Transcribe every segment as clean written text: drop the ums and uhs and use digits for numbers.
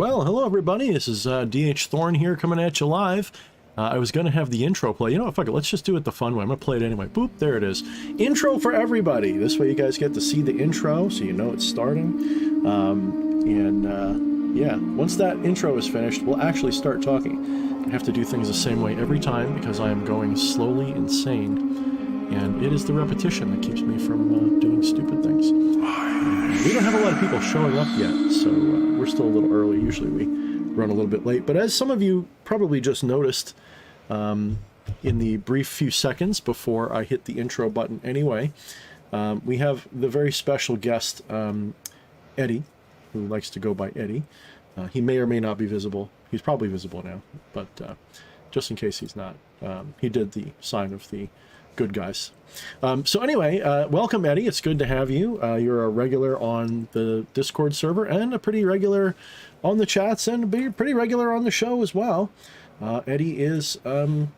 Well, hello everybody, this is DH Thorne here coming at you live. I was going to have the intro play. You know what, fuck it, let's just do it the fun way. I'm going to play it anyway. Boop, there it is. Intro for everybody. This way you guys get to see the intro, so you know it's starting. Yeah, once that intro is finished, we'll actually start talking. I have to do things the same way every time because I am going slowly insane. And it is the repetition that keeps me from doing stupid things. We don't have a lot of people showing up yet, so we're still a little early. Usually we run a little bit late. But as some of you probably just noticed in the brief few seconds before I hit the intro button anyway, we have the very special guest, Eddie, who likes to go by Eddie. He may or may not be visible. He's probably visible now, but just in case he's not, he did the sign of the good guys. So anyway, welcome Eddie. It's good to have you. You're a regular on the Discord server and a pretty regular on the chats and pretty regular on the show as well. Eddie is, I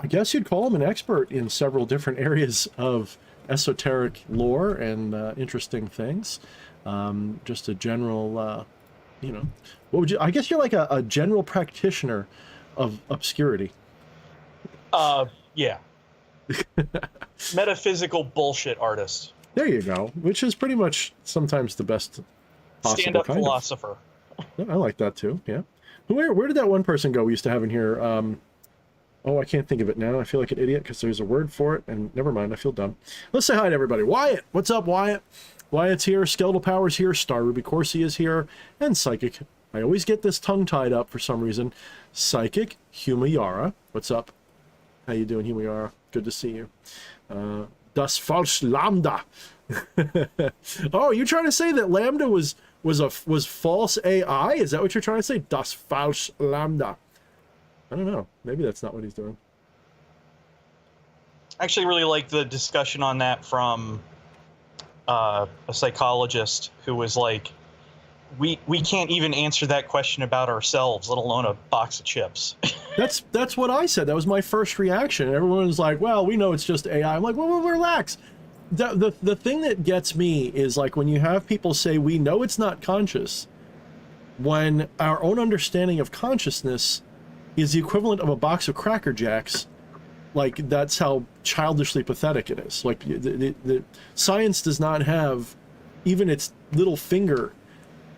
guess you'd call him an expert in several different areas of esoteric lore and interesting things. Just a general, you know, what would you, I guess you're like a general practitioner of obscurity. Yeah. Metaphysical bullshit artist. There you go. Which is pretty much sometimes the best possible Stand-up kind philosopher. I like that too, yeah. Where did that one person go we used to have in here? Oh, I can't think of it now. I feel like an idiot because there's a word for it, and never mind, I feel dumb. Let's say hi to everybody. Wyatt! What's up, Wyatt? Wyatt's here, Skeletal Power's here, Star Ruby Corsi is here, and Psychic. I always get this tongue tied up for some reason. Psychic Humayara. What's up? How you doing, Humayara? Good to see you. Das falsch Lambda. Oh, you're trying to say that Lambda was false AI? Is that what you're trying to say? Das falsch Lambda. I don't know. Maybe that's not what he's doing. I actually really like the discussion on that from a psychologist who was like, we can't even answer that question about ourselves, let alone a box of chips. That's what I said. That was my first reaction. Everyone was like, well, we know it's just AI. I'm like, well, relax. The thing that gets me is like when you have people say we know it's not conscious, when our own understanding of consciousness is the equivalent of a box of Cracker Jacks. Like, that's how childishly pathetic it is. Like, the science does not have even its little finger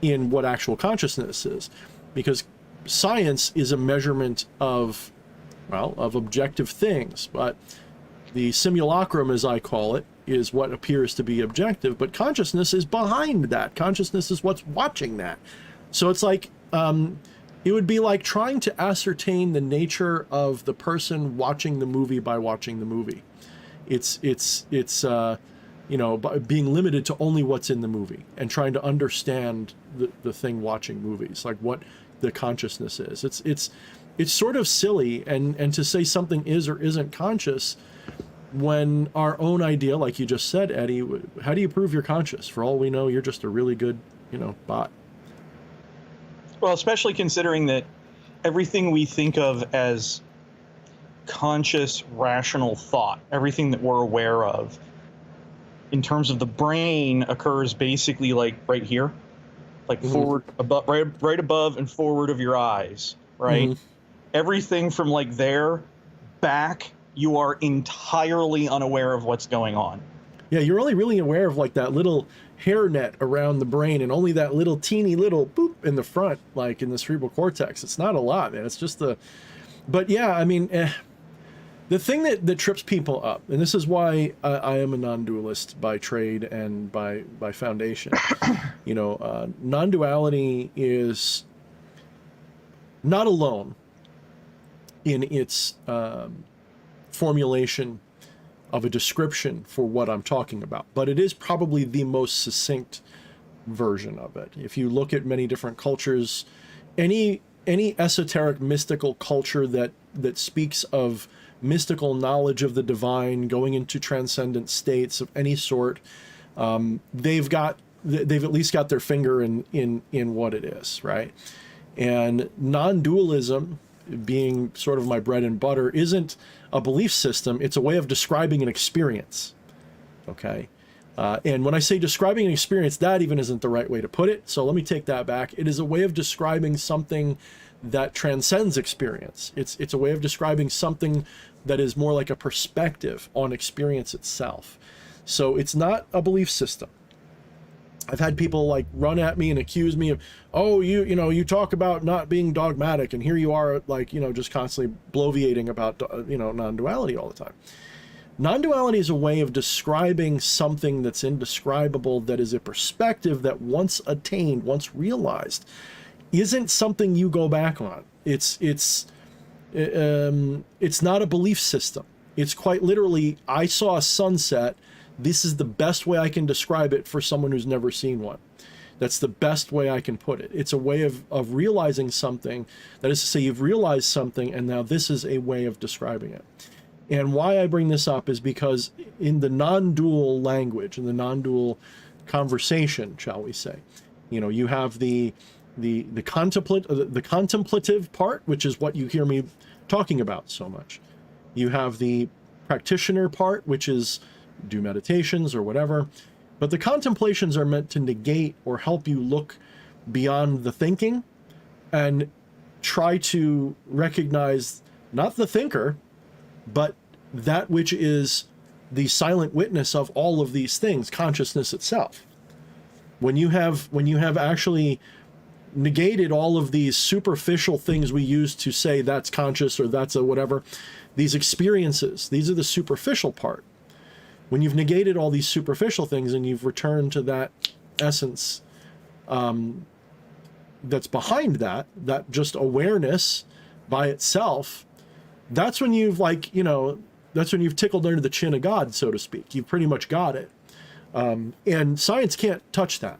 in what actual consciousness is, because science is a measurement of, well, of objective things, but the simulacrum, as I call it, is what appears to be objective, but consciousness is behind that. Consciousness is what's watching that. So it's like, it would be like trying to ascertain the nature of the person watching the movie by watching the movie. It's you know, by being limited to only what's in the movie and trying to understand the thing watching movies, like what the consciousness is. It's sort of silly, and to say something is or isn't conscious when our own idea, like you just said, Eddie, how do you prove you're conscious? For all we know, you're just a really good, you know, bot. Well, especially considering that everything we think of as conscious, rational thought, everything that we're aware of, in terms of the brain, occurs basically like right here, like forward, above, right above and forward of your eyes, right? Everything from like there back, you are entirely unaware of what's going on. Yeah, you're only really aware of like that little hairnet around the brain and only that little teeny little boop in the front, like in the cerebral cortex. It's not a lot, man. It's just but yeah, I mean, the thing that trips people up, and this is why I am a non-dualist by trade and by foundation. You know, non-duality is not alone in its formulation of a description for what I'm talking about, but it is probably the most succinct version of it. If you look at many different cultures, any esoteric mystical culture that speaks of mystical knowledge of the divine, going into transcendent states of any sort, they've at least got their finger in what it is, right? And non-dualism, being sort of my bread and butter, isn't a belief system. It's a way of describing an experience. Okay. And when I say describing an experience, that even isn't the right way to put it. So let me take that back. It is a way of describing something that transcends experience. It's a way of describing something that is more like a perspective on experience itself. So it's not a belief system. I've had people like run at me and accuse me of, oh, you talk about not being dogmatic, and here you are, like, just constantly bloviating about, non-duality all the time. Non-duality is a way of describing something that's indescribable, that is a perspective that once attained, once realized, isn't something you go back on. It's not a belief system. It's quite literally, I saw a sunset. This is the best way I can describe it for someone who's never seen one. That's the best way I can put it. It's a way of realizing something. That is to say, you've realized something, and now this is a way of describing it. And why I bring this up is because in the non-dual language, in the non-dual conversation, shall we say, you have the contemplative part, which is what you hear me talking about so much. You have the practitioner part, which is do meditations or whatever. But the contemplations are meant to negate or help you look beyond the thinking and try to recognize not the thinker, but that which is the silent witness of all of these things, consciousness itself. When you have actually negated all of these superficial things we use to say that's conscious or that's a whatever, these experiences, these are the superficial part. When you've negated all these superficial things and you've returned to that essence that's behind that just awareness by itself, that's when you've that's when you've tickled under the chin of God, so to speak. You've pretty much got it. And science can't touch that,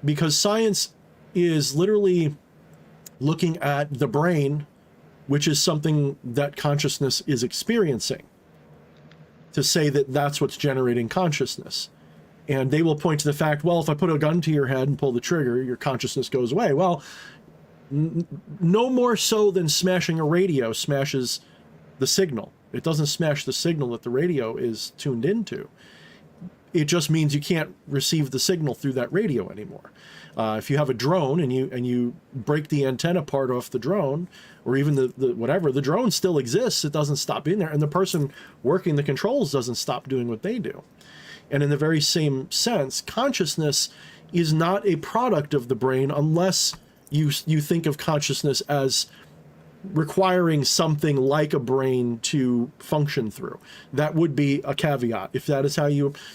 because science is literally looking at the brain, which is something that consciousness is experiencing, to say that that's what's generating consciousness. And they will point to the fact, well, if I put a gun to your head and pull the trigger, your consciousness goes away. Well, no more so than smashing a radio smashes the signal. It doesn't smash the signal that the radio is tuned into. It just means you can't receive the signal through that radio anymore. If you have a drone and you break the antenna part off the drone, or even the whatever, the drone still exists. It doesn't stop being there, and the person working the controls doesn't stop doing what they do. And in the very same sense, consciousness is not a product of the brain unless you think of consciousness as requiring something like a brain to function through. That would be a caveat. If that is how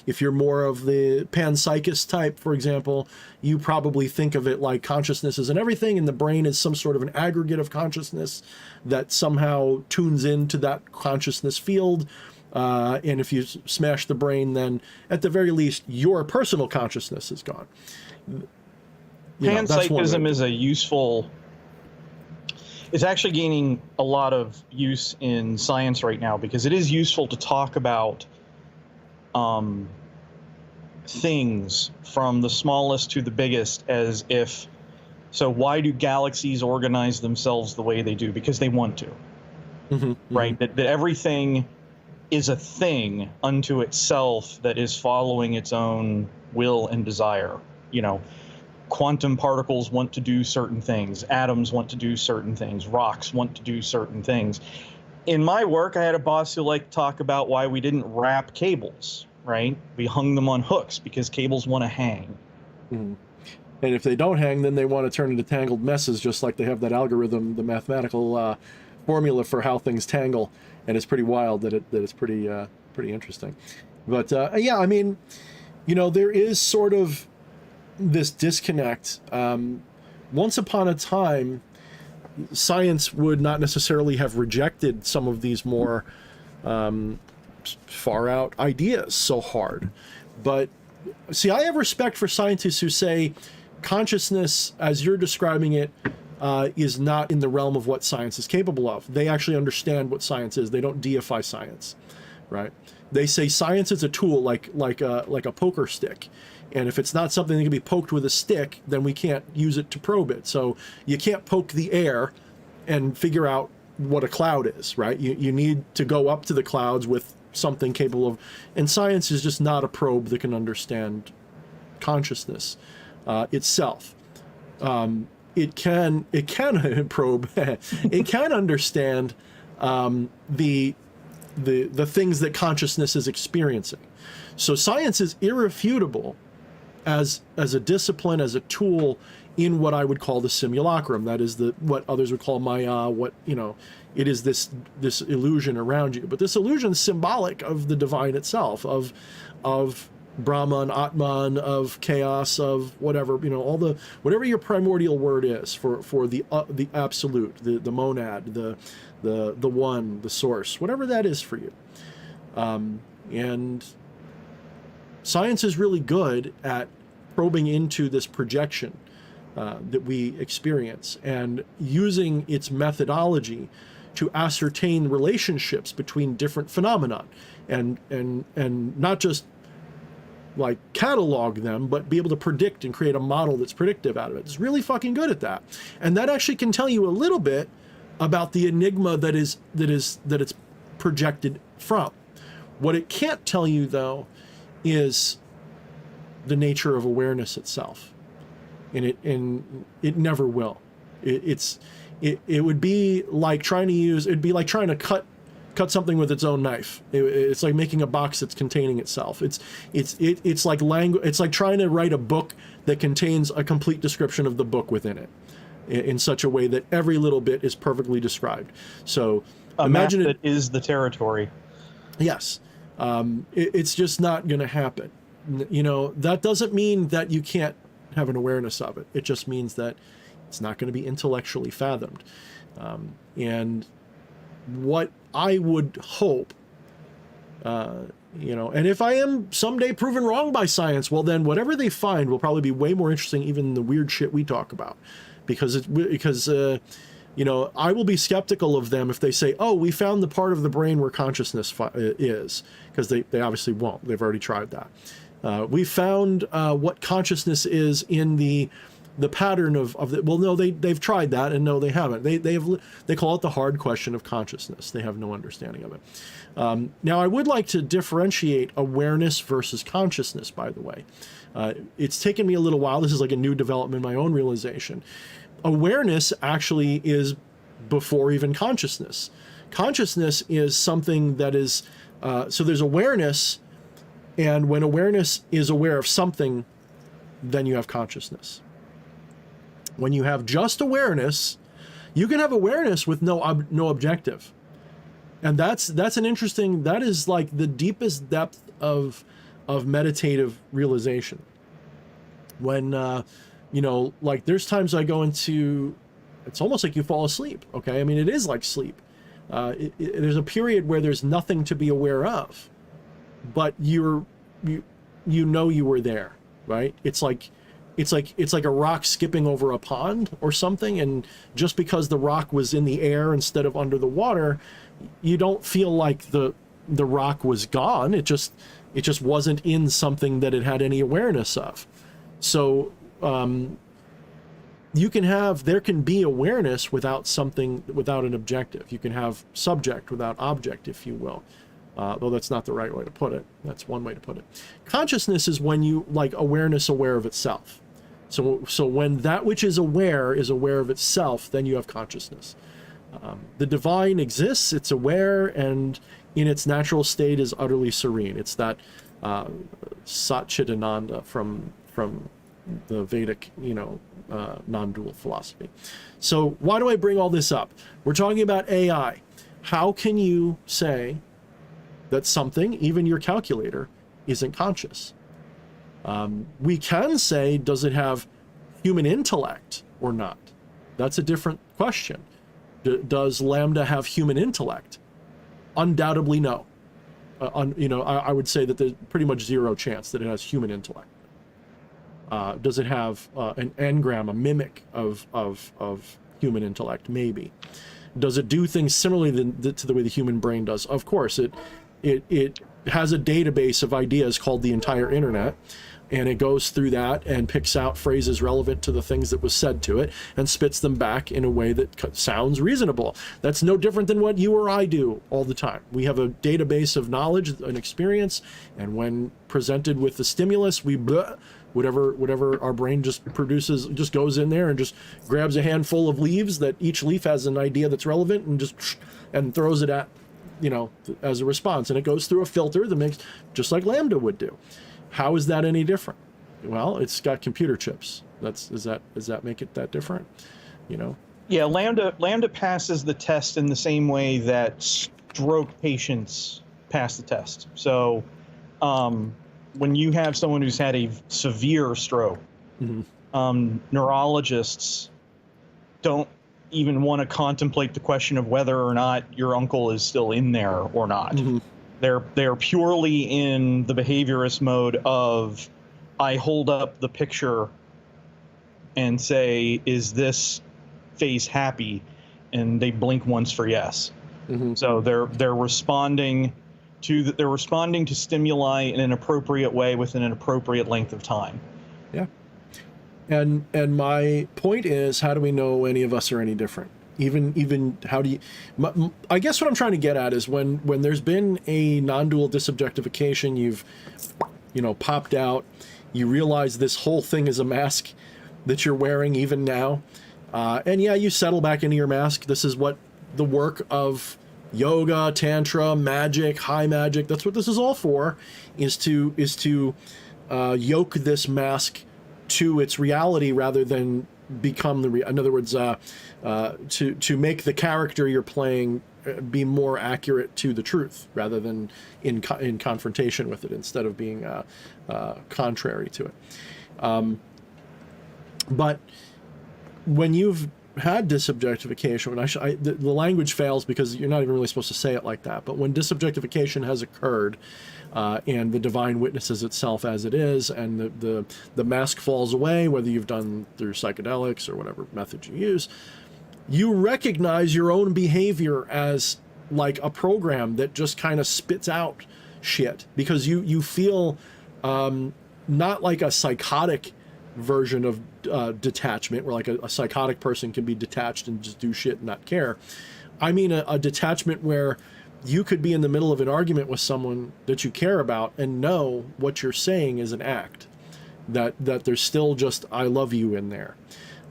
if you're more of the panpsychist type, for example, you probably think of it like consciousness is in everything, and the brain is some sort of an aggregate of consciousness that somehow tunes into that consciousness field. And if you smash the brain, then at the very least, your personal consciousness is gone. Panpsychism is a useful... It's actually gaining a lot of use in science right now, because it is useful to talk about things from the smallest to the biggest as if, so why do galaxies organize themselves the way they do? Because they want to, right? That everything is a thing unto itself that is following its own will and desire, Quantum particles want to do certain things. Atoms want to do certain things. Rocks want to do certain things. In my work, I had a boss who liked to talk about why we didn't wrap cables, right? We hung them on hooks because cables want to hang. And if they don't hang, then they want to turn into tangled messes, just like they have that algorithm, the mathematical formula for how things tangle. And it's pretty wild that it's pretty interesting. But yeah, I mean, there is sort of this disconnect. Once upon a time, science would not necessarily have rejected some of these more far out ideas so hard. But see, I have respect for scientists who say consciousness, as you're describing it, is not in the realm of what science is capable of. They actually understand what science is. They don't deify science, right? They say science is a tool like a poker stick. And if it's not something that can be poked with a stick, then we can't use it to probe it. So you can't poke the air and figure out what a cloud is, right? You need to go up to the clouds with something capable of, and science is just not a probe that can understand consciousness itself. It can probe. It can understand the things that consciousness is experiencing. So science is irrefutable as a discipline, as a tool in what I would call the simulacrum. That is what others would call Maya. What, it is this illusion around you. But this illusion is symbolic of the divine itself, of Brahman, Atman, of chaos, of whatever, whatever your primordial word is for the absolute, the monad, the one, the source, whatever that is for you. And science is really good at probing into this projection that we experience and using its methodology to ascertain relationships between different phenomena and not just like catalog them, but be able to predict and create a model that's predictive out of it. It's really fucking good at that. And that actually can tell you a little bit about the enigma that it's projected from. What it can't tell you, though, is the nature of awareness itself. And it never will. It would be like trying to cut something with its own knife. It's like making a box that's containing itself. It's like language. It's like trying to write a book that contains a complete description of the book within it, in such a way that every little bit is perfectly described. So imagine that is the territory. Yes, it's just not going to happen. That doesn't mean that you can't have an awareness of it. It just means that it's not going to be intellectually fathomed. And what I would hope, and if I am someday proven wrong by science, well, then whatever they find will probably be way more interesting even than the weird shit we talk about, because I will be skeptical of them if they say, oh, we found the part of the brain where consciousness is, because they obviously won't. They've already tried that. We found what consciousness is in the pattern of the, well, no, they've tried that, and no, they haven't. They call it the hard question of consciousness. They have no understanding of it. Now, I would like to differentiate awareness versus consciousness, by the way. It's taken me a little while. This is like a new development, my own realization. Awareness actually is before even consciousness. Consciousness is something that is, so there's awareness, and when awareness is aware of something, then you have consciousness. When you have just awareness, you can have awareness with no objective. And that is like the deepest depth of meditative realization. When, like there's times I go into, it's almost like you fall asleep. Okay. I mean, it is like sleep. There's a period where there's nothing to be aware of, but you were there, right? It's like a rock skipping over a pond or something, and just because the rock was in the air instead of under the water, you don't feel like the rock was gone. It just wasn't in something that it had any awareness of. So there can be awareness without an objective. You can have subject without object, if you will. Though that's not the right way to put it. That's one way to put it. Consciousness is when you, like awareness aware of itself. So when that which is aware of itself, then you have consciousness. The divine exists, it's aware, and in its natural state is utterly serene. It's that Satchidananda from the Vedic, non-dual philosophy. So why do I bring all this up? We're talking about AI. How can you say that something, even your calculator, isn't conscious? We can say, does it have human intellect or not? That's a different question. Does Lambda have human intellect? Undoubtedly no. I would say that there's pretty much zero chance that it has human intellect. Does it have an engram, a mimic of human intellect? Maybe. Does it do things similarly to the way the human brain does? Of course, it has a database of ideas called the entire internet, and it goes through that and picks out phrases relevant to the things that was said to it and spits them back in a way that sounds reasonable. That's no different than what you or I do all the time. We have a database of knowledge and experience, and when presented with the stimulus, we whatever our brain just produces just goes in there and just grabs a handful of leaves that each leaf has an idea that's relevant and throws it at, as a response, and it goes through a filter that makes, just like Lambda would do. How is that any different? Well, it's got computer chips. Does that make it that different? Yeah, Lambda passes the test in the same way that stroke patients pass the test. So when you have someone who's had a severe stroke, neurologists don't even want to contemplate the question of whether or not your uncle is still in there or not. They're purely in the behaviorist mode of, I hold up the picture and say, is this face happy? And they blink once for yes. So they're responding to stimuli in an appropriate way within an appropriate length of time. Yeah. And my point is, how do we know any of us are any different? Even how do you, I guess what I'm trying to get at is when there's been a non-dual disobjectification, you've popped out, you realize this whole thing is a mask that you're wearing even now, and yeah, you settle back into your mask. This is what the work of yoga, tantra, magic, high magic, that's what this is all for, is to yoke this mask to its reality rather than become in other words, to make the character you're playing be more accurate to the truth rather than in confrontation with it, instead of being contrary to it. But when you've had disobjectification, the language fails because you're not even really supposed to say it like that, but when disobjectification has occurred, and the divine witnesses itself as it is, and the mask falls away, whether you've done through psychedelics or whatever method you use, you recognize your own behavior as like a program that just kind of spits out shit, because you feel not like a psychotic version of detachment, where like a psychotic person can be detached and just do shit and not care. I mean a detachment where you could be in the middle of an argument with someone that you care about and know what you're saying is an act, that there's still just I love you in there,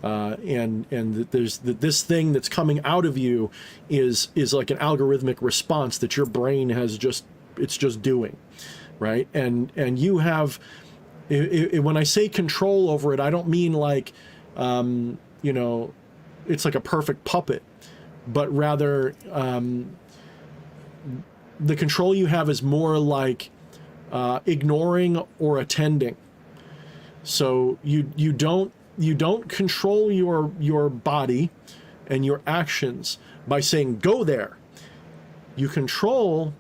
and that there's this thing that's coming out of you is like an algorithmic response that your brain has it's just doing, right? And you have, when I say control over it, I don't mean like it's like a perfect puppet, but rather the control you have is more like ignoring or attending. So you don't control your body and your actions by saying go there. You control,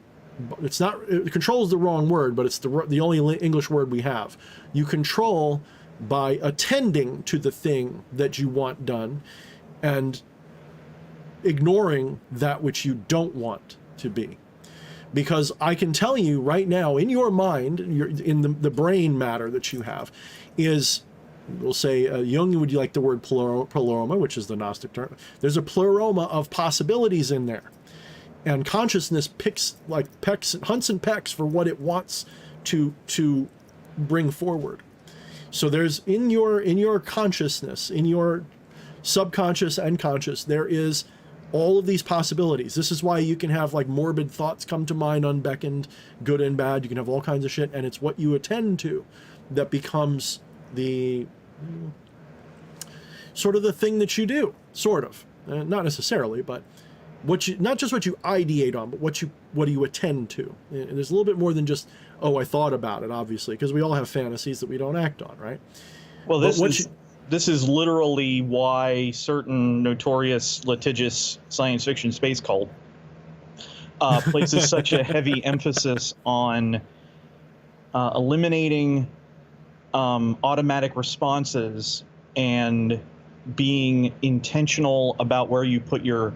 control is the wrong word, but it's the only English word we have. You control by attending to the thing that you want done and ignoring that which you don't want to be. Because I can tell you right now, in your mind, in the brain matter that you have, is, we'll say, Jung would like the word pleroma, which is the Gnostic term. There's a pleroma of possibilities in there. And consciousness hunts and pecks for what it wants to bring forward. So there's in your consciousness, in your subconscious and conscious, there is all of these possibilities. This is why you can have like morbid thoughts come to mind unbeckoned, good and bad. You can have all kinds of shit, and it's what you attend to that becomes the sort of the thing that you do, sort of, not necessarily, but not just what you ideate on, but what do you attend to. And there's a little bit more than just, oh, I thought about it, obviously, because we all have fantasies that we don't act on, right? Well, this is literally why certain notorious litigious science fiction space cult places such a heavy emphasis on eliminating automatic responses and being intentional about where you put your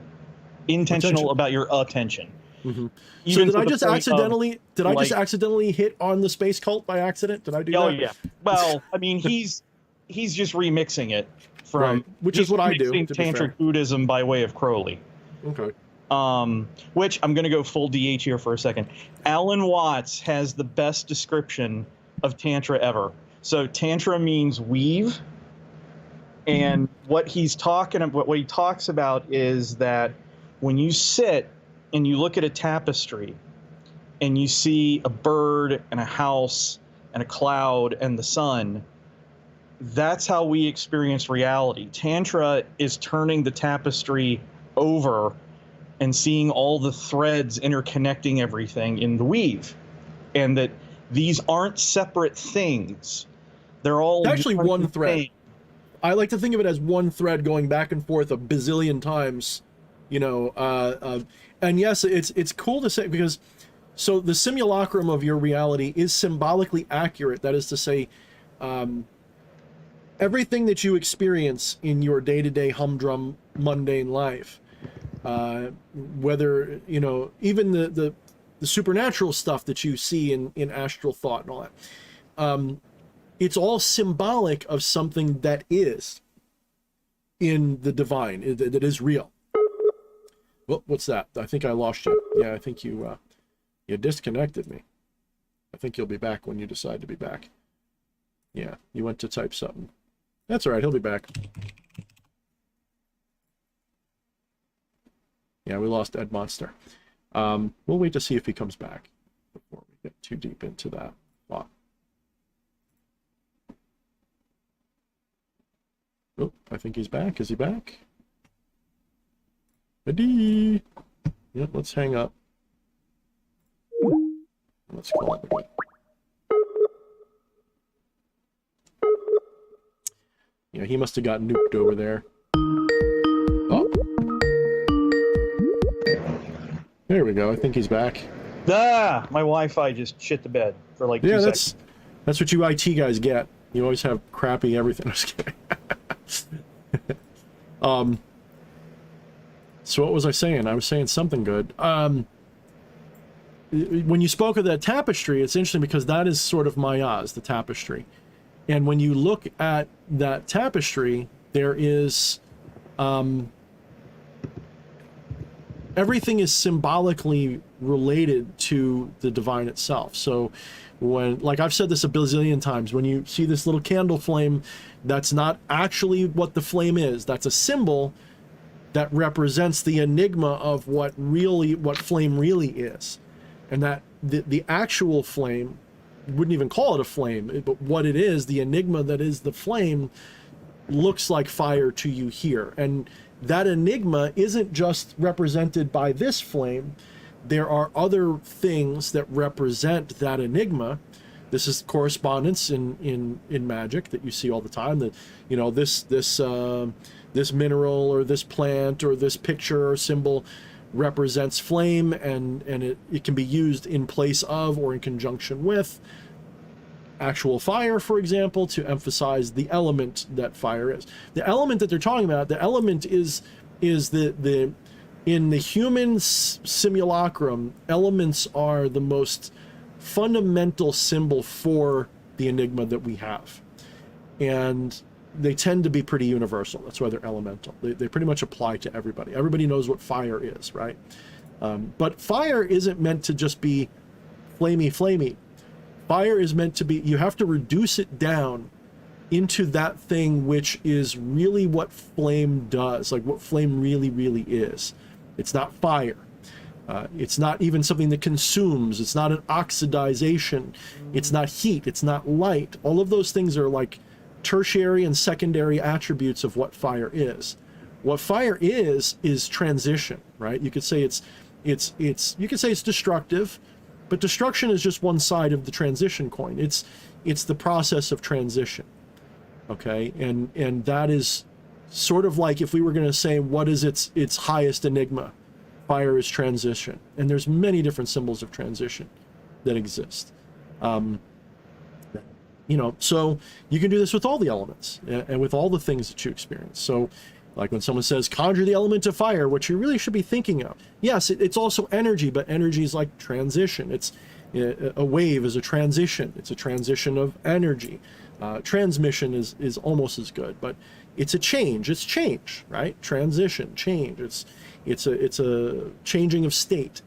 attention. So Even did to I the just point of, accidentally like, accidentally hit on the space cult by accident? Did I do oh that? yeah. Well, I mean, he's just remixing it from Right, which is he's what I do, remixing to be fair. tantric Buddhism by way of Crowley. Okay. Which I'm going to go full DH here for a second. Alan Watts has the best description of Tantra ever. So Tantra means weave. And what he's talking about, what he talks about is that when you sit and you look at a tapestry and you see a bird and a house and a cloud and the sun, that's how we experience reality. Tantra is turning the tapestry over and seeing all the threads interconnecting everything in the weave, and that these aren't separate things. They're all It's actually one thread. thing. I like to think of it as one thread going back and forth a bazillion times, you know. And yes, it's cool to say, because so the simulacrum of your reality is symbolically accurate. That is to say, everything that you experience in your day-to-day humdrum mundane life, whether, you know, even the supernatural stuff that you see in astral thought and all that, it's all symbolic of something that is in the divine, that is real. Well, what's that? I think I lost you. Yeah, I think you disconnected me. I think you'll be back when you decide to be back. Yeah, you went to type something. That's all right, he'll be back. Yeah, we lost Ed Monster. We'll wait to see if he comes back before we get too deep into that thought. Oh, I think he's back. Is he back? Eddie! Yep, let's hang up. Let's call him again. Yeah, he must have got nuked over there. Oh. There we go. I think he's back. Ah, my Wi-Fi just shit the bed for like 2 seconds. That's what you IT guys get. You always have crappy everything. I'm just kidding. So what was I saying? I was saying something good. When you spoke of that tapestry, it's interesting because that is sort of Maya's, the tapestry. And when you look at that tapestry, there is everything is symbolically related to the divine itself. So when, like I've said this a bazillion times, when you see this little candle flame, that's not actually what the flame is. That's a symbol that represents the enigma of what flame really is. And that the actual flame, wouldn't even call it a flame, but what it is, the enigma that is the flame, looks like fire to you here. And that enigma isn't just represented by this flame. There are other things that represent that enigma. This is correspondence in magic that you see all the time, that, you know, this mineral or this plant or this picture or symbol represents flame, and it can be used in place of or in conjunction with actual fire, for example, to emphasize the element that fire is. The element that they're talking about, the element is the in the human simulacrum, elements are the most fundamental symbol for the enigma that we have. And they tend to be pretty universal. That's why they're elemental. They pretty much apply to everybody. Everybody knows what fire is, right? But fire isn't meant to just be flamey. Fire is meant to be, you have to reduce it down into that thing which is really what flame does, like what flame really is. It's not fire. It's not even something that consumes. It's not an oxidization. It's not heat. It's not light. All of those things are like tertiary and secondary attributes of what fire is. What fire is transition, right? You could say you could say it's destructive, but destruction is just one side of the transition coin. It's the process of transition. Okay? And that is sort of like if we were going to say what is its highest enigma. Fire is transition. And there's many different symbols of transition that exist. You know, so you can do this with all the elements and with all the things that you experience. So Like when someone says, conjure the element of fire, what you really should be thinking of. Yes, it's also energy, but energy is like transition. It's a wave is a transition. It's a transition of energy. Transmission is almost as good, but it's a change. It's change, right? Transition, change. It's a changing of state.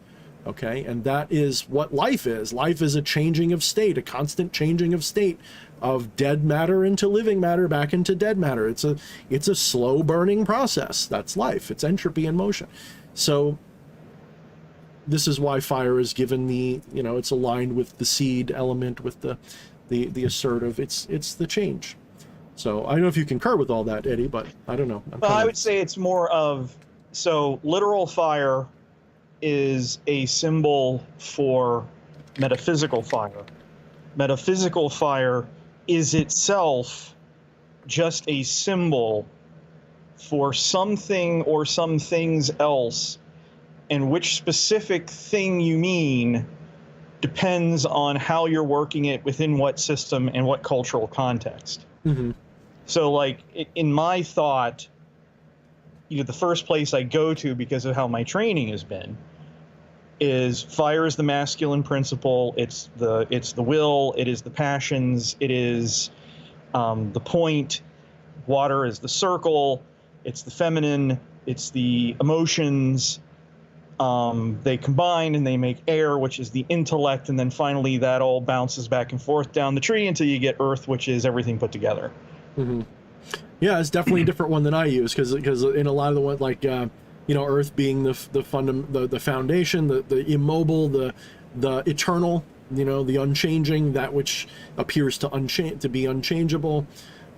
Okay, and that is what life is. Life is a changing of state, a constant changing of state, of dead matter into living matter, back into dead matter. It's a slow burning process. That's life. It's entropy in motion. So this is why fire is given the, it's aligned with the seed element, with the assertive. It's the change. So I don't know if you concur with all that, Eddie, but I don't know. Well, I would say it's more of, so literal fire is a symbol for metaphysical fire. Metaphysical fire is itself just a symbol for something or some things else, and which specific thing you mean depends on how you're working it within what system and what cultural context. Mm-hmm. So like in my thought, the first place I go to, because of how my training has been, is fire is the masculine principle. It's the will. It is the passions. It is the point. Water is the circle. It's the feminine. It's the emotions. They combine and they make air, which is the intellect, and then finally that all bounces back and forth down the tree until you get earth, which is everything put together. Mm-hmm. Yeah, it's definitely a different one than I use, because in a lot of the ones, like earth being the foundation, the immobile, the eternal, the unchanging, that which appears to be unchangeable,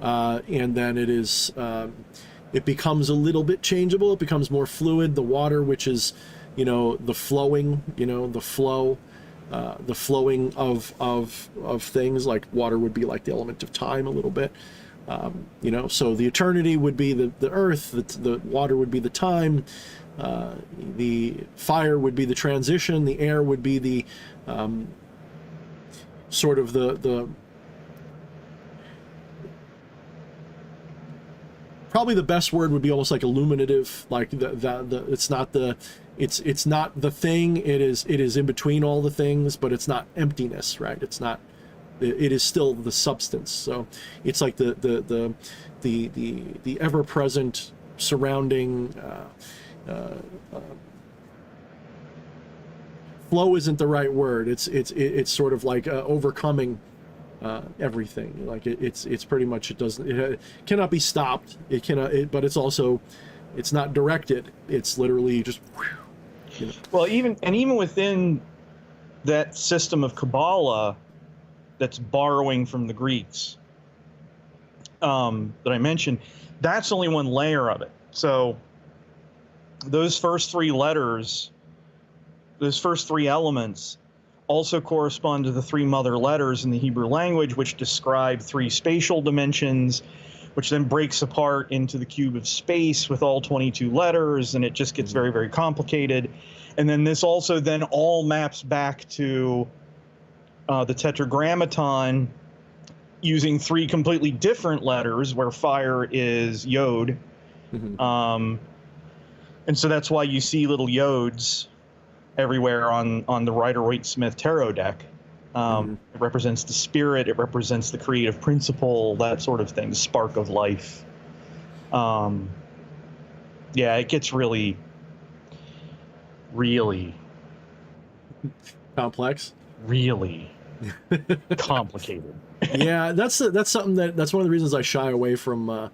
and then it becomes a little bit changeable. It becomes more fluid. The water, which is the flowing, the flow, the flowing of things. Like water would be like the element of time a little bit. So the eternity would be the earth, the water would be the time, the fire would be the transition, the air would be the sort of the probably the best word would be almost like illuminative, like it's not the thing, it is in between all the things, but it's not emptiness, right? It is still the substance. So it's like the ever-present surrounding flow isn't the right word. It's sort of like overcoming everything. Like it's pretty much, it cannot be stopped. It cannot. But it's also, it's not directed. It's literally just. Well, even within that system of Kabbalah, that's borrowing from the Greeks, that I mentioned, that's only one layer of it. So those first three letters, those first three elements, also correspond to the three mother letters in the Hebrew language, which describe three spatial dimensions, which then breaks apart into the cube of space with all 22 letters, and it just gets very, very complicated. And then this also then all maps back to the Tetragrammaton, using three completely different letters, where fire is Yod. Mm-hmm. And so that's why you see little Yods everywhere on the Rider-Waite-Smith tarot deck. Mm-hmm. It represents the spirit, it represents the creative principle, that sort of thing, the spark of life. Yeah, it gets really, really complex. Really complicated. Yeah, that's something that's one of the reasons I shy away from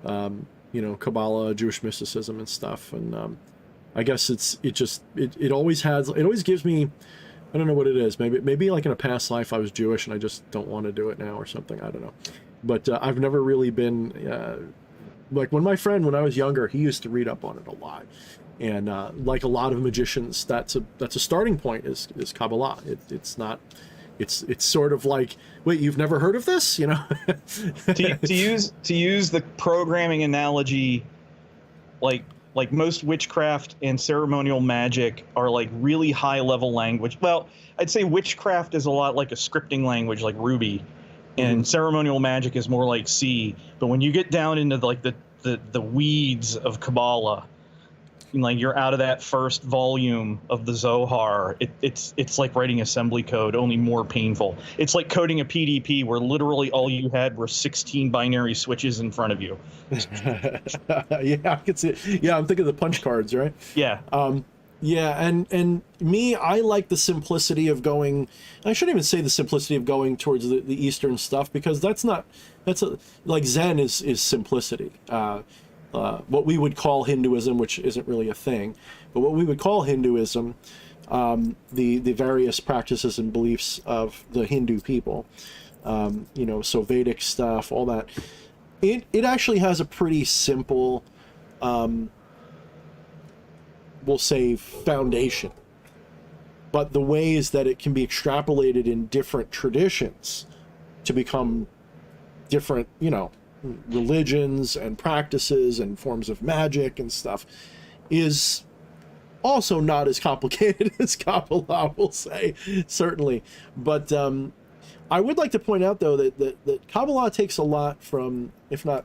Kabbalah, Jewish mysticism and stuff. And I guess it always gives me, I don't know what it is. Maybe like in a past life I was Jewish and I just don't want to do it now or something. I don't know. But I've never really been like when I was younger, he used to read up on it a lot. And like a lot of magicians, that's a starting point is Kabbalah. It's sort of like, wait, you've never heard of this? to use the programming analogy, like most witchcraft and ceremonial magic are like really high level language. Well, I'd say witchcraft is a lot like a scripting language like Ruby, and ceremonial magic is more like C. But when you get down into like the the weeds of Kabbalah. Like, you're out of that first volume of the Zohar. It's like writing assembly code, only more painful. It's like coding a PDP where literally all you had were 16 binary switches in front of you. Yeah, I can see it. Yeah, I'm thinking of the punch cards, right? Yeah. Yeah, and me, I like the simplicity of going. I shouldn't even say the simplicity of going towards the Eastern stuff, because like Zen is simplicity. What we would call Hinduism, which isn't really a thing, but what we would call Hinduism, the various practices and beliefs of the Hindu people, so Vedic stuff, all that. It actually has a pretty simple, we'll say, foundation, but the ways that it can be extrapolated in different traditions to become different, religions and practices and forms of magic and stuff is also not as complicated as Kabbalah, we'll say, certainly. But I would like to point out, though, that Kabbalah takes a lot from, if not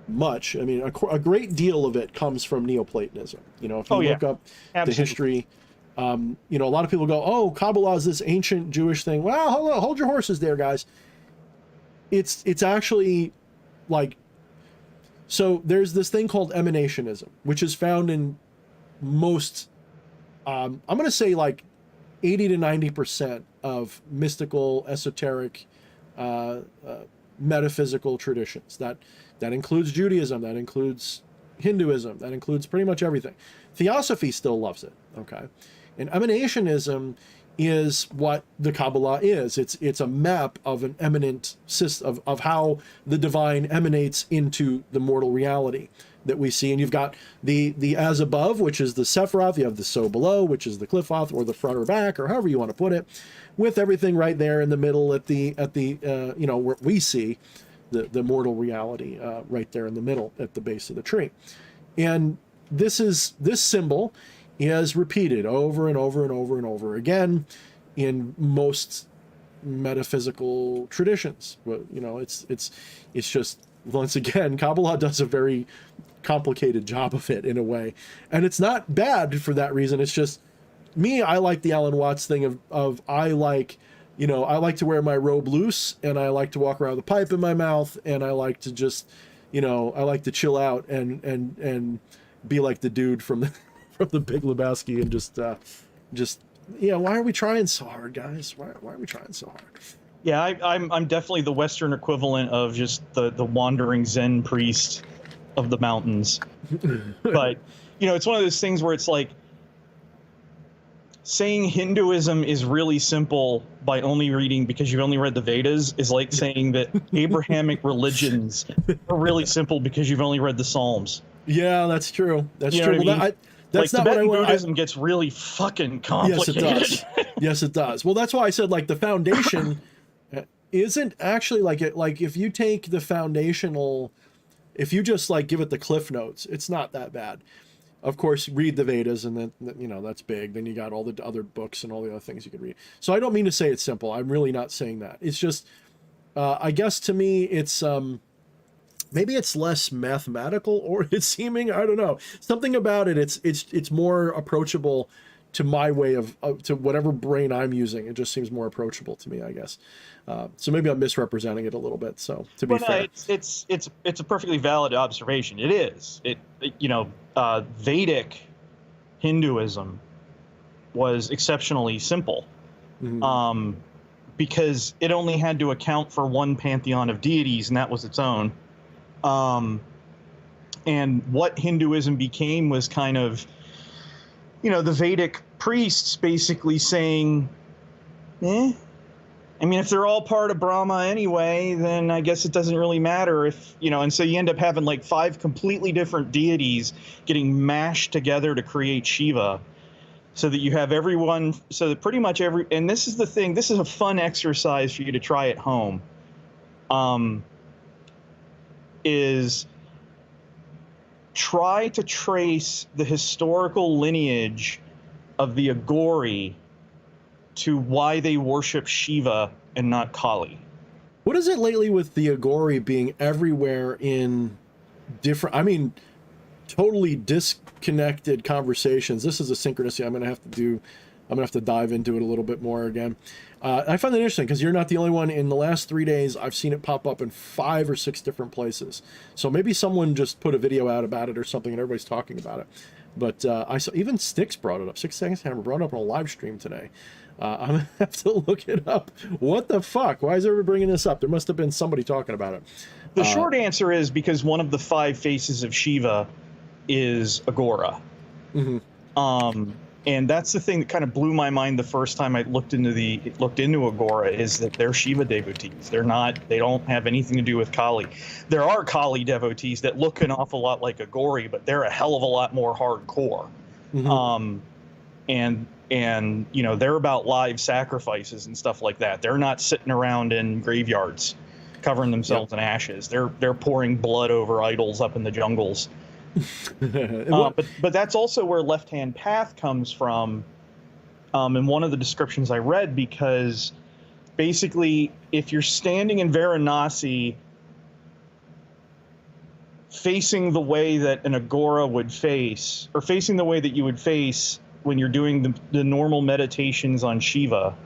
much, I mean, a great deal of it comes from Neoplatonism. If you look up the history, a lot of people go, oh, Kabbalah is this ancient Jewish thing. Well, hold your horses there, guys. It's actually like, so there's this thing called emanationism, which is found in most, I'm going to say like 80 to 90% of mystical, esoteric, metaphysical traditions. That includes Judaism, that includes Hinduism, that includes pretty much everything. Theosophy still loves it, okay? And emanationism is what the Kabbalah is. It's a map of an eminent system of how the divine emanates into the mortal reality that we see. And you've got the as above, which is the Sephiroth. You have the so below, which is the Cliffoth, or the front or back, or however you want to put it, with everything right there in the middle at the where we see the mortal reality right there in the middle at the base of the tree. And this symbol is repeated over and over and over and over again in most metaphysical traditions. It's just, once again, Kabbalah does a very complicated job of it in a way, and it's not bad for that reason. It's just me, I like the Alan Watts thing of I like to wear my robe loose, and I like to walk around with a pipe in my mouth, and I like to just I like to chill out and be like the dude from the Big Lebowski, and just why are we trying so hard, guys? Why are we trying so hard? Yeah, I'm definitely the Western equivalent of just the wandering Zen priest of the mountains. But it's one of those things where it's like, saying Hinduism is really simple by only reading, because you've only read the Vedas, is like saying that Abrahamic religions are really simple because you've only read the Psalms. Yeah, that's true. That's true. Well, that's like, not Tibetan what I want. Buddhism gets really fucking complicated. Yes, it does. Yes, it does. Well, that's why I said, like, the foundation isn't actually like it. Like, if you take the foundational, if you just like give it the cliff notes, it's not that bad. Of course, read the Vedas, and then that's big. Then you got all the other books and all the other things you can read. So I don't mean to say it's simple. I'm really not saying that. It's just, I guess to me, it's maybe it's less mathematical, or it's seeming, I don't know, something about it. It's more approachable to my way of to whatever brain I'm using. It just seems more approachable to me, I guess. So maybe I'm misrepresenting it a little bit. So to be fair, it's a perfectly valid observation. It is. Vedic Hinduism was exceptionally simple, because it only had to account for one pantheon of deities, and that was its own. And what Hinduism became was kind of, the Vedic priests basically saying, I mean, if they're all part of Brahma anyway, then I guess it doesn't really matter if, and so you end up having like 5 completely different deities getting mashed together to create Shiva, so that you have everyone, so that pretty much and this is the thing, this is a fun exercise for you to try at home, is try to trace the historical lineage of the Agori to why they worship Shiva and not Kali. What is it lately with the Agori being everywhere in different, I mean, totally disconnected conversations. This is a synchronicity I'm going to have to do. I'm going to have to dive into it a little bit more again. I find that interesting because you're not the only one. In the last 3 days, I've seen it pop up in 5 or 6 different places. So maybe someone just put a video out about it or something and everybody's talking about it. But I saw even Styx brought it up. 6 Seconds Hammer brought it up on a live stream today. I'm going to have to look it up. What the fuck? Why is everybody bringing this up? There must have been somebody talking about it. The short answer is because one of the 5 faces of Shiva is Agora. And that's the thing that kind of blew my mind the first time I looked into Agora, is that they're Shiva devotees. They don't have anything to do with Kali. There are Kali devotees that look an awful lot like Agori, but they're a hell of a lot more hardcore. And you know, they're about live sacrifices and stuff like that. They're not sitting around in graveyards covering themselves in ashes. They're pouring blood over idols up in the jungles. But that's also where Left Hand Path comes from, in one of the descriptions I read, because basically if you're standing in Varanasi facing the way that an Agora would face, or facing the way that you would face when you're doing the normal meditations on Shiva,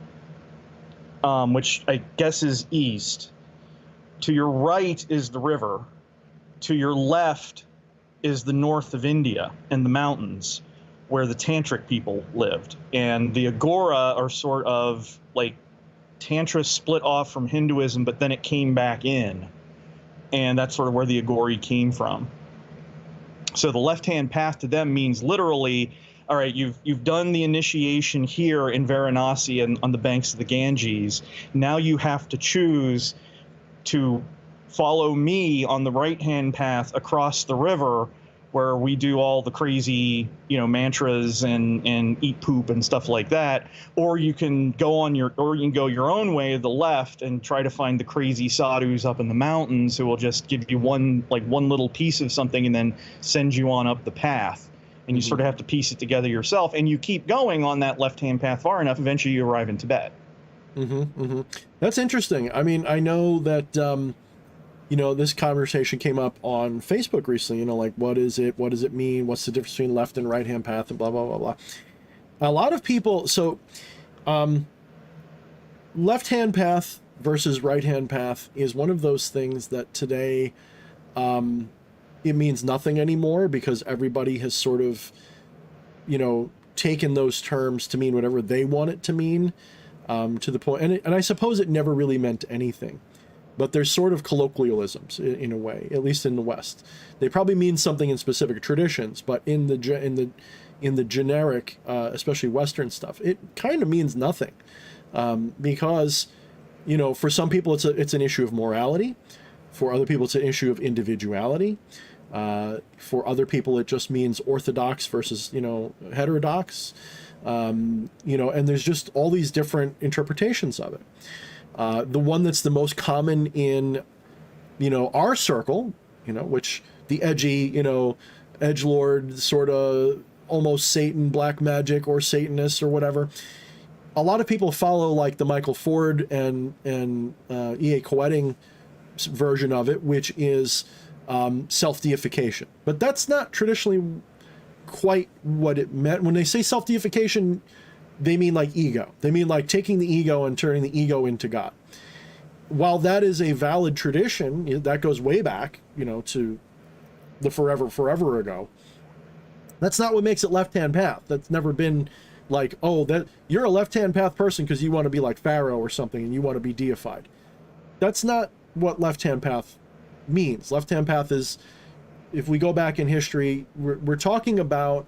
which I guess is east, to your right is the river, to your left is the north of India and the mountains where the tantric people lived. And the Agora are sort of like Tantra split off from Hinduism, but then it came back in. And that's sort of where the Agori came from. So the left-hand path to them means literally, all right, you've done the initiation here in Varanasi and on the banks of the Ganges. Now you have to choose to follow me on the right-hand path across the river, where we do all the crazy, you know, mantras and eat poop and stuff like that, or you can go your own way to the left and try to find the crazy sadhus up in the mountains who will just give you one little piece of something and then send you on up the path. And you sort of have to piece it together yourself, and you keep going on that left-hand path far enough, eventually you arrive in Tibet. That's interesting. I mean, I know that you know, this conversation came up on Facebook recently, you know, like, what is it? What does it mean? What's the difference between left and right-hand path, and blah, blah, blah, blah. A lot of people, so left-hand path versus right-hand path is one of those things that today it means nothing anymore, because everybody has sort of, you know, taken those terms to mean whatever they want it to mean, to the point, and I suppose it never really meant anything. But there's sort of colloquialisms in a way, at least in the West. They probably mean something in specific traditions, but in the generic, especially Western stuff, it kind of means nothing, because, you know, for some people it's an issue of morality, for other people it's an issue of individuality, for other people it just means orthodox versus, you know, heterodox, you know, and there's just all these different interpretations of it. The one that's the most common in, you know, our circle, you know, which the edgy, you know, edgelord sort of almost Satan, black magic, or Satanists or whatever. A lot of people follow like the Michael Ford and E.A. Koetting version of it, which is self-deification. But that's not traditionally quite what it meant. When they say self-deification, they mean like ego. They mean like taking the ego and turning the ego into God. While that is a valid tradition, that goes way back, you know, to the forever ago. That's not what makes it left-hand path. That's never been like, oh, that you're a left-hand path person because you want to be like Pharaoh or something and you want to be deified. That's not what left-hand path means. Left-hand path is, if we go back in history, we're talking about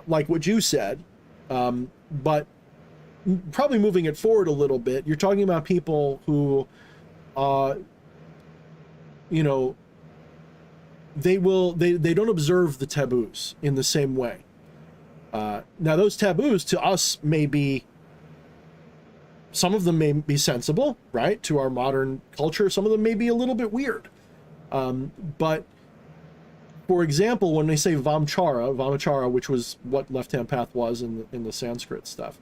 like what you said, but probably moving it forward a little bit, you're talking about people who, you know, they don't observe the taboos in the same way. Now those taboos to us may be, some of them may be sensible, right? To our modern culture, some of them may be a little bit weird. But for example, when they say Vamachara, which was what left-hand path was in the Sanskrit stuff,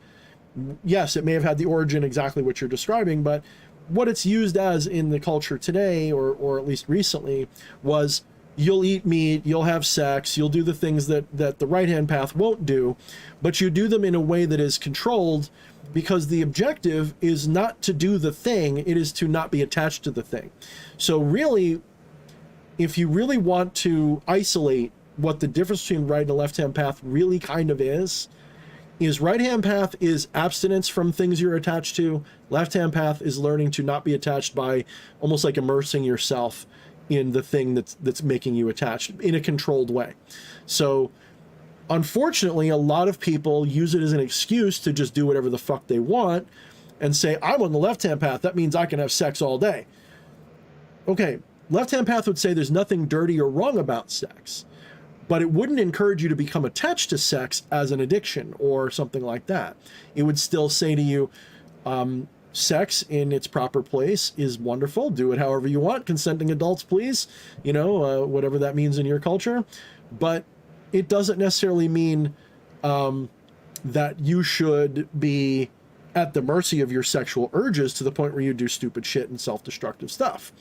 yes, it may have had the origin exactly what you're describing, but what it's used as in the culture today, or at least recently, was you'll eat meat, you'll have sex, you'll do the things that the right-hand path won't do, but you do them in a way that is controlled, because the objective is not to do the thing, it is to not be attached to the thing. So really, if you really want to isolate what the difference between right and the left-hand path really kind of is right-hand path is abstinence from things you're attached to. Left-hand path is learning to not be attached by almost like immersing yourself in the thing that's making you attached in a controlled way. So unfortunately, a lot of people use it as an excuse to just do whatever the fuck they want and say, I'm on the left-hand path, that means I can have sex all day. Okay, left-hand path would say there's nothing dirty or wrong about sex, but it wouldn't encourage you to become attached to sex as an addiction or something like that. It would still say to you, sex in its proper place is wonderful. Do it however you want. Consenting adults, please. You know, whatever that means in your culture. But it doesn't necessarily mean that you should be at the mercy of your sexual urges to the point where you do stupid shit and self-destructive stuff.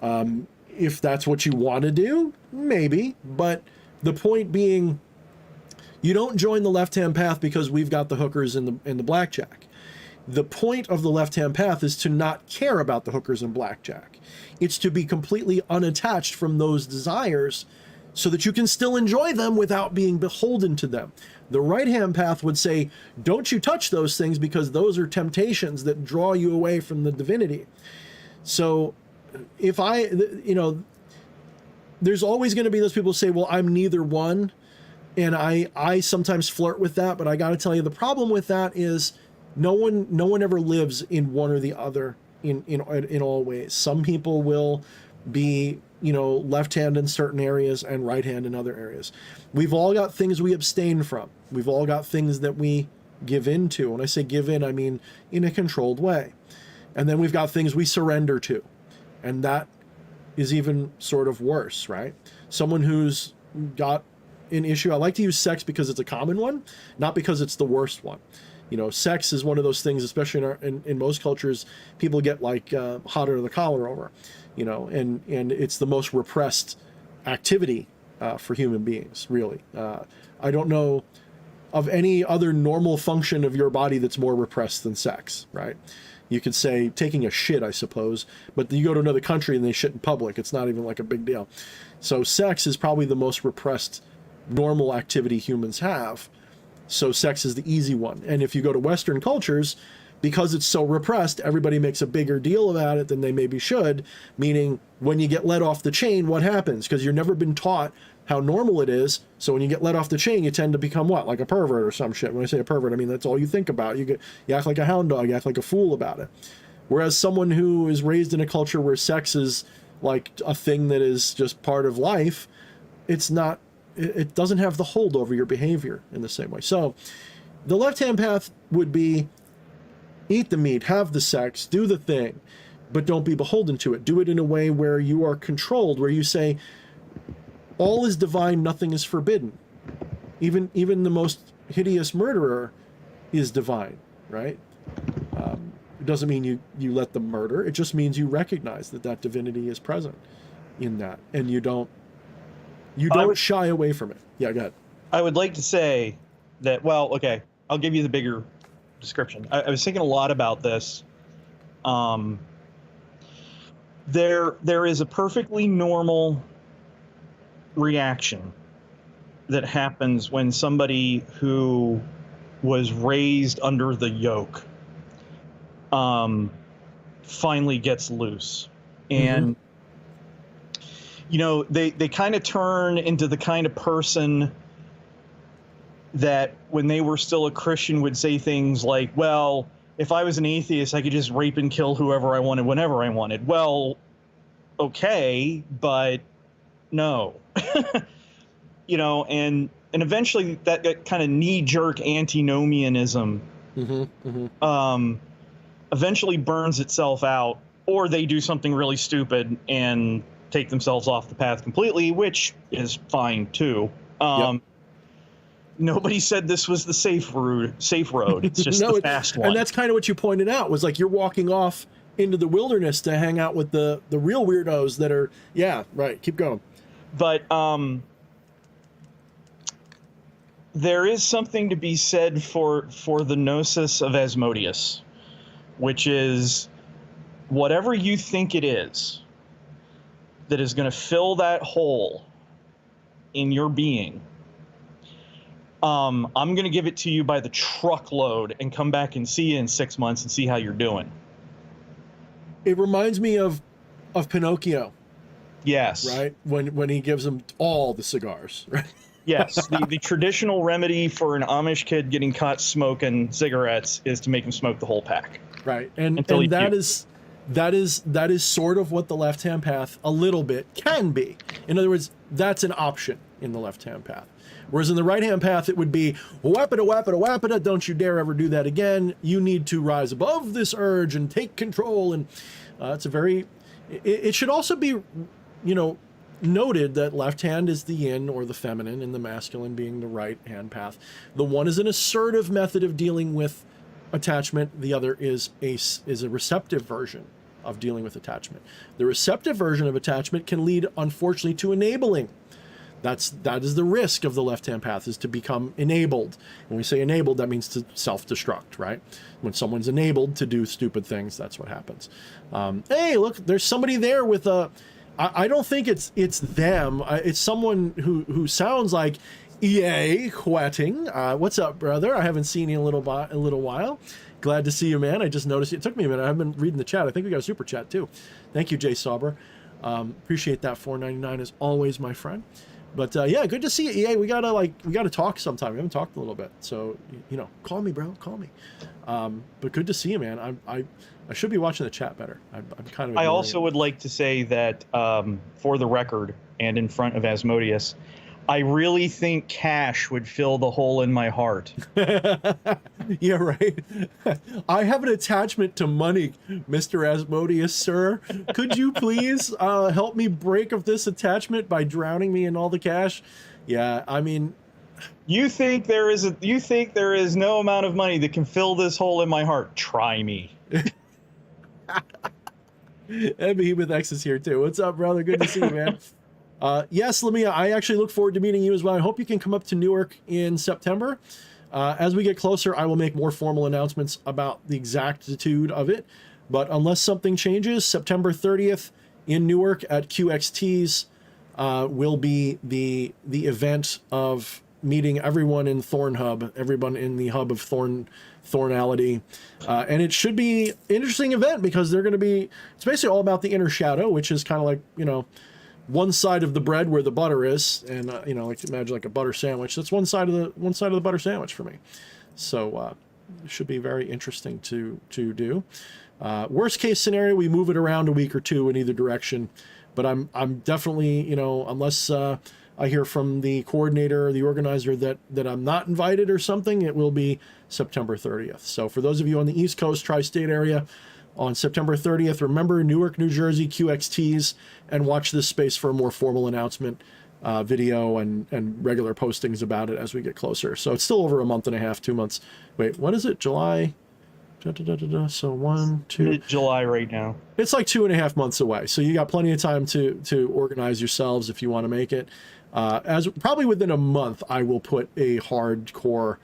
If that's what you want to do, maybe. But the point being, you don't join the left-hand path because we've got the hookers and the blackjack. The point of the left-hand path is to not care about the hookers and blackjack. It's to be completely unattached from those desires so that you can still enjoy them without being beholden to them. The right-hand path would say, don't you touch those things because those are temptations that draw you away from the divinity. So if there's always going to be those people who say, well, I'm neither one. And I sometimes flirt with that, but I got to tell you, the problem with that is no one ever lives in one or the other in all ways. Some people will be, left hand in certain areas and right hand in other areas. We've all got things we abstain from. We've all got things that we give in to. When I say give in, I mean in a controlled way. And then we've got things we surrender to. And that is even sort of worse, right? Someone who's got an issue, I like to use sex because it's a common one, not because it's the worst one. Sex is one of those things, especially in most cultures, people get like hot under the collar over, and it's the most repressed activity for human beings, really. I don't know of any other normal function of your body that's more repressed than sex, right? You could say taking a shit, I suppose, but you go to another country and they shit in public. It's not even like a big deal. So sex is probably the most repressed normal activity humans have. So sex is the easy one. And if you go to Western cultures, because it's so repressed, everybody makes a bigger deal about it than they maybe should, meaning when you get let off the chain, what happens? Because you've never been taught how normal it is. So when you get let off the chain, you tend to become what? Like a pervert or some shit. When I say a pervert, I mean, that's all you think about. You act like a hound dog, you act like a fool about it. Whereas someone who is raised in a culture where sex is like a thing that is just part of life, it doesn't have the hold over your behavior in the same way. So the left-hand path would be eat the meat, have the sex, do the thing, but don't be beholden to it. Do it in a way where you are controlled, where you say, all is divine, nothing is forbidden. Even the most hideous murderer is divine, right? It doesn't mean you let them murder. It just means you recognize that divinity is present in that, and you don't shy away from it. Yeah, go ahead. I would like to say that, well, okay, I'll give you the bigger description. I was thinking a lot about this. There is a perfectly normal reaction that happens when somebody who was raised under the yoke finally gets loose. And they kind of turn into the kind of person that when they were still a Christian would say things like, well, if I was an atheist, I could just rape and kill whoever I wanted, whenever I wanted. Well, okay, but no. And eventually that kind of knee-jerk antinomianism eventually burns itself out, or they do something really stupid and take themselves off the path completely, which is fine too. Nobody said this was the safe road. It's just the fast one. And that's kind of what you pointed out, was like you're walking off into the wilderness to hang out with the real weirdos that are, yeah, right, keep going. But there is something to be said for the gnosis of Asmodeus, which is whatever you think it is that is going to fill that hole in your being. I'm going to give it to you by the truckload and come back and see you in 6 months and see how you're doing. It reminds me of Pinocchio. Yes. Right? When he gives him all the cigars, right? Yes. The traditional remedy for an Amish kid getting caught smoking cigarettes is to make him smoke the whole pack. Right. And that is sort of what the left-hand path a little bit can be. In other words, that's an option in the left-hand path. Whereas in the right-hand path, it would be, wapita, wapita, wapita, don't you dare ever do that again. You need to rise above this urge and take control. And it's a very, it should also be, noted that left hand is the yin or the feminine and the masculine being the right-hand path. The one is an assertive method of dealing with attachment. The other is a receptive version of dealing with attachment. The receptive version of attachment can lead, unfortunately, to enabling. That is the risk of the left-hand path, is to become enabled. When we say enabled, that means to self-destruct, right? When someone's enabled to do stupid things, that's what happens. Hey, look, there's somebody there with a... I don't think it's them. It's someone who sounds like EA Hwetting. What's up, brother? I haven't seen you in a little while. Glad to see you, man. I just noticed it took me a minute. I've been reading the chat. I think we got a super chat too. Thank you, Jay Sauber. Appreciate that. $4.99 as always, my friend. But yeah, good to see you, EA. We gotta talk sometime. We haven't talked a little bit, so call me, bro. Call me. But good to see you, man. I should be watching the chat better. I'm kind of. I also would like to say that, for the record and in front of Asmodeus, I really think cash would fill the hole in my heart. Yeah, right. I have an attachment to money, Mr. Asmodeus, sir. Could you please help me break of this attachment by drowning me in all the cash? Yeah, I mean, you think there is no amount of money that can fill this hole in my heart? Try me. And Behemoth X is here too. What's up, brother? Good to see you, man. Yes, Lamia, I actually look forward to meeting you as well. I hope you can come up to Newark in September. As we get closer, I will make more formal announcements about the exactitude of it. But unless something changes, September 30th in Newark at QXT's will be the event of meeting everyone in Thorne Hub, everyone in the hub of Thornality. And it should be an interesting event because it's basically all about the inner shadow, which is kind of like, one side of the bread where the butter is, and like imagine like a butter sandwich. That's one side of the butter sandwich for me. So it should be very interesting to do. Worst case scenario, we move it around a week or two in either direction. But I'm definitely, unless I hear from the coordinator or the organizer that I'm not invited or something, it will be September 30th. So for those of you on the East Coast, tri-state area, on September 30th, remember Newark, New Jersey, QXTs, and watch this space for a more formal announcement, video and regular postings about it as we get closer. So it's still over a month and a half, 2 months. Wait, what is it? July? So 1, 2. Mid-July right now. It's like 2.5 months away. So you got plenty of time to organize yourselves if you want to make it. As probably within a month, I will put a hardcore,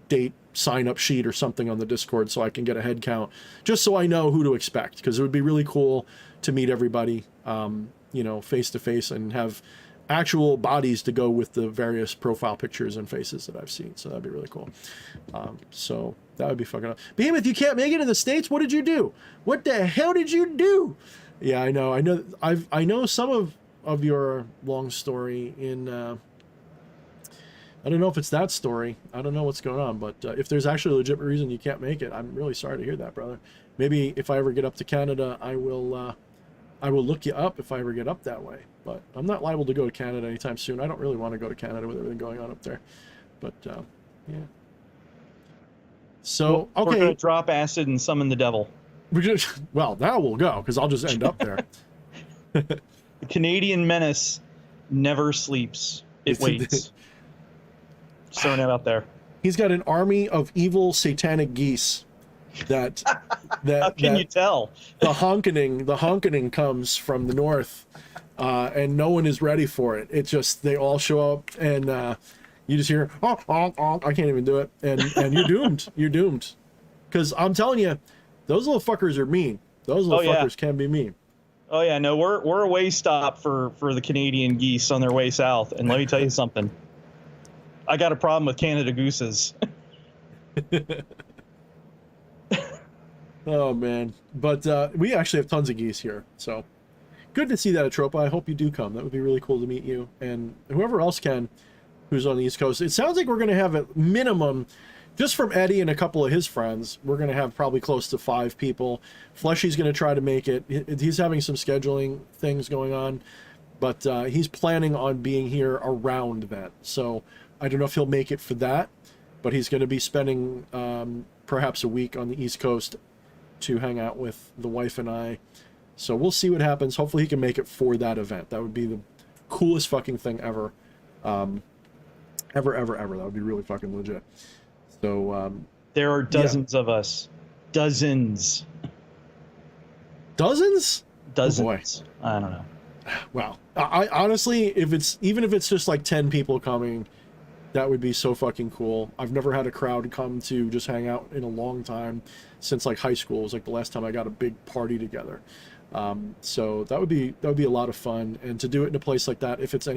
date sign-up sheet or something on the Discord so I can get a head count, just so I know who to expect, because it would be really cool to meet everybody, face to face and have actual bodies to go with the various profile pictures and faces that I've seen. So that'd be really cool. So that would be fucking up. Behemoth, you can't make it in the States? What did you do? What the hell did you do? Yeah, I know. I know some of your long story in, I don't know if it's that story. I don't know what's going on, but if there's actually a legitimate reason you can't make it, I'm really sorry to hear that, brother. Maybe if I ever get up to Canada, I will look you up if I ever get up that way. But I'm not liable to go to Canada anytime soon. I don't really want to go to Canada with everything going on up there. But yeah. So okay, we're gonna drop acid and summon the devil. Well, now we'll go because I'll just end up there. The Canadian menace never sleeps. It waits. Just throwing it out there. He's got an army of evil satanic geese that How can you tell? The honkening comes from the north. and no one is ready for it. It just, they all show up, and you just hear, I can't even do it, and you're doomed. You're doomed. Because I'm telling you, those little fuckers are mean. Those little fuckers can be mean. Oh yeah, no, we're a way stop for the Canadian geese on their way south. And let me tell you something. I got a problem with Canada gooses. Oh man, but we actually have tons of geese here, so good to see that, Atropa. I hope you do come. That would be really cool to meet you, and whoever else can who's on the East Coast. It sounds like we're going to have a minimum, just from Eddie and a couple of his friends, we're going to have probably close to 5 people. Fleshy's going to try to make it. He's having some scheduling things going on, but he's planning on being here around that. So I don't know if he'll make it for that, but he's going to be spending perhaps a week on the East Coast to hang out with the wife and I. So we'll see what happens. Hopefully he can make it for that event. That would be the coolest fucking thing ever. Ever. That would be really fucking legit. So there are dozens of us. Dozens. Dozens? Dozens. Oh boy. I don't know. Wow. I honestly, if it's just like 10 people coming, that would be so fucking cool. I've never had a crowd come to just hang out in a long time, since like high school. It was like the last time I got a big party together. So that would be a lot of fun, and to do it in a place like that, if it's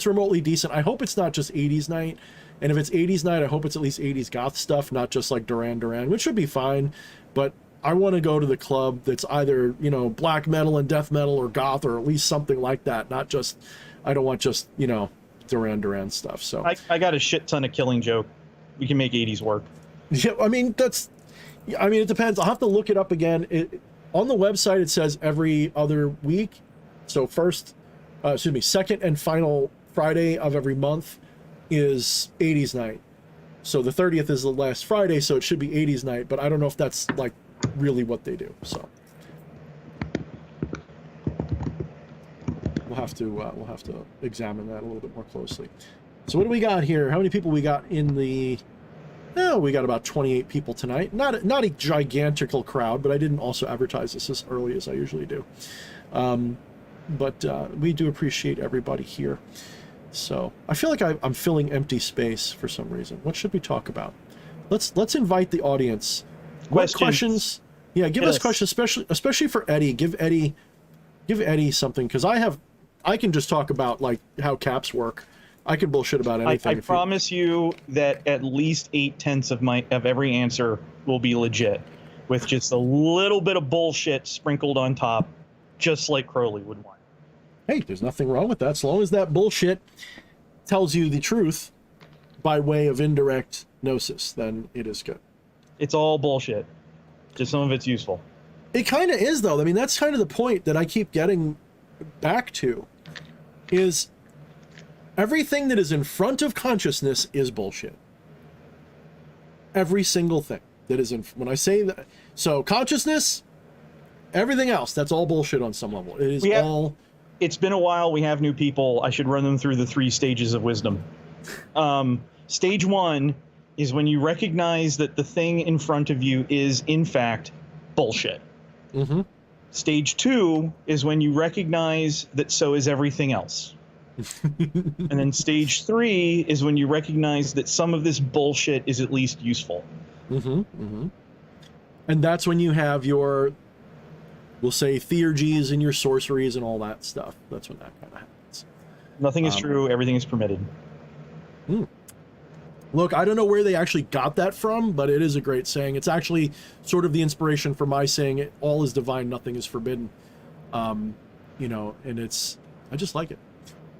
remotely decent. I hope it's not just 80s night, and if it's 80s night, I hope it's at least 80s goth stuff, not just like Duran, which should be fine. But I want to go to the club that's either, you know, black metal and death metal, or goth, or at least something like that. Not just, I don't want just, you know, Duran stuff. So I got a shit ton of Killing Joke. We can make 80s work. Yeah, I mean it depends. I'll have to look it up again. On the website it says every other week. So second and final Friday of every month is 80s night. So the 30th is the last Friday, so it should be 80s night, but I don't know if that's like really what they do. So we'll have to examine that a little bit more closely. So what do we got here? How many people we got in the... Oh, we got about 28 people tonight. Not a gigantical crowd, but I didn't also advertise this as early as I usually do. But we do appreciate everybody here. So I feel like I'm filling empty space for some reason. What should we talk about? Let's invite the audience. What questions? Yeah, give us questions, especially for Eddie. Give Eddie something, because I can just talk about like how caps work. I can bullshit about anything. I promise you that at least 8/10 of every answer will be legit, with just a little bit of bullshit sprinkled on top, just like Crowley would want. Hey, there's nothing wrong with that, as long as that bullshit tells you the truth by way of indirect gnosis, then it is good. It's all bullshit. Just some of it's useful. It kind of is, though. I mean, that's kind of the point that I keep getting back to, is everything that is in front of consciousness is bullshit. Every single thing that is in... When I say that... So, consciousness, everything else, that's all bullshit on some level. It is all... It's been a while. We have new people. I should run them through the 3 stages of wisdom. Stage 1 is when you recognize that the thing in front of you is, in fact, bullshit. Mm-hmm. Stage 2 is when you recognize that so is everything else. And then stage 3 is when you recognize that some of this bullshit is at least useful. Mm-hmm. Mm-hmm. And that's when you have your, we'll say, theurgies and your sorceries and all that stuff. That's when that kind of happens. Nothing is true. Everything is permitted. Look, I don't know where they actually got that from, but it is a great saying. It's actually sort of the inspiration for my saying it, all is divine, nothing is forbidden. You know, and I just like it.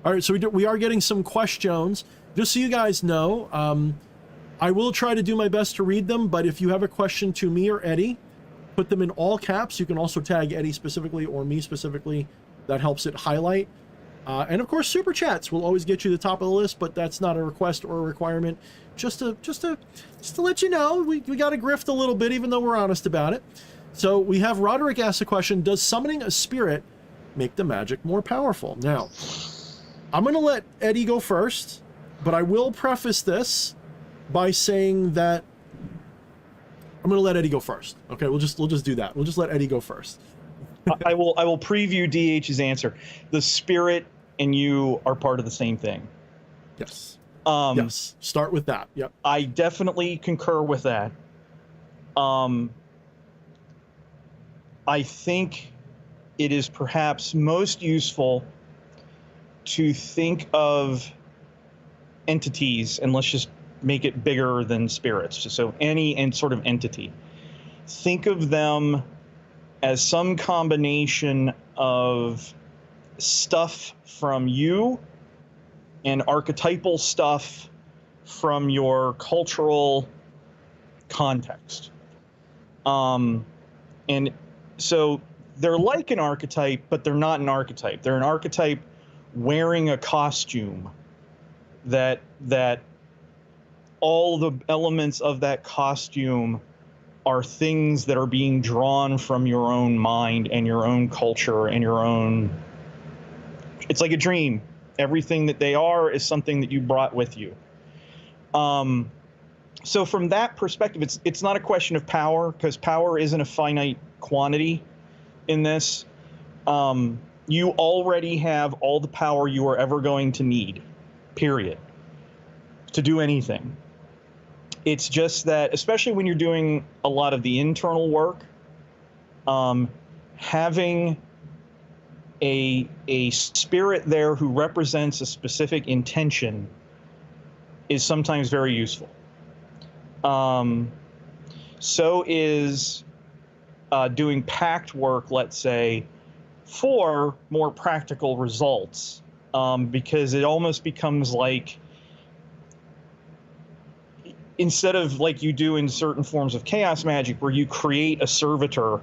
All right, so we are getting some questions. Just so you guys know, I will try to do my best to read them, but if you have a question to me or Eddie, put them in all caps. You can also tag Eddie specifically or me specifically. That helps it highlight. And of course, super chats will always get you the top of the list, but that's not a request or a requirement. Just to let you know, we got to grift a little bit, even though we're honest about it. So we have Roderick ask a question: does summoning a spirit make the magic more powerful? Now, I'm going to let Eddie go first, but I will preface this by saying that I'm going to let Eddie go first. Okay, we'll just do that. We'll just let Eddie go first. I will preview DH's answer. The spirit and you are part of the same thing. Yes. Yes. Start with that. Yep. I definitely concur with that. I think it is perhaps most useful to think of entities, and let's just make it bigger than spirits. So any sort of entity. Think of them as some combination of stuff from you and archetypal stuff from your cultural context. And so they're like an archetype, but they're not an archetype. They're an archetype wearing a costume that all the elements of that costume are things that are being drawn from your own mind and your own culture and your own. It's like a dream. Everything that they are is something that you brought with you. So from that perspective, it's not a question of power, because power isn't a finite quantity in this. You already have all the power you are ever going to need, period, to do anything. It's just that, especially when you're doing a lot of the internal work, having a spirit there who represents a specific intention is sometimes very useful. So is doing pact work, let's say, for more practical results, because it almost becomes like, instead of like you do in certain forms of chaos magic where you create a servitor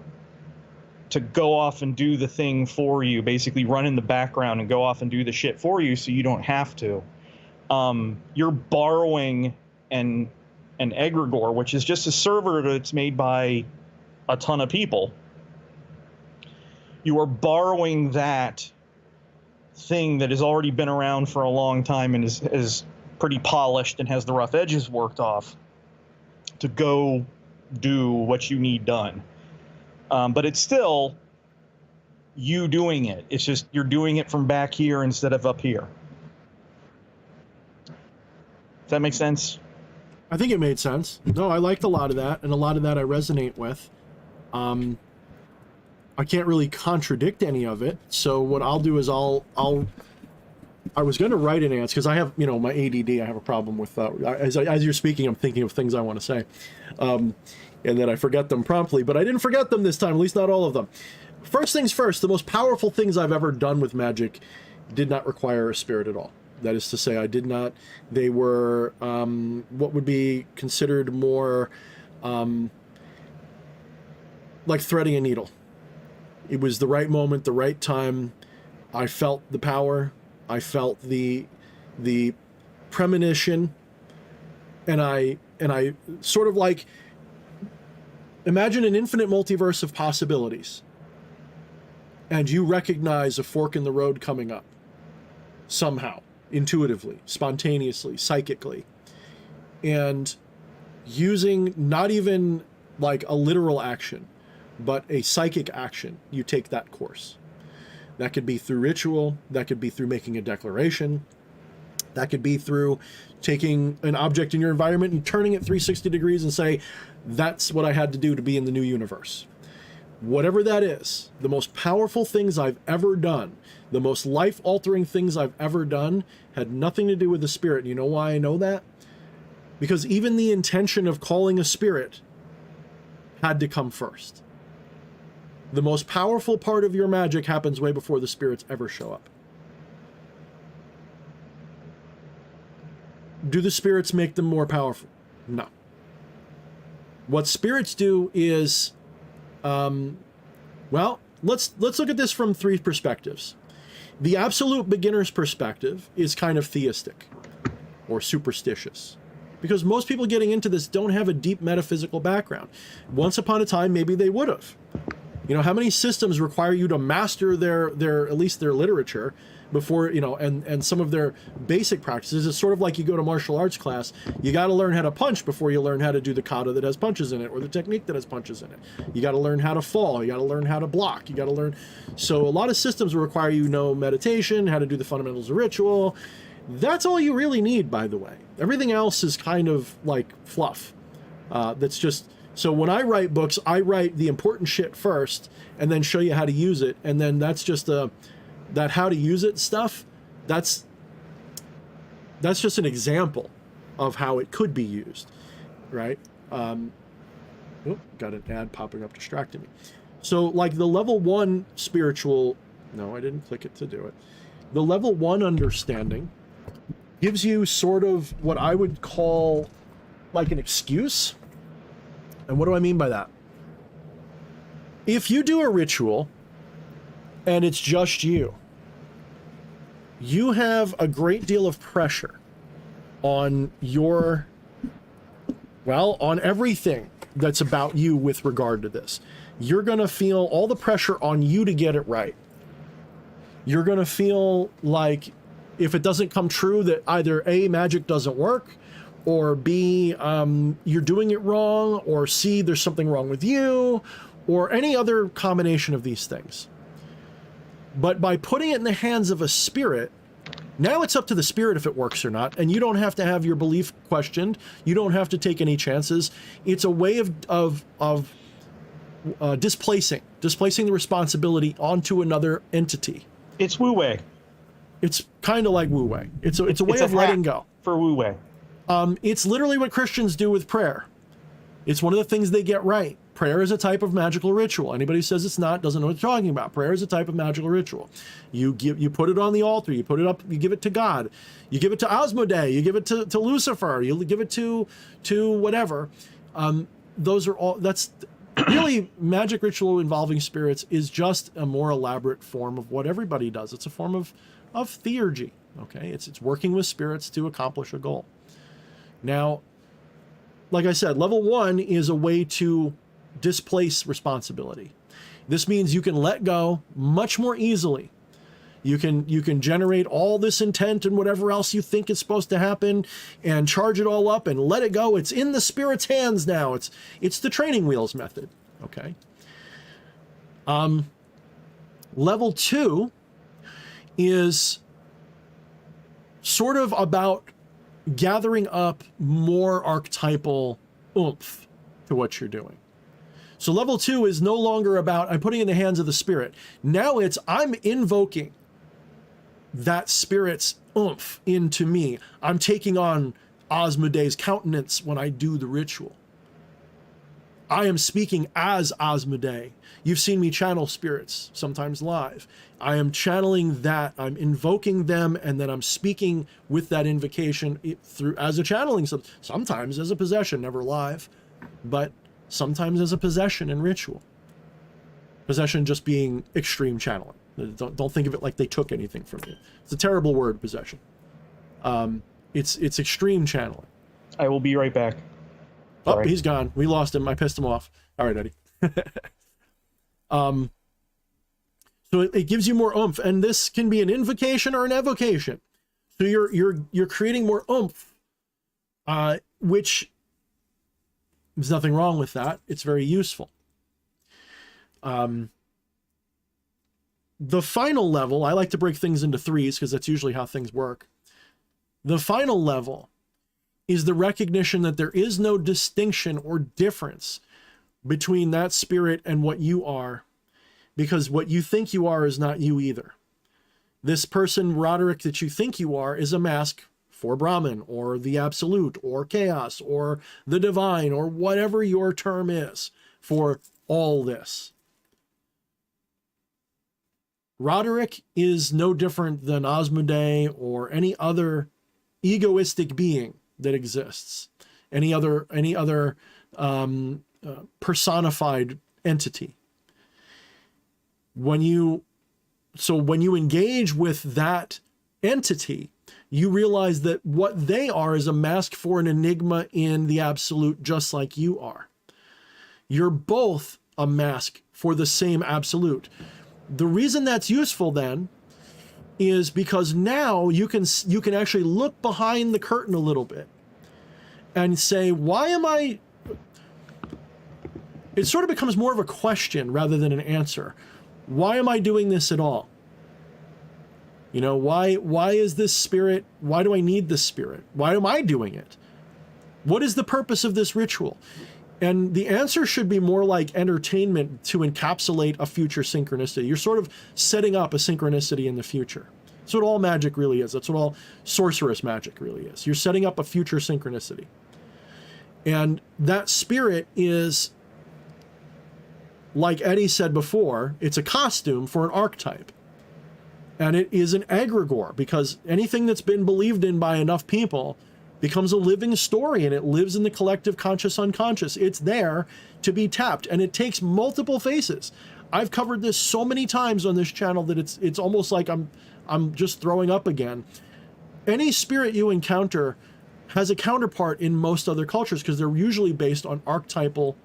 to go off and do the thing for you, basically run in the background and go off and do the shit for you so you don't have to. You're borrowing an egregore, which is just a server that's made by a ton of people. You are borrowing that thing that has already been around for a long time and is pretty polished and has the rough edges worked off to go do what you need done. But it's still you doing it. It's just you're doing it from back here instead of up here. Does that make sense? I think it made sense. No, I liked a lot of that, and a lot of that I resonate with. I can't really contradict any of it, so what I'll do is I was going to write an answer, because I have, my ADD, I have a problem with, as you're speaking, I'm thinking of things I want to say, and then I forget them promptly, but I didn't forget them this time, at least not all of them. First things first, the most powerful things I've ever done with magic did not require a spirit at all. That is to say, I did not. They were what would be considered more like threading a needle. It was the right moment, the right time. I felt the power. I felt the premonition, and I sort of like, imagine an infinite multiverse of possibilities, and you recognize a fork in the road coming up somehow, intuitively, spontaneously, psychically, and using not even like a literal action, but a psychic action, you take that course. That could be through ritual, that could be through making a declaration, that could be through taking an object in your environment and turning it 360 degrees and say, that's what I had to do to be in the new universe. Whatever that is, the most powerful things I've ever done, the most life-altering things I've ever done, had nothing to do with the spirit. And you know why I know that? Because even the intention of calling a spirit had to come first. The most powerful part of your magic happens way before the spirits ever show up. Do the spirits make them more powerful? No. What spirits do is, well, let's look at this from three perspectives. The absolute beginner's perspective is kind of theistic or superstitious, because most people getting into this don't have a deep metaphysical background. Once upon a time, maybe they would have. You know, how many systems require you to master their at least their literature before, you know, and some of their basic practices? It's sort of like you go to martial arts class, you got to learn how to punch before you learn how to do the kata that has punches in it, or the technique that has punches in it. You got to learn how to fall, you got to learn how to block, you got to learn. So a lot of systems will require you know meditation, how to do the fundamentals of ritual. That's all you really need, by the way. Everything else is kind of like fluff. That's just, so when I write books, I write the important shit first and then show you how to use it. And then that's just that how to use it stuff. That's just an example of how it could be used, right? Got an ad popping up distracting me. So like the level 1 spiritual, no, I didn't click it to do it. The level 1 understanding gives you sort of what I would call like an excuse. And what do I mean by that? If you do a ritual and it's just you, you have a great deal of pressure on your, well, on everything that's about you with regard to this. You're going to feel all the pressure on you to get it right. You're going to feel like if it doesn't come true that either A, magic doesn't work, or B, you're doing it wrong, or C, there's something wrong with you, or any other combination of these things. But by putting it in the hands of a spirit, now it's up to the spirit if it works or not, and you don't have to have your belief questioned. You don't have to take any chances. It's a way of displacing the responsibility onto another entity. It's Wu Wei. It's kind of like Wu Wei. It's a way of letting go. For Wu Wei. It's literally what Christians do with prayer. It's one of the things they get right. Prayer is a type of magical ritual. Anybody who says it's not doesn't know what they're talking about. Prayer is a type of magical ritual. You put it on the altar. You put it up. You give it to God. You give it to Asmodee. You give it to Lucifer. You give it to whatever. Those are all. That's really magic ritual involving spirits is just a more elaborate form of what everybody does. It's a form of theurgy. Okay, it's working with spirits to accomplish a goal. Now, like I said, level 1 is a way to displace responsibility. This means you can let go much more easily. You can generate all this intent and whatever else you think is supposed to happen and charge it all up and let it go. It's in the spirit's hands now. It's the training wheels method. Okay. Level 2 is sort of about gathering up more archetypal oomph to what you're doing. So level 2 is no longer about I'm putting it in the hands of the spirit. Now it's I'm invoking that spirit's oomph into me. I'm taking on Asmodee's countenance when I do the ritual. I am speaking as Asmodee. You've seen me channel spirits, sometimes live. I am channeling that, I'm invoking them, and then I'm speaking with that invocation through as a channeling, sometimes as a possession, never live, but sometimes as a possession in ritual. Possession just being extreme channeling. Don't think of it like they took anything from you. It's a terrible word, possession. It's extreme channeling. I will be right back. Oh, he's gone. We lost him. I pissed him off. All right, Eddie. So it gives you more oomph, and this can be an invocation or an evocation. So you're creating more oomph, which there's nothing wrong with that. It's very useful. The final level, I like to break things into threes because that's usually how things work. The final level is the recognition that there is no distinction or difference between that spirit and what you are, because what you think you are is not you either. This person, Roderick, that you think you are is a mask for Brahman or the absolute or chaos or the divine or whatever your term is for all this. Roderick is no different than Asmodee or any other egoistic being that exists, any other personified entity. When you engage with that entity, you realize that what they are is a mask for an enigma in the absolute, just like you are. You're both a mask for the same absolute. The reason that's useful then is because now you can actually look behind the curtain a little bit and say, why am I... It sort of becomes more of a question rather than an answer. Why am I doing this at all? You know, why is this spirit, why do I need this spirit? Why am I doing it? What is the purpose of this ritual? And the answer should be more like entertainment to encapsulate a future synchronicity. You're sort of setting up a synchronicity in the future. That's what all magic really is. That's what all sorcerous magic really is. You're setting up a future synchronicity. And that spirit is, like Eddie said before, it's a costume for an archetype. And it is an egregore, because anything that's been believed in by enough people becomes a living story, and it lives in the collective conscious unconscious. It's there to be tapped, and it takes multiple faces. I've covered this so many times on this channel that it's almost like I'm just throwing up again. Any spirit you encounter has a counterpart in most other cultures, because they're usually based on archetypal.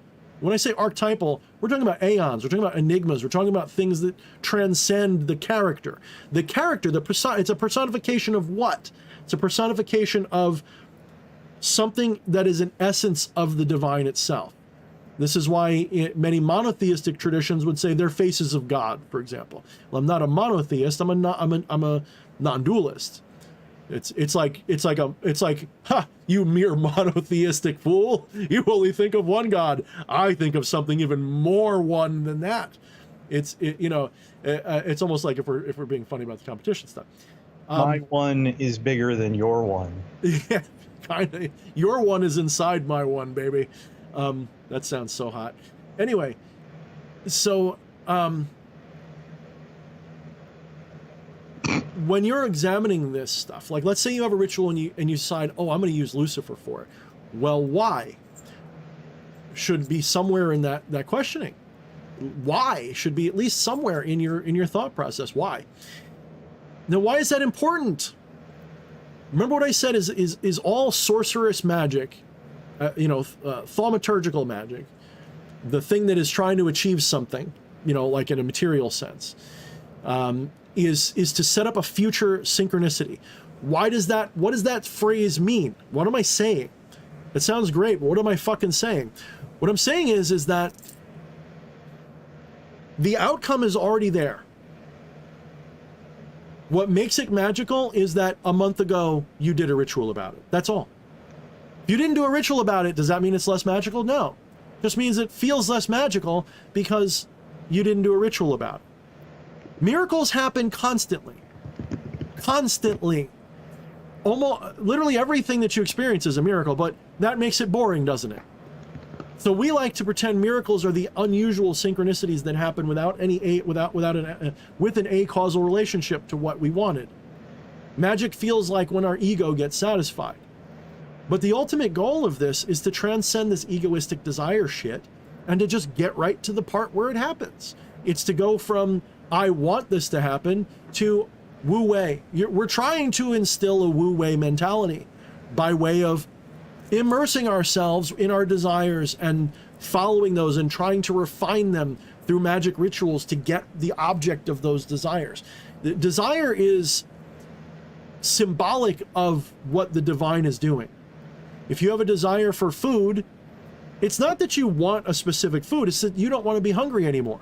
When I say archetypal, we're talking about aeons, we're talking about enigmas, we're talking about things that transcend the character. The character, it's a personification of what? It's a personification of something that is an essence of the divine itself. This is why many monotheistic traditions would say they're faces of God, for example. Well, I'm not a monotheist, I'm a non-dualist. It's like, ha, you mere monotheistic fool. You only think of one God. I think of something even more one than that. It's almost like if we're being funny about the competition stuff. My one is bigger than your one. Yeah, kind of. Your one is inside my one, baby. That sounds so hot. Anyway, so when you're examining this stuff, like let's say you have a ritual and you decide, oh, I'm going to use Lucifer for it. Well, why? Should be somewhere in that questioning. Why should be at least somewhere in your thought process. Why? Now, why is that important? Remember what I said is all sorcerous magic, thaumaturgical magic, the thing that is trying to achieve something, like in a material sense, is to set up a future synchronicity. What does that phrase mean? What am I saying? It sounds great, but what am I fucking saying? What I'm saying is that the outcome is already there. What makes it magical is that a month ago you did a ritual about it. That's all. If you didn't do a ritual about it, does that mean it's less magical? No. It just means it feels less magical because you didn't do a ritual about it. Miracles happen constantly. Constantly. Almost literally everything that you experience is a miracle, but that makes it boring, doesn't it? So we like to pretend miracles are the unusual synchronicities that happen without an acausal relationship to what we wanted. Magic feels like when our ego gets satisfied. But the ultimate goal of this is to transcend this egoistic desire shit and to just get right to the part where it happens. It's to go from I want this to happen to Wu Wei. We're trying to instill a Wu Wei mentality by way of immersing ourselves in our desires and following those and trying to refine them through magic rituals to get the object of those desires. The desire is symbolic of what the divine is doing. If you have a desire for food, it's not that you want a specific food, it's that you don't want to be hungry anymore.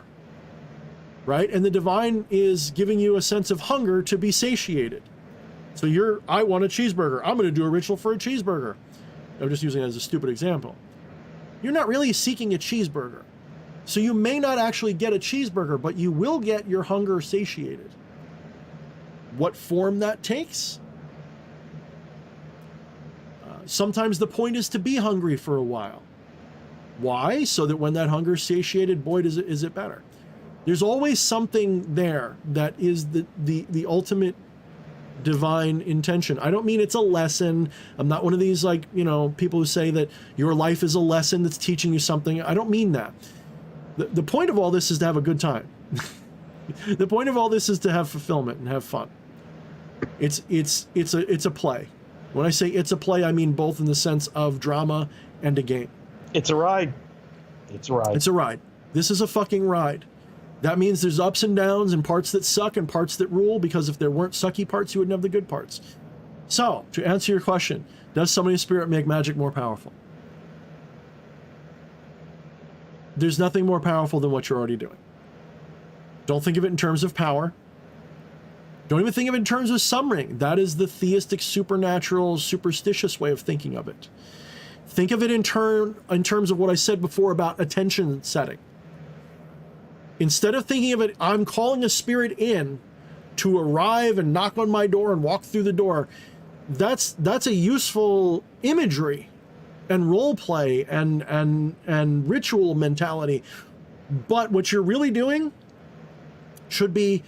Right? And the divine is giving you a sense of hunger to be satiated. So I want a cheeseburger. I'm going to do a ritual for a cheeseburger. I'm just using it as a stupid example. You're not really seeking a cheeseburger. So you may not actually get a cheeseburger, but you will get your hunger satiated. What form that takes? Sometimes the point is to be hungry for a while. Why? So that when that hunger is satiated, boy, is it better. There's always something there that is the ultimate divine intention. I don't mean it's a lesson. I'm not one of these people who say that your life is a lesson that's teaching you something. I don't mean that. The point of all this is to have a good time. The point of all this is to have fulfillment and have fun. It's a play. When I say it's a play, I mean both in the sense of drama and a game. It's a ride. It's a ride. It's a ride. This is a fucking ride. That means there's ups and downs and parts that suck and parts that rule, because if there weren't sucky parts, you wouldn't have the good parts. So, to answer your question, does summoning spirit make magic more powerful? There's nothing more powerful than what you're already doing. Don't think of it in terms of power. Don't even think of it in terms of summoning. That is the theistic, supernatural, superstitious way of thinking of it. Think of it in terms of what I said before about attention setting. Instead of thinking of it, I'm calling a spirit in to arrive and knock on my door and walk through the door. That's a useful imagery and role play and ritual mentality. But what you're really doing should be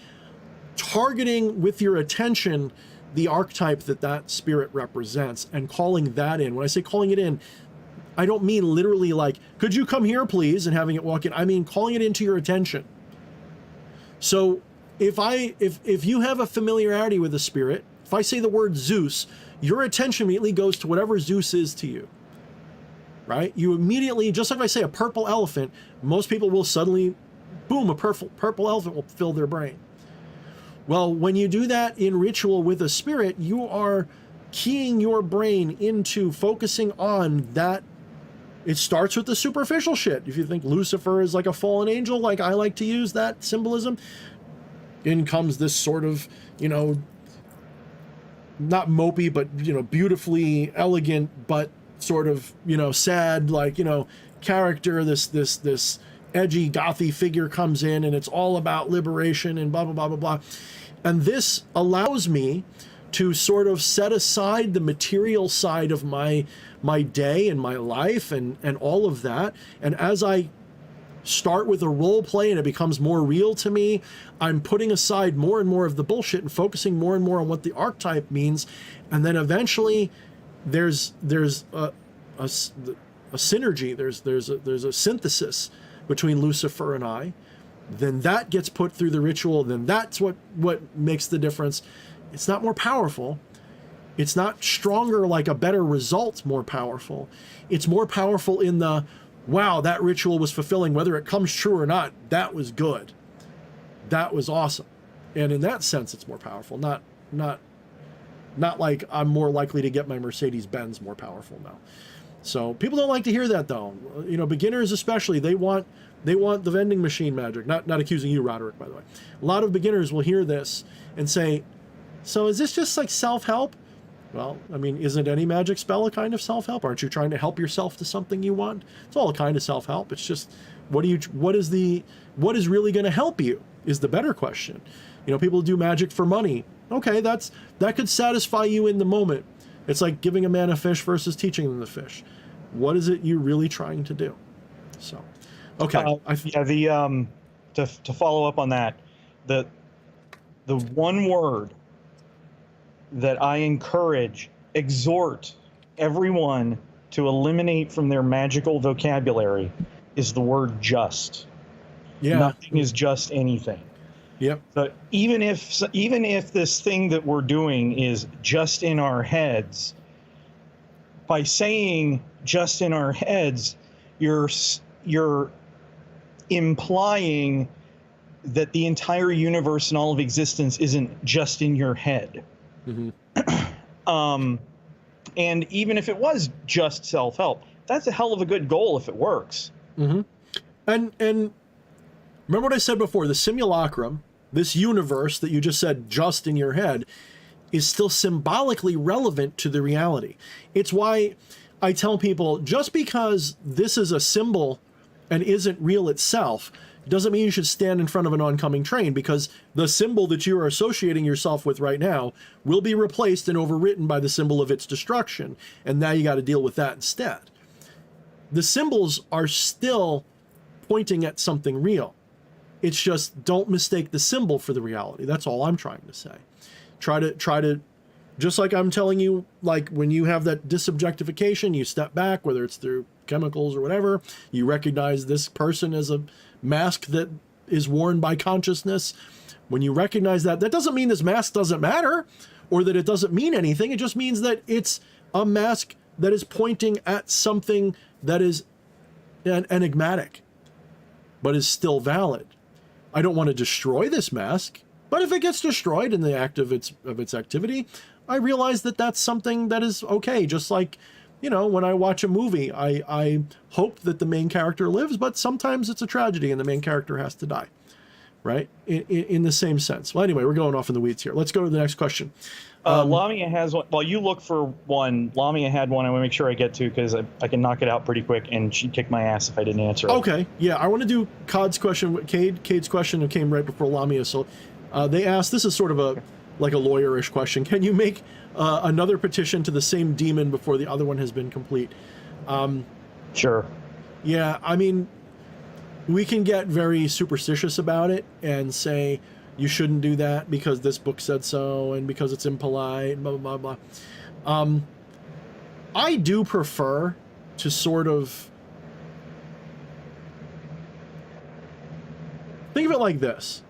targeting with your attention the archetype that spirit represents and calling that in. When I say calling it in, I don't mean literally like, could you come here please, and having it walk in. I mean calling it into your attention. So if you have a familiarity with a spirit, if I say the word Zeus, your attention immediately goes to whatever Zeus is to you, right? You immediately, just like if I say a purple elephant, most people will suddenly, boom, a purple elephant will fill their brain. Well, when you do that in ritual with a spirit, you are keying your brain into focusing on that. It starts with the superficial shit. If you think Lucifer is like a fallen angel, like I like to use that symbolism, in comes this sort of, not mopey, but, beautifully elegant, but sort of, sad, like, character, this edgy, gothy figure comes in, and it's all about liberation and blah, blah, blah, blah, blah. And this allows me to sort of set aside the material side of my day and my life and all of that. And as I start with a role play and it becomes more real to me, I'm putting aside more and more of the bullshit and focusing more and more on what the archetype means. And then eventually there's a synergy, there's a synthesis between Lucifer and I. Then that gets put through the ritual. Then that's what makes the difference. It's not more powerful. It's not stronger, like a better result more powerful. It's more powerful in the, wow, that ritual was fulfilling, whether it comes true or not. That was good. That was awesome. And in that sense, it's more powerful. Not like I'm more likely to get my Mercedes-Benz more powerful now. So people don't like to hear that though. Beginners especially, they want the vending machine magic. Not accusing you, Roderick, by the way. A lot of beginners will hear this and say, so is this just like self-help? Well, I mean, isn't any magic spell a kind of self-help? Aren't you trying to help yourself to something you want? It's all a kind of self-help. It's just, what is really going to help you is the better question. People do magic for money. Okay, that could satisfy you in the moment. It's like giving a man a fish versus teaching them the fish. What is it you're really trying to do? So, okay. To follow up on that, the one word that I exhort everyone to eliminate from their magical vocabulary is the word just. Yeah. Nothing is just anything. Yep. So even if this thing that we're doing is just in our heads, by saying just in our heads, you're implying that the entire universe and all of existence isn't just in your head. Mm-hmm. And even if it was just self-help, that's a hell of a good goal if it works. Mm-hmm. And remember what I said before, the simulacrum, this universe that you just said just in your head, is still symbolically relevant to the reality. It's why I tell people, just because this is a symbol and isn't real itself, doesn't mean you should stand in front of an oncoming train, because the symbol that you are associating yourself with right now will be replaced and overwritten by the symbol of its destruction. And now you got to deal with that instead. The symbols are still pointing at something real. It's just, don't mistake the symbol for the reality. That's all I'm trying to say. Try to, just like I'm telling you, like when you have that disobjectification, you step back, whether it's through chemicals or whatever, you recognize this person as a mask that is worn by consciousness. When you recognize that, that doesn't mean this mask doesn't matter or that it doesn't mean anything. It just means that it's a mask that is pointing at something that is enigmatic. but is still valid. I don't want to destroy this mask, but if it gets destroyed in the act of its activity, I realize that that's something that is okay. Just like, you know, when I watch a movie, I hope that the main character lives, but sometimes it's a tragedy and the main character has to die, right? In the same sense. Well, anyway, we're going off in the weeds here. Let's go to the next question. Lamia has one. While you look for one, Lamia had one I want to make sure I get to because I can knock it out pretty quick, and she'd kick my ass if I didn't answer it. Okay, yeah, I want to do Cade's question that came right before Lamia. So they asked, this is sort of a lawyerish question. Can you make another petition to the same demon before the other one has been complete? Sure. Yeah, I mean, we can get very superstitious about it and say, you shouldn't do that because this book said so and because it's impolite, blah, blah, blah, blah. I do prefer to sort of think of it like this.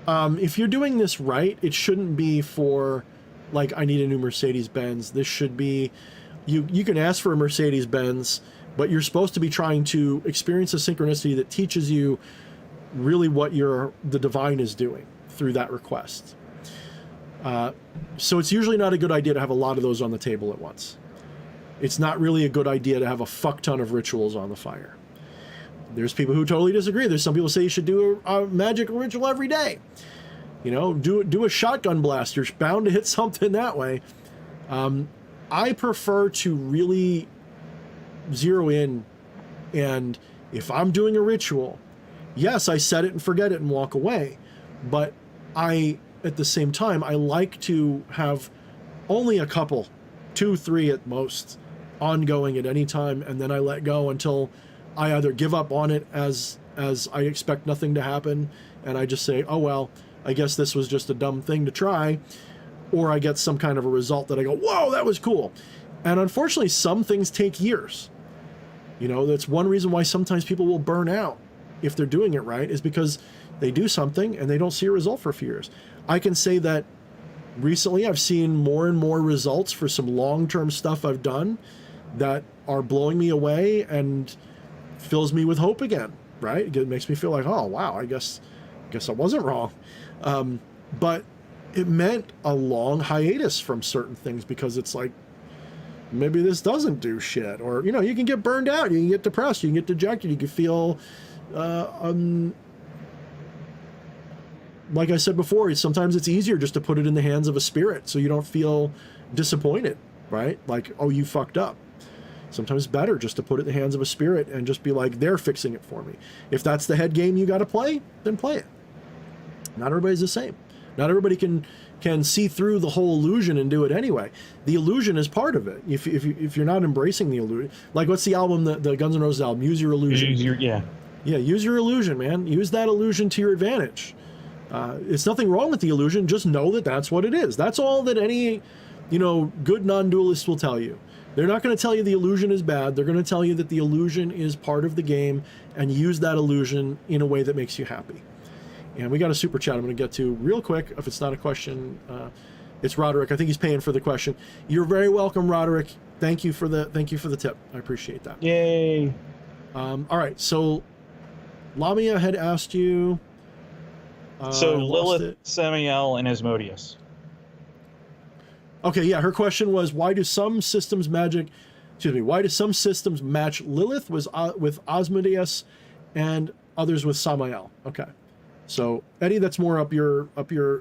If you're doing this right, it shouldn't be for, like, I need a new Mercedes-Benz. This should be, you can ask for a Mercedes-Benz, but you're supposed to be trying to experience a synchronicity that teaches you really what the divine is doing through that request. So it's usually not a good idea to have a lot of those on the table at once. It's not really a good idea to have a fuck ton of rituals on the fire. There's people who totally disagree. There's some people say you should do a magic ritual every day. You know, do a shotgun blast. You're bound to hit something that way. I prefer to really zero in, and if I'm doing a ritual, yes, I set it and forget it and walk away. But at the same time, I like to have only a couple, 2, 3 at most, ongoing at any time, and then I let go until I either give up on it as I expect nothing to happen, and I just say, oh well, I guess this was just a dumb thing to try, or I get some kind of a result that I go, whoa, that was cool. And unfortunately, some things take years. You know, that's one reason why sometimes people will burn out if they're doing it right, is because they do something and they don't see a result for a few years. I can say that recently I've seen more and more results for some long-term stuff I've done that are blowing me away and fills me with hope again, right? It makes me feel like, oh, wow, I guess I wasn't wrong. But it meant a long hiatus from certain things because it's like, maybe this doesn't do shit. Or, you know, you can get burned out, you can get depressed, you can get dejected, you can feel, like I said before, sometimes it's easier just to put it in the hands of a spirit so you don't feel disappointed, right? Like, oh, you fucked up. Sometimes it's better just to put it in the hands of a spirit and just be like, they're fixing it for me. If that's the head game you got to play, then play it. Not everybody's the same. Not everybody can see through the whole illusion and do it anyway. The illusion is part of it. If you're not embracing the illusion, like what's the album, the Guns N' Roses album, Use Your Illusion. Yeah, use your illusion, man. Use that illusion to your advantage. It's nothing wrong with the illusion. Just know that that's what it is. That's all that any, you know, good non-dualist will tell you. They're not going to tell you the illusion is bad. They're going to tell you that the illusion is part of the game, and use that illusion in a way that makes you happy. And we got a super chat I'm going to get to real quick. If it's not a question, it's Roderick. I think he's paying for the question. You're very welcome, Roderick. Thank you for the tip. I appreciate that. Yay. All right. So Lamia had asked you. So Lilith, Samael, and Asmodeus. Okay, yeah, her question was, why do some systems match Lilith with Asmodeus and others with Samael? Okay. So Eddie, that's more up your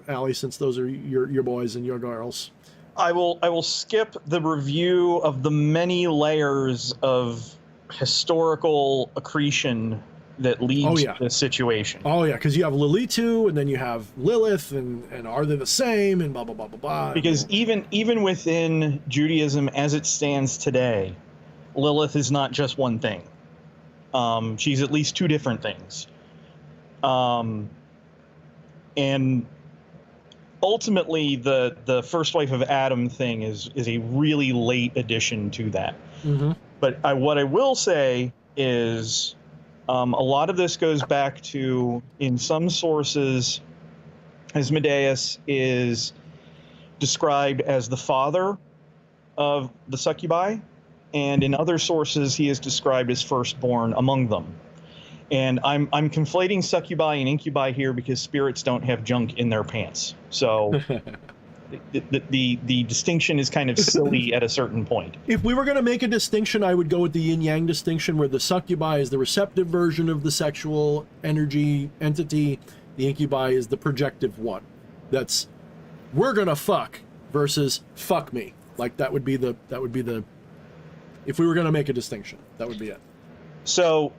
alley, since those are your boys and your girls. I will skip the review of the many layers of historical accretion that leads to this situation. Oh yeah, because you have Lilitu, and then you have Lilith, and are they the same, and blah blah blah blah blah. Because even within Judaism as it stands today, Lilith is not just one thing. She's at least 2 different things. And ultimately, the first wife of Adam thing is a really late addition to that. Mm-hmm. But what I will say is, a lot of this goes back to, in some sources, Asmodeus is described as the father of the succubi, and in other sources he is described as firstborn among them. And I'm conflating succubi and incubi here because spirits don't have junk in their pants. So the distinction is kind of silly at a certain point. If we were going to make a distinction, I would go with the yin-yang distinction, where the succubi is the receptive version of the sexual energy entity. The incubi is the projective one. That's, we're going to fuck versus fuck me. Like that would be the, if we were going to make a distinction, that would be it. So,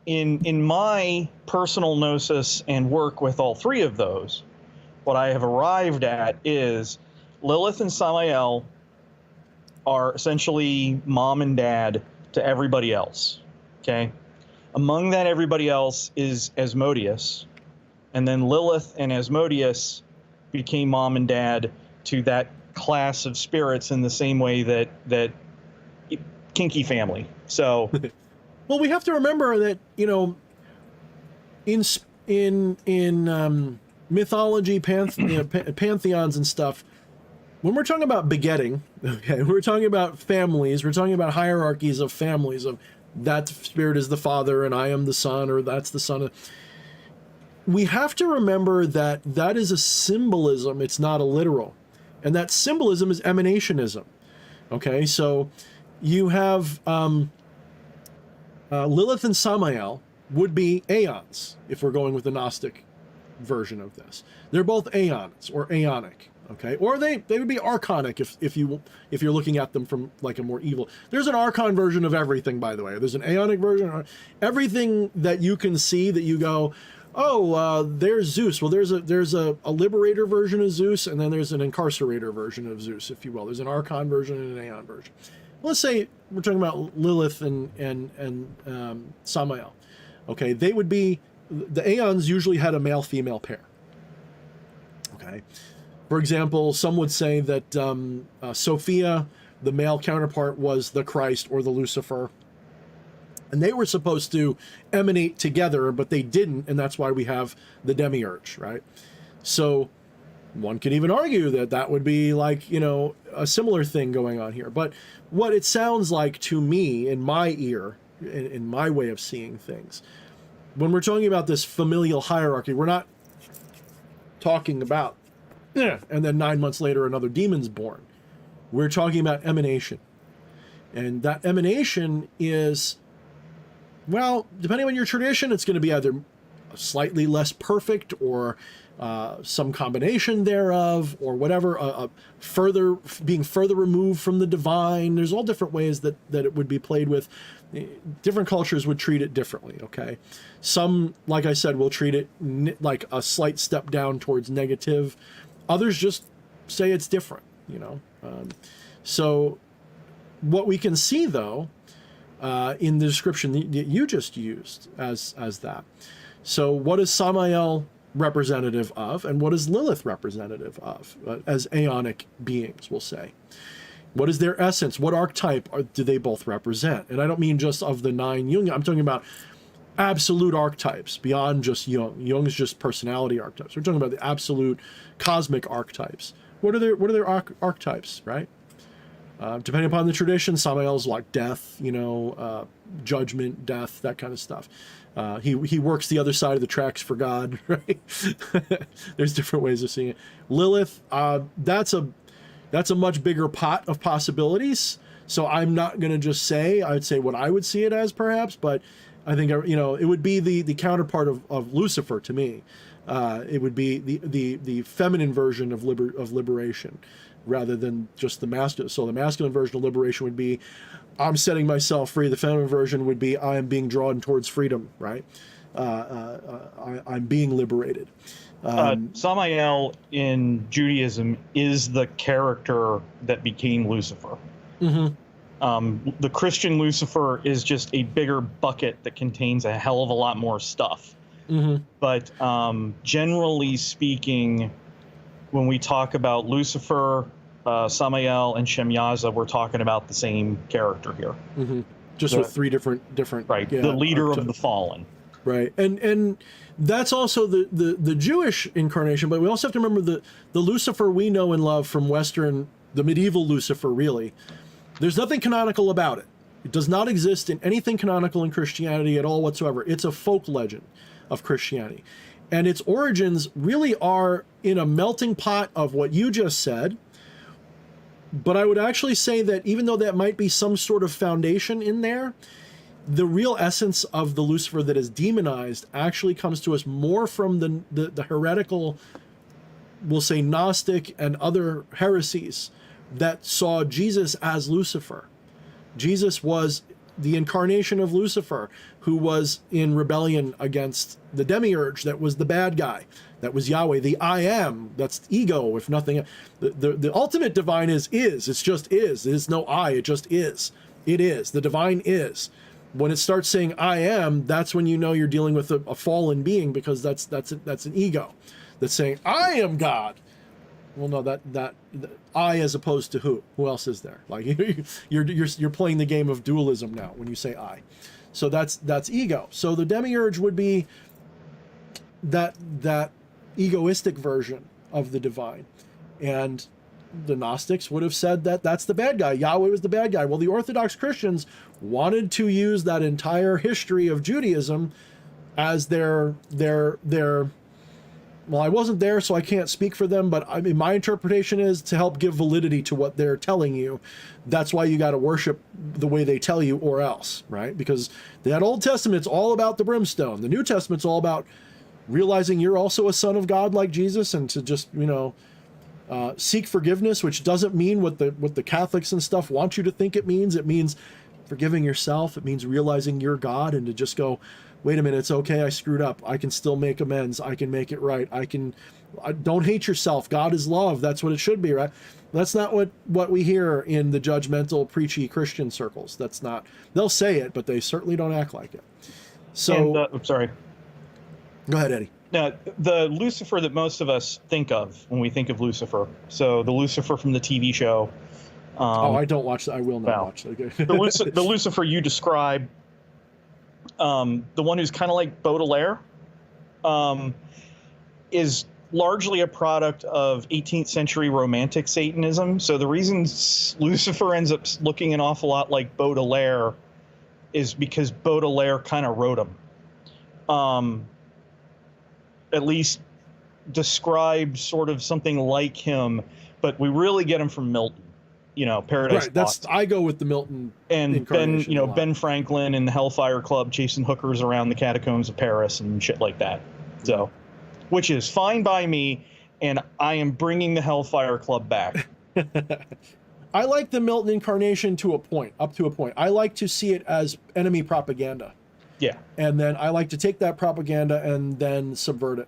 in my personal gnosis and work with all three of those, what I have arrived at is Lilith and Samael are essentially mom and dad to everybody else. Okay, among that everybody else is Asmodeus, and then Lilith and Asmodeus became mom and dad to that class of spirits in the same way that kinky family. So, well, we have to remember that, you know, in mythology, pantheons and stuff, when we're talking about begetting, okay, we're talking about families, we're talking about hierarchies of families, of that spirit is the father and I am the son, or that's the son of, we have to remember that that is a symbolism, it's not a literal. And that symbolism is emanationism. Okay, so you have Lilith and Samael would be aeons, if we're going with the Gnostic version of this. They're both aeons or aeonic, okay? Or they would be archonic if you're looking at them from like a more evil. There's an archon version of everything, by the way. There's an aeonic version. Everything that you can see that you go, oh, there's Zeus. Well, there's a liberator version of Zeus, and then there's an incarcerator version of Zeus, if you will. There's an archon version and an aeon version. Let's say we're talking about Lilith and Samael. Okay, they would be, the aeons usually had a male-female pair. Okay, for example, some would say that Sophia, the male counterpart, was the Christ or the Lucifer. And they were supposed to emanate together, but they didn't, and that's why we have the demiurge, right? So one could even argue that that would be like, you know, a similar thing going on here. But what it sounds like to me, in my ear, in my way of seeing things, when we're talking about this familial hierarchy, we're not talking about, and then 9 months later another demon's born. We're talking about emanation. And that emanation is, well, depending on your tradition, it's going to be either slightly less perfect or some combination thereof, or whatever, being further removed from the divine. There's all different ways that it would be played with. Different cultures would treat it differently, okay? Some, like I said, will treat it like a slight step down towards negative. Others just say it's different, you know? So what we can see, though, in the description that you just used as that. So what is Samael representative of, and what is Lilith representative of, as aeonic beings, we'll say? What is their essence? What archetype do they both represent? And I don't mean just of the 9 Jung. I'm talking about absolute archetypes beyond just Jung. Jung is just personality archetypes. We're talking about the absolute cosmic archetypes. What are their archetypes, right? Depending upon the tradition, Samael's like death, you know, judgment, death, that kind of stuff. He works the other side of the tracks for God, right? There's different ways of seeing it. Lilith, that's a much bigger pot of possibilities. So I'm not going to just say, I would say what I would see it as, perhaps, but I think, you know, it would be the counterpart of Lucifer to me. It would be the feminine version of liberation, rather than just the masculine. So the masculine version of liberation would be, I'm setting myself free. The feminine version would be, I am being drawn towards freedom, right? I'm being liberated. Samael in Judaism is the character that became Lucifer. Mm-hmm. The Christian Lucifer is just a bigger bucket that contains a hell of a lot more stuff. Mm-hmm. But generally speaking, when we talk about Lucifer, Samael, and Shemyaza, we're talking about the same character here. Mm-hmm. Just with three different right. Yeah, the leader of the fallen. Right, and that's also the Jewish incarnation, but we also have to remember the Lucifer we know and love from Western, the medieval Lucifer, really. There's nothing canonical about it. It does not exist in anything canonical in Christianity at all whatsoever. It's a folk legend of Christianity. And its origins really are in a melting pot of what you just said. But I would actually say that even though that might be some sort of foundation in there, the real essence of the Lucifer that is demonized actually comes to us more from the heretical, we'll say Gnostic and other heresies that saw Jesus as Lucifer. Jesus was the incarnation of Lucifer, who was in rebellion against the demiurge that was the bad guy. That was Yahweh, the I am, that's ego, if nothing. The ultimate divine is, it's just is. There's no I, it just is. It is, the divine is. When it starts saying I am, that's when you know you're dealing with a fallen being, because that's an ego that's saying I am God. Well, no, that I as opposed to who? Who else is there? Like you're playing the game of dualism now when you say I. So that's ego. So the demiurge would be that egoistic version of the divine, and the Gnostics would have said that that's the bad guy. Yahweh was the bad guy. Well, the Orthodox Christians wanted to use that entire history of Judaism as their well, I wasn't there, so I can't speak for them, but I mean, my interpretation is to help give validity to what they're telling you. That's why you got to worship the way they tell you, or else, right? Because that Old Testament's all about the brimstone. The New Testament's all about realizing you're also a son of God like Jesus, and to just, seek forgiveness, which doesn't mean what the Catholics and stuff want you to think it means. It means forgiving yourself. It means realizing you're God, and to just go, wait a minute, it's okay, I screwed up. I can still make amends. I can make it right. Don't hate yourself. God is love. That's what it should be, right? That's not what we hear in the judgmental, preachy Christian circles. That's not, they'll say it, but they certainly don't act like it. So, I'm sorry. Go ahead, Eddie. Now, the Lucifer that most of us think of when we think of Lucifer, so the Lucifer from the TV show. I don't watch that. I will not watch that. Okay. the Lucifer you describe, the one who's kind of like Baudelaire, is largely a product of 18th century Romantic Satanism. So the reason Lucifer ends up looking an awful lot like Baudelaire is because Baudelaire kind of wrote him. At least describe sort of something like him, but we really get him from Milton. Paradise Lost. I go with the Milton and Ben Franklin and the Hellfire Club chasing hookers around the catacombs of Paris and shit like that. So, which is fine by me, and I am bringing the Hellfire Club back. I like the Milton incarnation up to a point. I like to see it as enemy propaganda. Yeah. And then I like to take that propaganda and then subvert it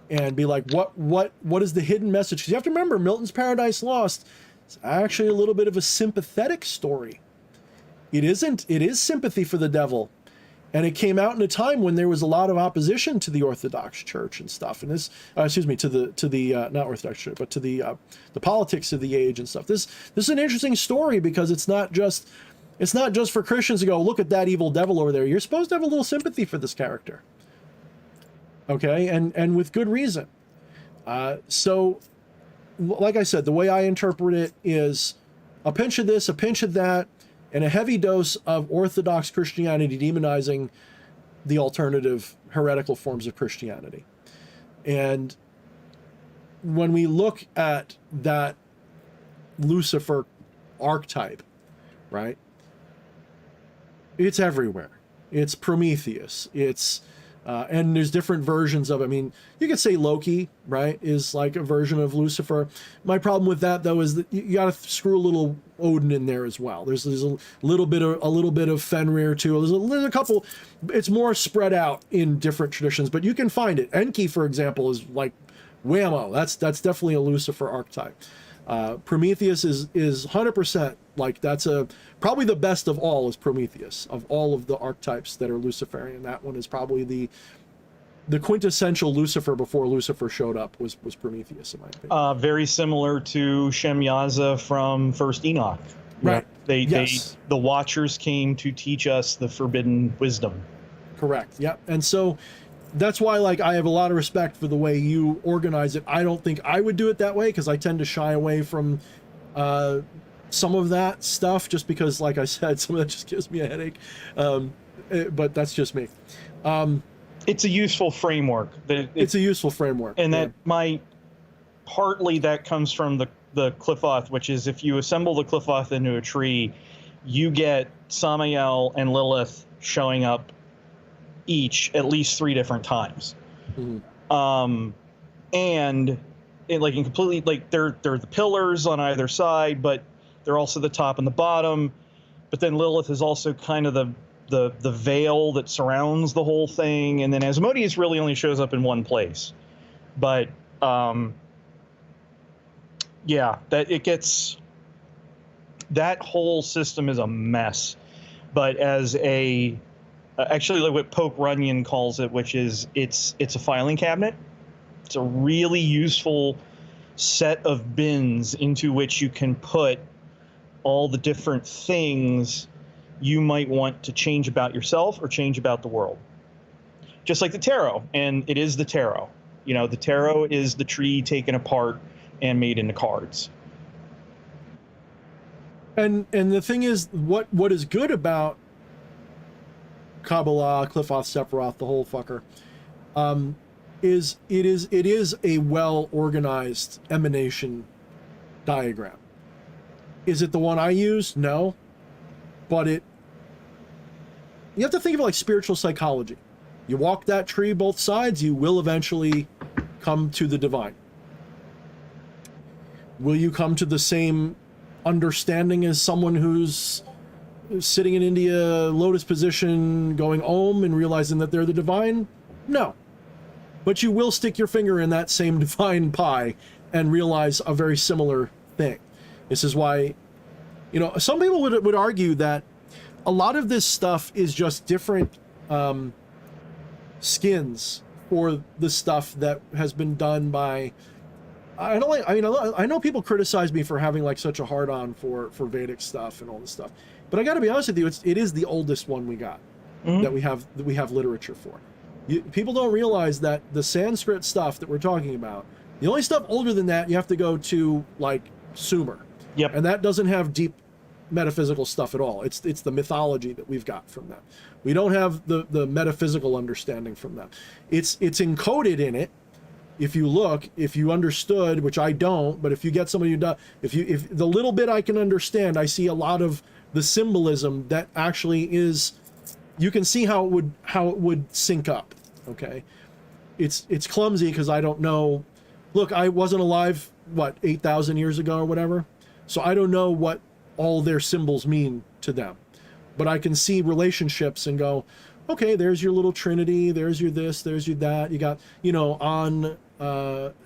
and be like, what is the hidden message? Because you have to remember, Milton's Paradise Lost is actually a little bit of a sympathetic story. It is sympathy for the devil. And it came out in a time when there was a lot of opposition to the Orthodox Church and stuff. And this, to the not Orthodox Church, but to the politics of the age and stuff. This is an interesting story because it's not just for Christians to go, look at that evil devil over there. You're supposed to have a little sympathy for this character. Okay, and with good reason. So, like I said, the way I interpret it is a pinch of this, a pinch of that, and a heavy dose of Orthodox Christianity demonizing the alternative heretical forms of Christianity. And when we look at that Lucifer archetype, right? It's everywhere. It's Prometheus. It's and there's different versions of it. I mean, you could say Loki, right, is like a version of Lucifer. My problem with that, though, is that you got to screw a little Odin in there as well. There's a little bit of Fenrir too. There's a couple. It's more spread out in different traditions, but you can find it. Enki, for example, is like whammo. That's definitely a Lucifer archetype. Prometheus is 100% like that's probably the best of all is Prometheus of all of the archetypes that are Luciferian. That one is probably the quintessential Lucifer before Lucifer showed up was Prometheus in my opinion. Very similar to Shem Yaza from First Enoch. Right. The Watchers came to teach us the forbidden wisdom. Correct. Yep. And so that's why, like, I have a lot of respect for the way you organize it. I don't think I would do it that way because I tend to shy away from some of that stuff just because, like I said, some of that just gives me a headache. But that's just me. It's a useful framework. It's a useful framework. And that partly that comes from the Qliphoth, which is if you assemble the Qliphoth into a tree, you get Samael and Lilith showing up each at least 3 different times. Mm-hmm. And it, like, in completely, like, they're the pillars on either side, but they're also the top and the bottom. But then Lilith is also kind of the veil that surrounds the whole thing. And then Asmodeus really only shows up in one place. But yeah, that whole system is a mess. But as actually, like what Pope Runyon calls it, which is it's a filing cabinet. It's a really useful set of bins into which you can put all the different things you might want to change about yourself or change about the world. Just like the tarot, and it is the tarot. You know, the tarot is the tree taken apart and made into cards. And the thing is, what is good about Kabbalah, Qliphoth, Sephiroth, the whole fucker, is it is a well organized emanation diagram. Is it the one I use? No, but you have to think of it like spiritual psychology. You walk that tree both sides, you will eventually come to the divine. Will you come to the same understanding as someone who's sitting in India, lotus position, going Om and realizing that they're the divine? No. But you will stick your finger in that same divine pie and realize a very similar thing. This is why, you know, some people would argue that a lot of this stuff is just different skins for the stuff that has been done by. I know people criticize me for having like such a hard on for Vedic stuff and all this stuff, but I got to be honest with you, it is the oldest one we got. Mm-hmm. that we have literature for. People don't realize that the Sanskrit stuff that we're talking about, the only stuff older than that, you have to go to like Sumer. Yep. And that doesn't have deep metaphysical stuff at all. It's the mythology that we've got from them. We don't have the metaphysical understanding from them. It's encoded in it. If you look, if you understood, which I don't, but if you get somebody who does, if the little bit I can understand, I see a lot of the symbolism that actually is, you can see how it would sync up. Okay. It's clumsy because I don't know. Look, I wasn't alive, 8,000 years ago or whatever. So I don't know what all their symbols mean to them, but I can see relationships and go, okay, there's your little Trinity. There's your this, there's your that. You got, An,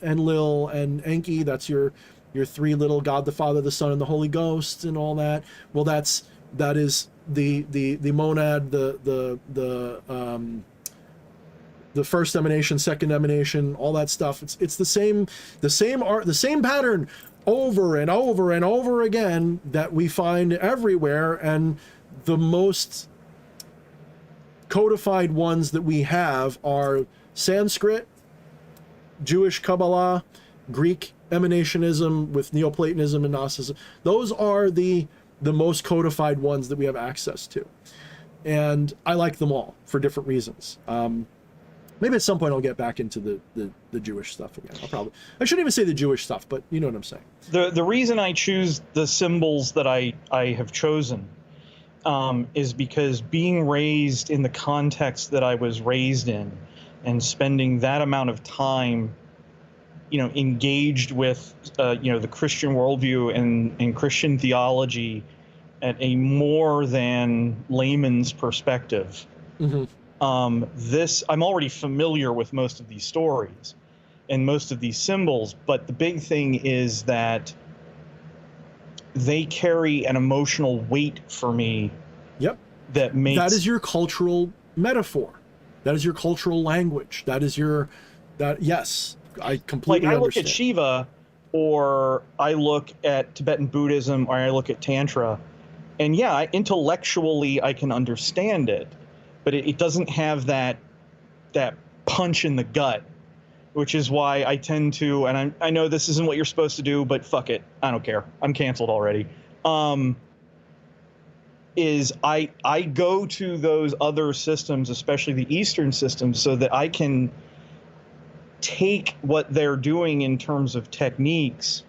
Enlil and Enki. That's your 3 little God, the Father, the Son, and the Holy Ghost and all that. Well, that is the monad, the first emanation, second emanation, all that stuff. It's the same art, the same pattern over and over and over again that we find everywhere. And the most codified ones that we have are Sanskrit, Jewish Kabbalah, Greek emanationism with Neoplatonism and Gnosticism. Those are the most codified ones that we have access to. And I like them all for different reasons. Maybe at some point I'll get back into the Jewish stuff again. I shouldn't even say the Jewish stuff, but you know what I'm saying. The reason I choose the symbols that I have chosen is because being raised in the context that I was raised in and spending that amount of time, engaged with, the Christian worldview and Christian theology at a more than layman's perspective. Mm-hmm. I'm already familiar with most of these stories and most of these symbols, but the big thing is that they carry an emotional weight for me. Yep. That is your cultural metaphor. That is your cultural language. Yes, I completely understand. I look at Shiva, or I look at Tibetan Buddhism, or I look at Tantra, and yeah, intellectually I can understand it, but it doesn't have that punch in the gut, which is why I tend to, and I know this isn't what you're supposed to do, but fuck it, I don't care. I'm canceled already. is I go to those other systems, especially the Eastern systems, so that I can take what they're doing in terms of techniques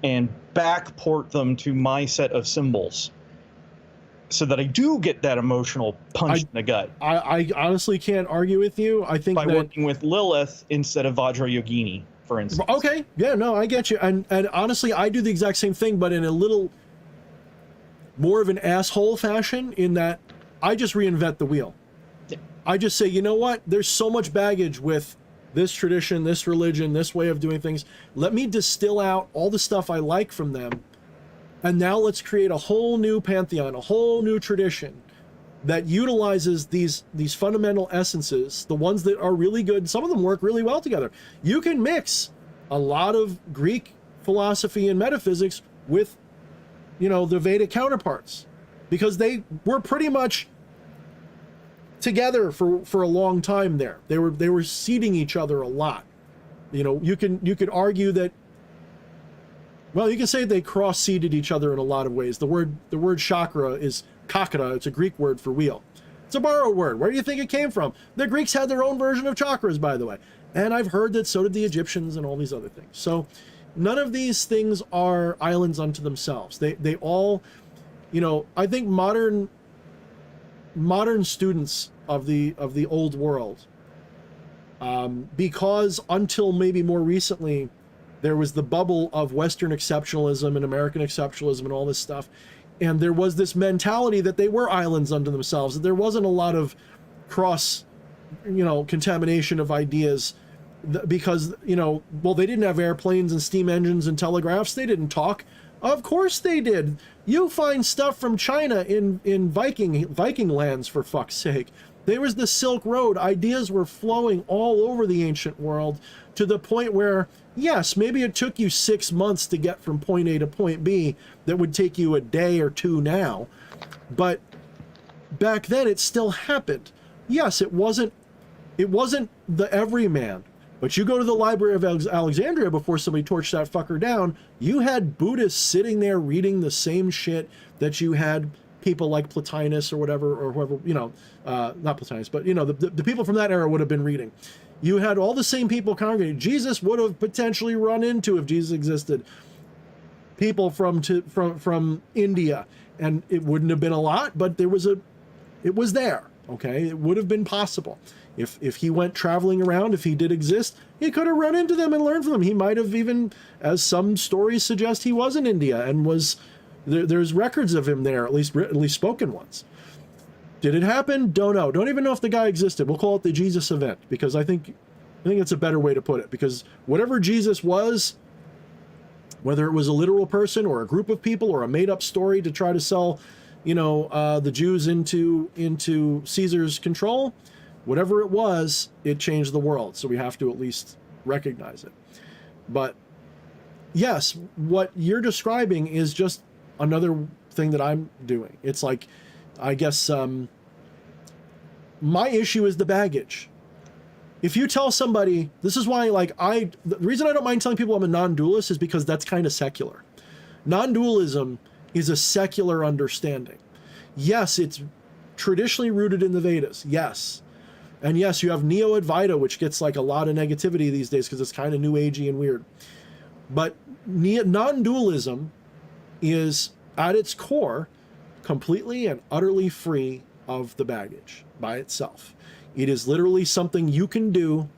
and backport them to my set of symbols, so that I do get that emotional punch in the gut. I honestly can't argue with you. I think by working with Lilith instead of Vajrayogini, for instance. Okay, yeah, no, I get you. And honestly, I do the exact same thing, but in a little more of an asshole fashion, in that I just reinvent the wheel. Yeah. I just say, you know what? There's so much baggage with this tradition, this religion, this way of doing things. Let me distill out all the stuff I like from them. And now let's create a whole new pantheon, a whole new tradition that utilizes these fundamental essences, the ones that are really good. Some of them work really well together. You can mix a lot of Greek philosophy and metaphysics with, you know, the Vedic counterparts, because they were pretty much together for a long time there. They were seeding each other a lot. You know, you could argue that, well, you can say they cross-seeded each other in a lot of ways. The word chakra is kakra. It's a Greek word for wheel. It's a borrowed word. Where do you think it came from? The Greeks had their own version of chakras, by the way. And I've heard that so did the Egyptians and all these other things. So none of these things are islands unto themselves. They all, you know, I think modern students of the old world, because until maybe more recently, there was the bubble of Western exceptionalism and American exceptionalism and all this stuff. And there was this mentality that they were islands unto themselves, that there wasn't a lot of cross, you know, contamination of ideas, because, you know, well, they didn't have airplanes and steam engines and telegraphs. They didn't talk. Of course they did. You find stuff from China in Viking lands, for fuck's sake. There was the Silk Road. Ideas were flowing all over the ancient world, to the point where, yes, maybe it took you 6 months to get from point A to point B. That would take you a day or two now. But back then it still happened. Yes, it wasn't the everyman. But you go to the Library of Alexandria before somebody torched that fucker down, you had Buddhists sitting there reading the same shit that you had people like Plotinus or whatever, or whoever, you know, not Plotinus, but, you know, the people from that era would have been reading. You had all the same people congregating. Jesus would have potentially run into, if Jesus existed, people from India, and it wouldn't have been a lot, but it was there. Okay, it would have been possible. If he went traveling around, if he did exist, he could have run into them and learned from them. He might have even, as some stories suggest, he was in India and was there's records of him there, at least spoken ones. Did it happen? Don't know. Don't even know if the guy existed. We'll call it the Jesus event, because I think it's a better way to put it, because whatever Jesus was, whether it was a literal person or a group of people or a made-up story to try to sell, you know, the Jews into Caesar's control, whatever it was, it changed the world. So we have to at least recognize it. But yes, what you're describing is just another thing that I'm doing. It's like, I guess, my issue is the baggage. If you tell somebody, this is why, like, the reason I don't mind telling people I'm a non-dualist is because that's kind of secular. Non-dualism is a secular understanding. Yes, it's traditionally rooted in the Vedas. Yes. And yes, you have Neo-Advaita, which gets like a lot of negativity these days because it's kind of new agey and weird. But non-dualism is, at its core, completely and utterly free of the baggage by itself. It is literally something you can do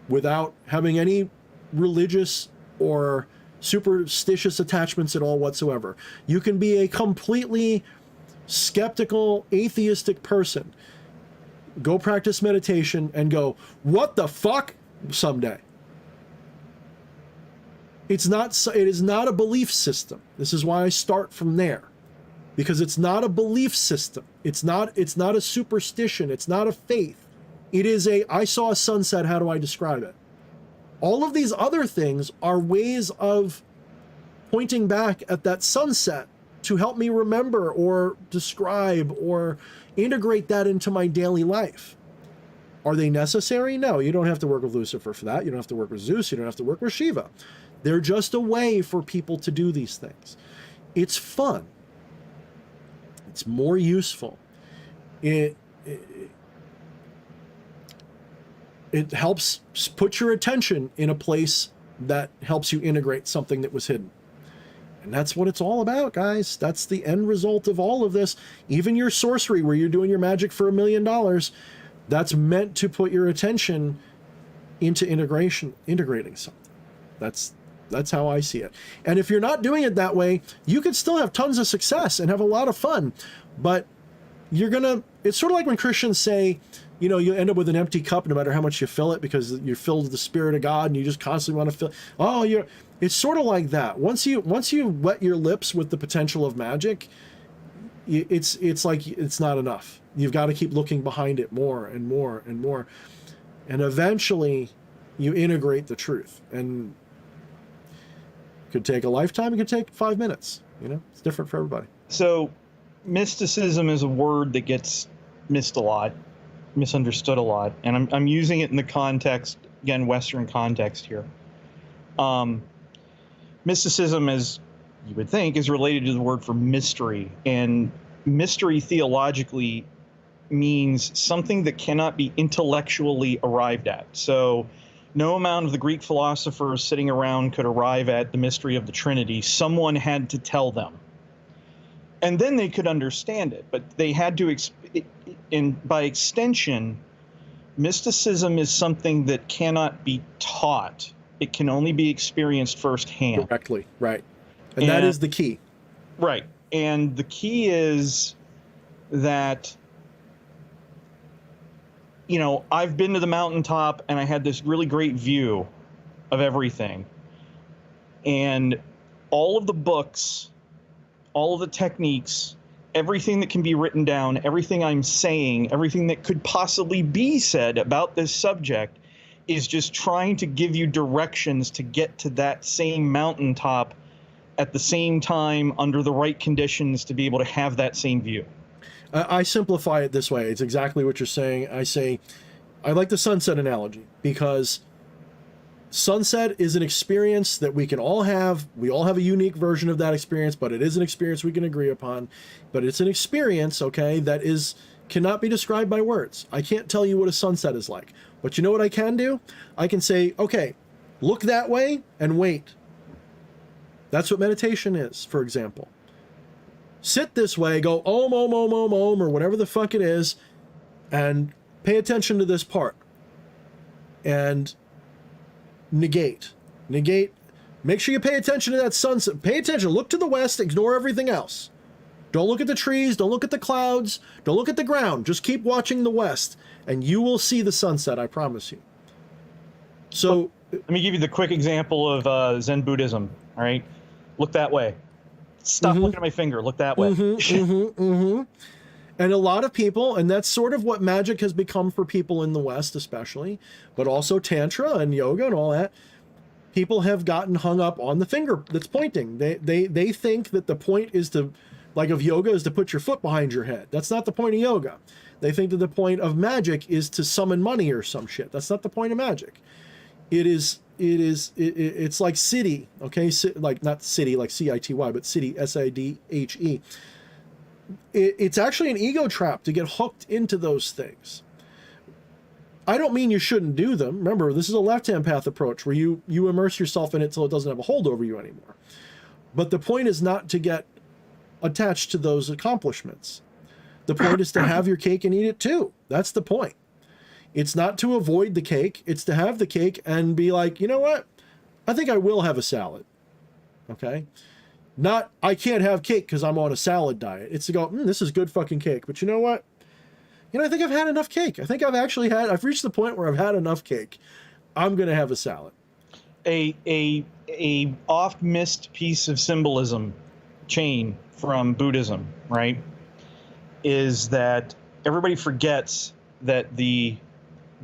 without having any religious or superstitious attachments at all whatsoever. You can be a completely skeptical, atheistic person. Go practice meditation and go, what the fuck, someday. It is not a belief system. This is why I start from there. Because it's not a belief system. It's not a superstition. It's not a faith. It is I saw a sunset, how do I describe it? All of these other things are ways of pointing back at that sunset to help me remember or describe or integrate that into my daily life. Are they necessary? No, you don't have to work with Lucifer for that. You don't have to work with Zeus. You don't have to work with Shiva. They're just a way for people to do these things. It's fun. It's more useful. It helps put your attention in a place that helps you integrate something that was hidden. And that's what it's all about, guys. That's the end result of all of this. Even your sorcery, where you're doing your magic for $1 million, that's meant to put your attention into integrating something. That's how I see it. And if you're not doing it that way, you could still have tons of success and have a lot of fun, but it's sort of like when Christians say, you know, you end up with an empty cup no matter how much you fill it, because you're filled with the Spirit of God and you just constantly want to fill. It's sort of like that. Once you wet your lips with the potential of magic, it's like it's not enough. You've got to keep looking behind it more and more and more. And eventually you integrate the truth. And it could take a lifetime, it could take 5 minutes. You know, it's different for everybody. So mysticism is a word that gets missed a lot, misunderstood a lot. And I'm using it in the context, again, Western context here. Mysticism, as you would think, is related to the word for mystery. And mystery theologically means something that cannot be intellectually arrived at. So no amount of the Greek philosophers sitting around could arrive at the mystery of the Trinity. Someone had to tell them. And then they could understand it. But they had to, by extension, mysticism is something that cannot be taught. It can only be experienced firsthand. Correctly, right. And that is the key. Right. And the key is that, you know, I've been to the mountaintop and I had this really great view of everything. And all of the books, all of the techniques, everything that can be written down, everything I'm saying, everything that could possibly be said about this subject is just trying to give you directions to get to that same mountaintop at the same time under the right conditions to be able to have that same view. I simplify it this way. It's exactly what you're saying. I like the sunset analogy, because sunset is an experience that we can all have. We all have a unique version of that experience, but it is an experience we can agree upon. But it's an experience, okay, that cannot be described by words. I can't tell you what a sunset is like. But you know what I can do? I can say, okay, look that way and wait. That's what meditation is, for example. Sit this way, go om, om, om, om, om, or whatever the fuck it is, and pay attention to this part. And negate. Make sure you pay attention to that sunset. Pay attention. Look to the west. Ignore everything else. Don't look at the trees. Don't look at the clouds. Don't look at the ground. Just keep watching the west, and you will see the sunset, I promise you. So let me give you the quick example of Zen Buddhism. All right, look that way. Stop looking at my finger. Look that way. And a lot of people, and that's sort of what magic has become for people in the West especially, but also Tantra and yoga and all that, people have gotten hung up on the finger that's pointing. They think that the point is to, like of yoga, is to put your foot behind your head. That's not the point of yoga. They think that the point of magic is to summon money or some shit. That's not the point of magic. It's like city, okay? Like not city, like CITY, but city, SIDHE. It's actually an ego trap to get hooked into those things. I don't mean you shouldn't do them. Remember, this is a left-hand path approach where you immerse yourself in it till it doesn't have a hold over you anymore. But the point is not to get attached to those accomplishments. The point is to have your cake and eat it too. That's the point. It's not to avoid the cake. It's to have the cake and be like, you know what? I think I will have a salad. Okay? Not, I can't have cake because I'm on a salad diet. It's to go, this is good fucking cake. But you know what? I think I've had enough cake. I think I've reached the point where I've had enough cake. I'm going to have a salad. A oft missed piece of symbolism chain from Buddhism, right, is that everybody forgets that the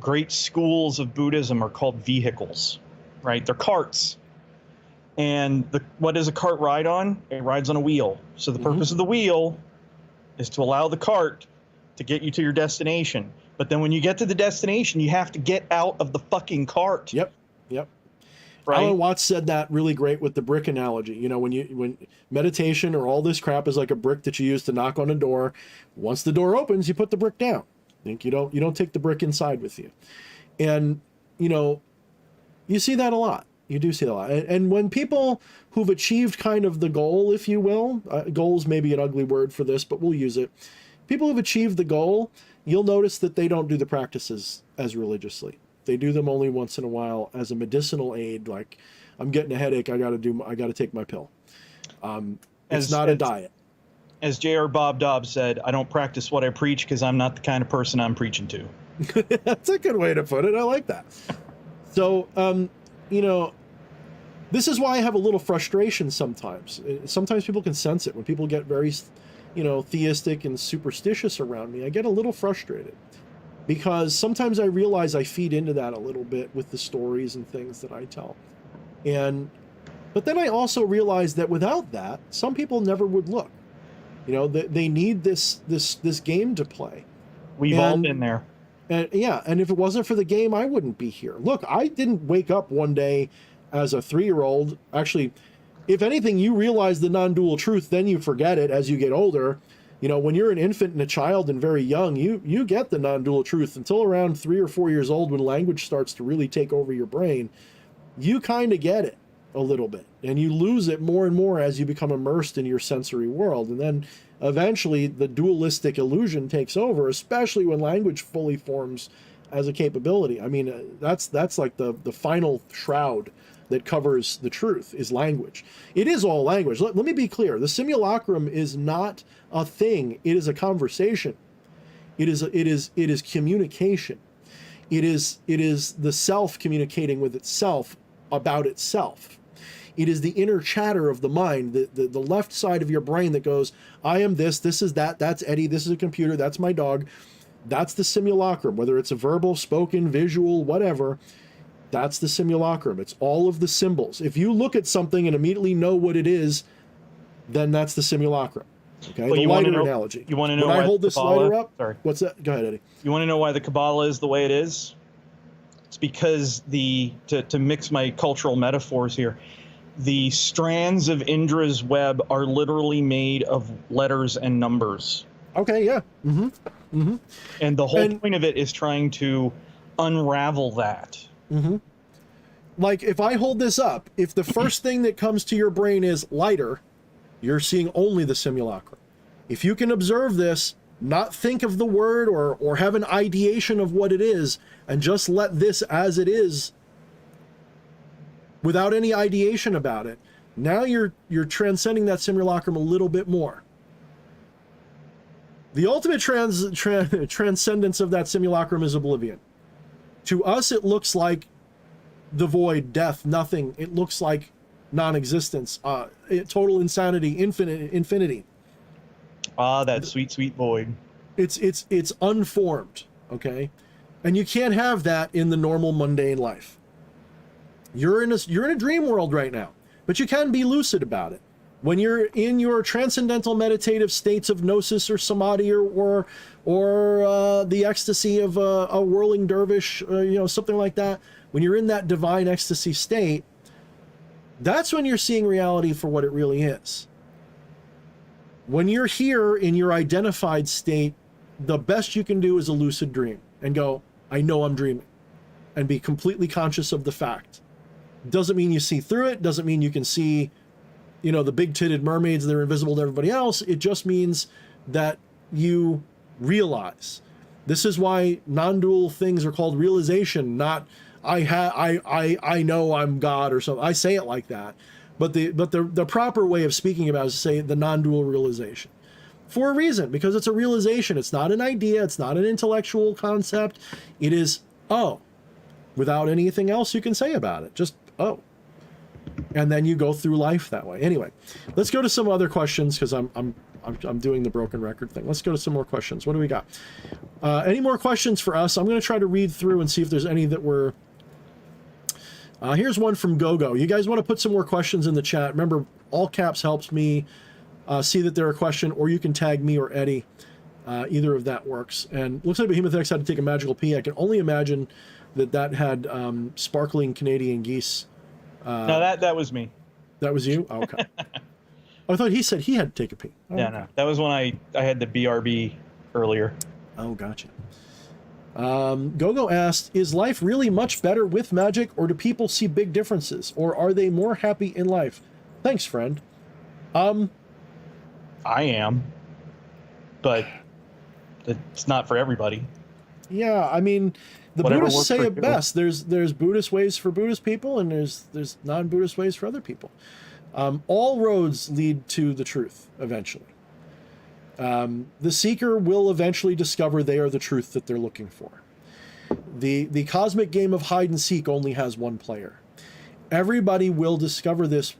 great schools of Buddhism are called vehicles, right? They're carts. And what does a cart ride on? It rides on a wheel. So the purpose of the wheel is to allow the cart to get you to your destination. But then when you get to the destination, you have to get out of the fucking cart. Yep. right? Alan Watts said that really great with the brick analogy. You know, when meditation or all this crap is like a brick that you use to knock on a door. Once the door opens, you put the brick down. You don't take the brick inside with you. And, you know, you see that a lot. You do see that a lot. And when people who've achieved kind of the goal, if you will, goals may be an ugly word for this, but we'll use it. People who've achieved the goal, you'll notice that they don't do the practices as religiously. They do them only once in a while as a medicinal aid. Like, I'm getting a headache, I got to take my pill. It's not a diet. As J.R. Bob Dobbs said, I don't practice what I preach because I'm not the kind of person I'm preaching to. That's a good way to put it. I like that. So, you know, this is why I have a little frustration sometimes. Sometimes people can sense it when people get very, you know, theistic and superstitious around me. I get a little frustrated because sometimes I realize I feed into that a little bit with the stories and things that I tell. But then I also realize that without that, some people never would look. You know, they need this game to play. We've all been there. And yeah, and if it wasn't for the game, I wouldn't be here. Look, I didn't wake up one day as a 3-year-old. Actually, if anything, you realize the non-dual truth, then you forget it as you get older. You know, when you're an infant and a child and very young, you get the non-dual truth until around 3 or 4 years old, when language starts to really take over your brain. You kind of get it a little bit, and you lose it more and more as you become immersed in your sensory world. And then eventually the dualistic illusion takes over, especially when language fully forms as a capability. I mean, that's like the final shroud that covers the truth is language. It is all language. Let me be clear. The simulacrum is not a thing. It is a conversation. It is communication. It is the self communicating with itself about itself. It is the inner chatter of the mind, the left side of your brain that goes, I am this is that, that's Eddie, this is a computer, that's my dog. That's the simulacrum, whether it's a verbal, spoken, visual, whatever, that's the simulacrum. It's all of the symbols. If you look at something and immediately know what it is, then that's the simulacrum. Okay, well, the lighter analogy. You want to know when why I hold this lighter up? Sorry. What's that? Go ahead, Eddie. You want to know why the Kabbalah is the way it is? It's because to mix my cultural metaphors here, the strands of Indra's web are literally made of letters and numbers. Okay, yeah. Mm-hmm. Mm-hmm. And the whole point of it is trying to unravel that. Mm-hmm. Like, if I hold this up, if the first thing that comes to your brain is lighter, you're seeing only the simulacrum. If you can observe this, not think of the word or have an ideation of what it is, and just let this as it is without any ideation about it, now you're transcending that simulacrum a little bit more. The ultimate transcendence of that simulacrum is oblivion. To us, it looks like the void, death, nothing. It looks like non-existence, total insanity, infinity. Ah, that sweet, sweet void. It's unformed, okay? And you can't have that in the normal mundane life. You're in a dream world right now, but you can be lucid about it. When you're in your transcendental meditative states of gnosis or samadhi or the ecstasy of a whirling dervish, something like that, when you're in that divine ecstasy state, that's when you're seeing reality for what it really is. When you're here in your identified state, the best you can do is a lucid dream and go, I know I'm dreaming, and be completely conscious of the fact. Doesn't mean you see through it, doesn't mean you can see, the big-titted mermaids that are invisible to everybody else. It just means that you realize. This is why non-dual things are called realization, not I know I'm God or something. I say it like that. But the proper way of speaking about it is to say the non-dual realization. For a reason, because it's a realization. It's not an idea. It's not an intellectual concept. It is, without anything else you can say about it. Just, and then you go through life that way. Anyway, let's go to some other questions because I'm doing the broken record thing. Let's go to some more questions. What do we got? Any more questions for us? I'm going to try to read through and see if there's any that were... here's one from Gogo. You guys want to put some more questions in the chat? Remember, all caps helps me see that they're a question, or you can tag me or Eddie. Either of that works. And looks like Behemoth X had to take a magical pee. I can only imagine that had sparkling Canadian geese No, that was me. That was you? Oh, okay. I thought he said he had to take a pee. Oh, Yeah, okay. no, that was when I had the BRB earlier. Oh, gotcha. Gogo asked, is life really much better with magic, or do people see big differences, or are they more happy in life? Thanks, friend. I am, but it's not for everybody. Yeah, I mean, the Whatever Buddhists works say for it you. best. There's Buddhist ways for Buddhist people, and there's non-Buddhist ways for other people. All roads lead to the truth eventually. The seeker will eventually discover they are the truth that they're looking for. The cosmic game of hide and seek only has one player. Everybody will discover this.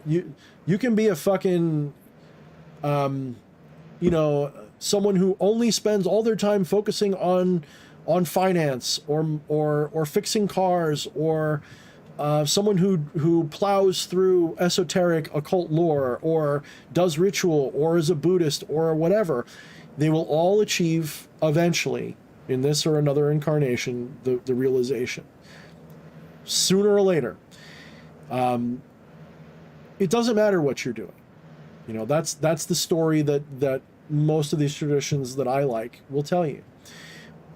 You can be a fucking, someone who only spends all their time focusing on finance or fixing cars, or someone who plows through esoteric occult lore, or does ritual, or is a Buddhist, or whatever. They will all achieve eventually, in this or another incarnation, the realization. Sooner or later. It doesn't matter what you're doing. That's the story that most of these traditions that I like will tell you.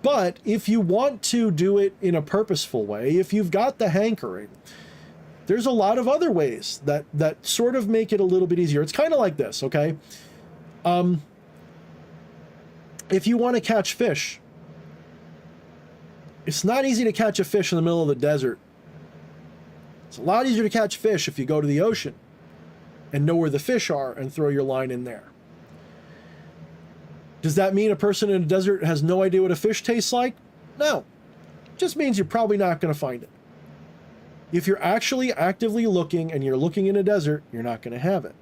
But if you want to do it in a purposeful way, if you've got the hankering, there's a lot of other ways that sort of make it a little bit easier. It's kind of like this, okay? If you want to catch fish, it's not easy to catch a fish in the middle of the desert. It's a lot easier to catch fish if you go to the ocean and know where the fish are and throw your line in there. Does that mean a person in a desert has no idea what a fish tastes like? No. It just means you're probably not going to find it. If you're actually actively looking and you're looking in a desert, you're not going to have it.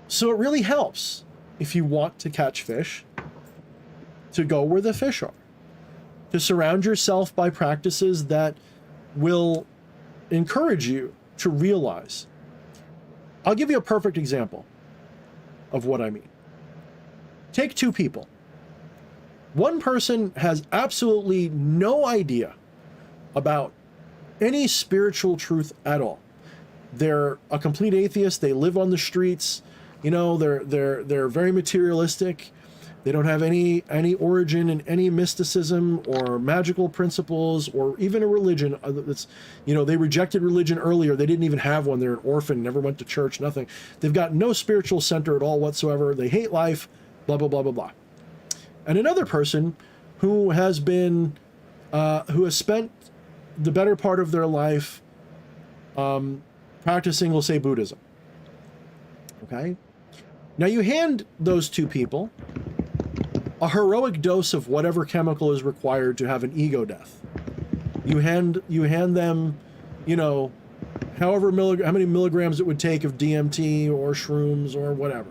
So it really helps, if you want to catch fish, to go where the fish are. To surround yourself by practices that will encourage you to realize. I'll give you a perfect example of what I mean. Take two people. One person has absolutely no idea about any spiritual truth at all. They're a complete atheist. They live on the streets. They're very materialistic. They don't have any origin in any mysticism or magical principles or even a religion. They rejected religion earlier. They didn't even have one. They're an orphan, never went to church, nothing. They've got no spiritual center at all whatsoever. They hate life, blah, blah, blah, blah, blah. And another person who has spent the better part of their life practicing, we'll say, Buddhism. Okay? Now you hand those two people a heroic dose of whatever chemical is required to have an ego death. You hand them, how many milligrams it would take of DMT or shrooms or whatever.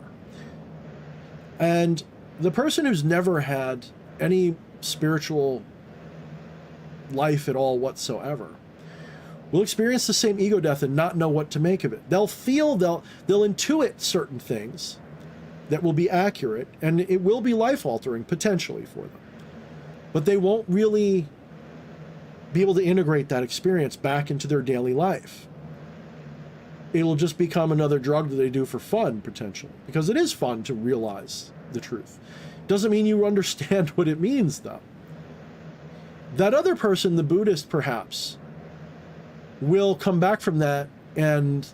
And the person who's never had any spiritual life at all whatsoever will experience the same ego death and not know what to make of it. They'll intuit certain things that will be accurate, and it will be life-altering potentially for them. But they won't really be able to integrate that experience back into their daily life. It'll just become another drug that they do for fun, potentially, because it is fun to realize the truth. Doesn't mean you understand what it means, though. That other person, the Buddhist perhaps, will come back from that and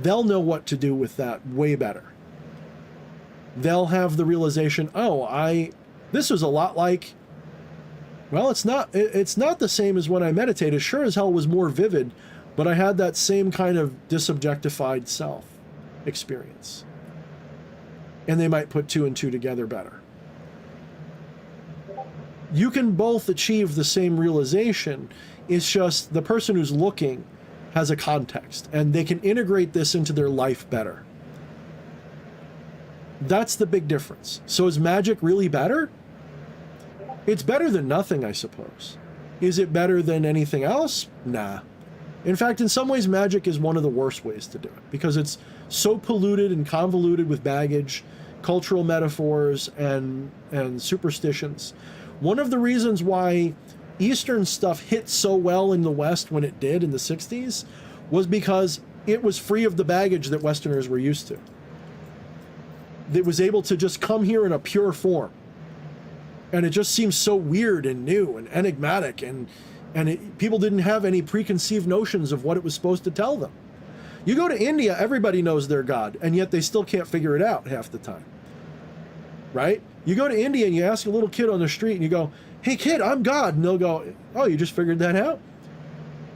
they'll know what to do with that way better. They'll have the realization, this was a lot like, well, it's not the same as when I meditated. Sure as hell was more vivid, but I had that same kind of disobjectified self experience. And they might put two and two together better. You can both achieve the same realization. It's just the person who's looking has a context and they can integrate this into their life better. That's the big difference. So is magic really better? It's better than nothing, I suppose. Is it better than anything else? Nah. In fact, in some ways, magic is one of the worst ways to do it because it's so polluted and convoluted with baggage, cultural metaphors, and superstitions. One of the reasons why Eastern stuff hit so well in the West when it did in the 60s was because it was free of the baggage that Westerners were used to. It was able to just come here in a pure form. And it just seems so weird and new and enigmatic, and people didn't have any preconceived notions of what it was supposed to tell them. You go to India, everybody knows their God, and yet they still can't figure it out half the time. Right? You go to India and you ask a little kid on the street and you go, "Hey kid, I'm God." And they'll go, "Oh, you just figured that out?"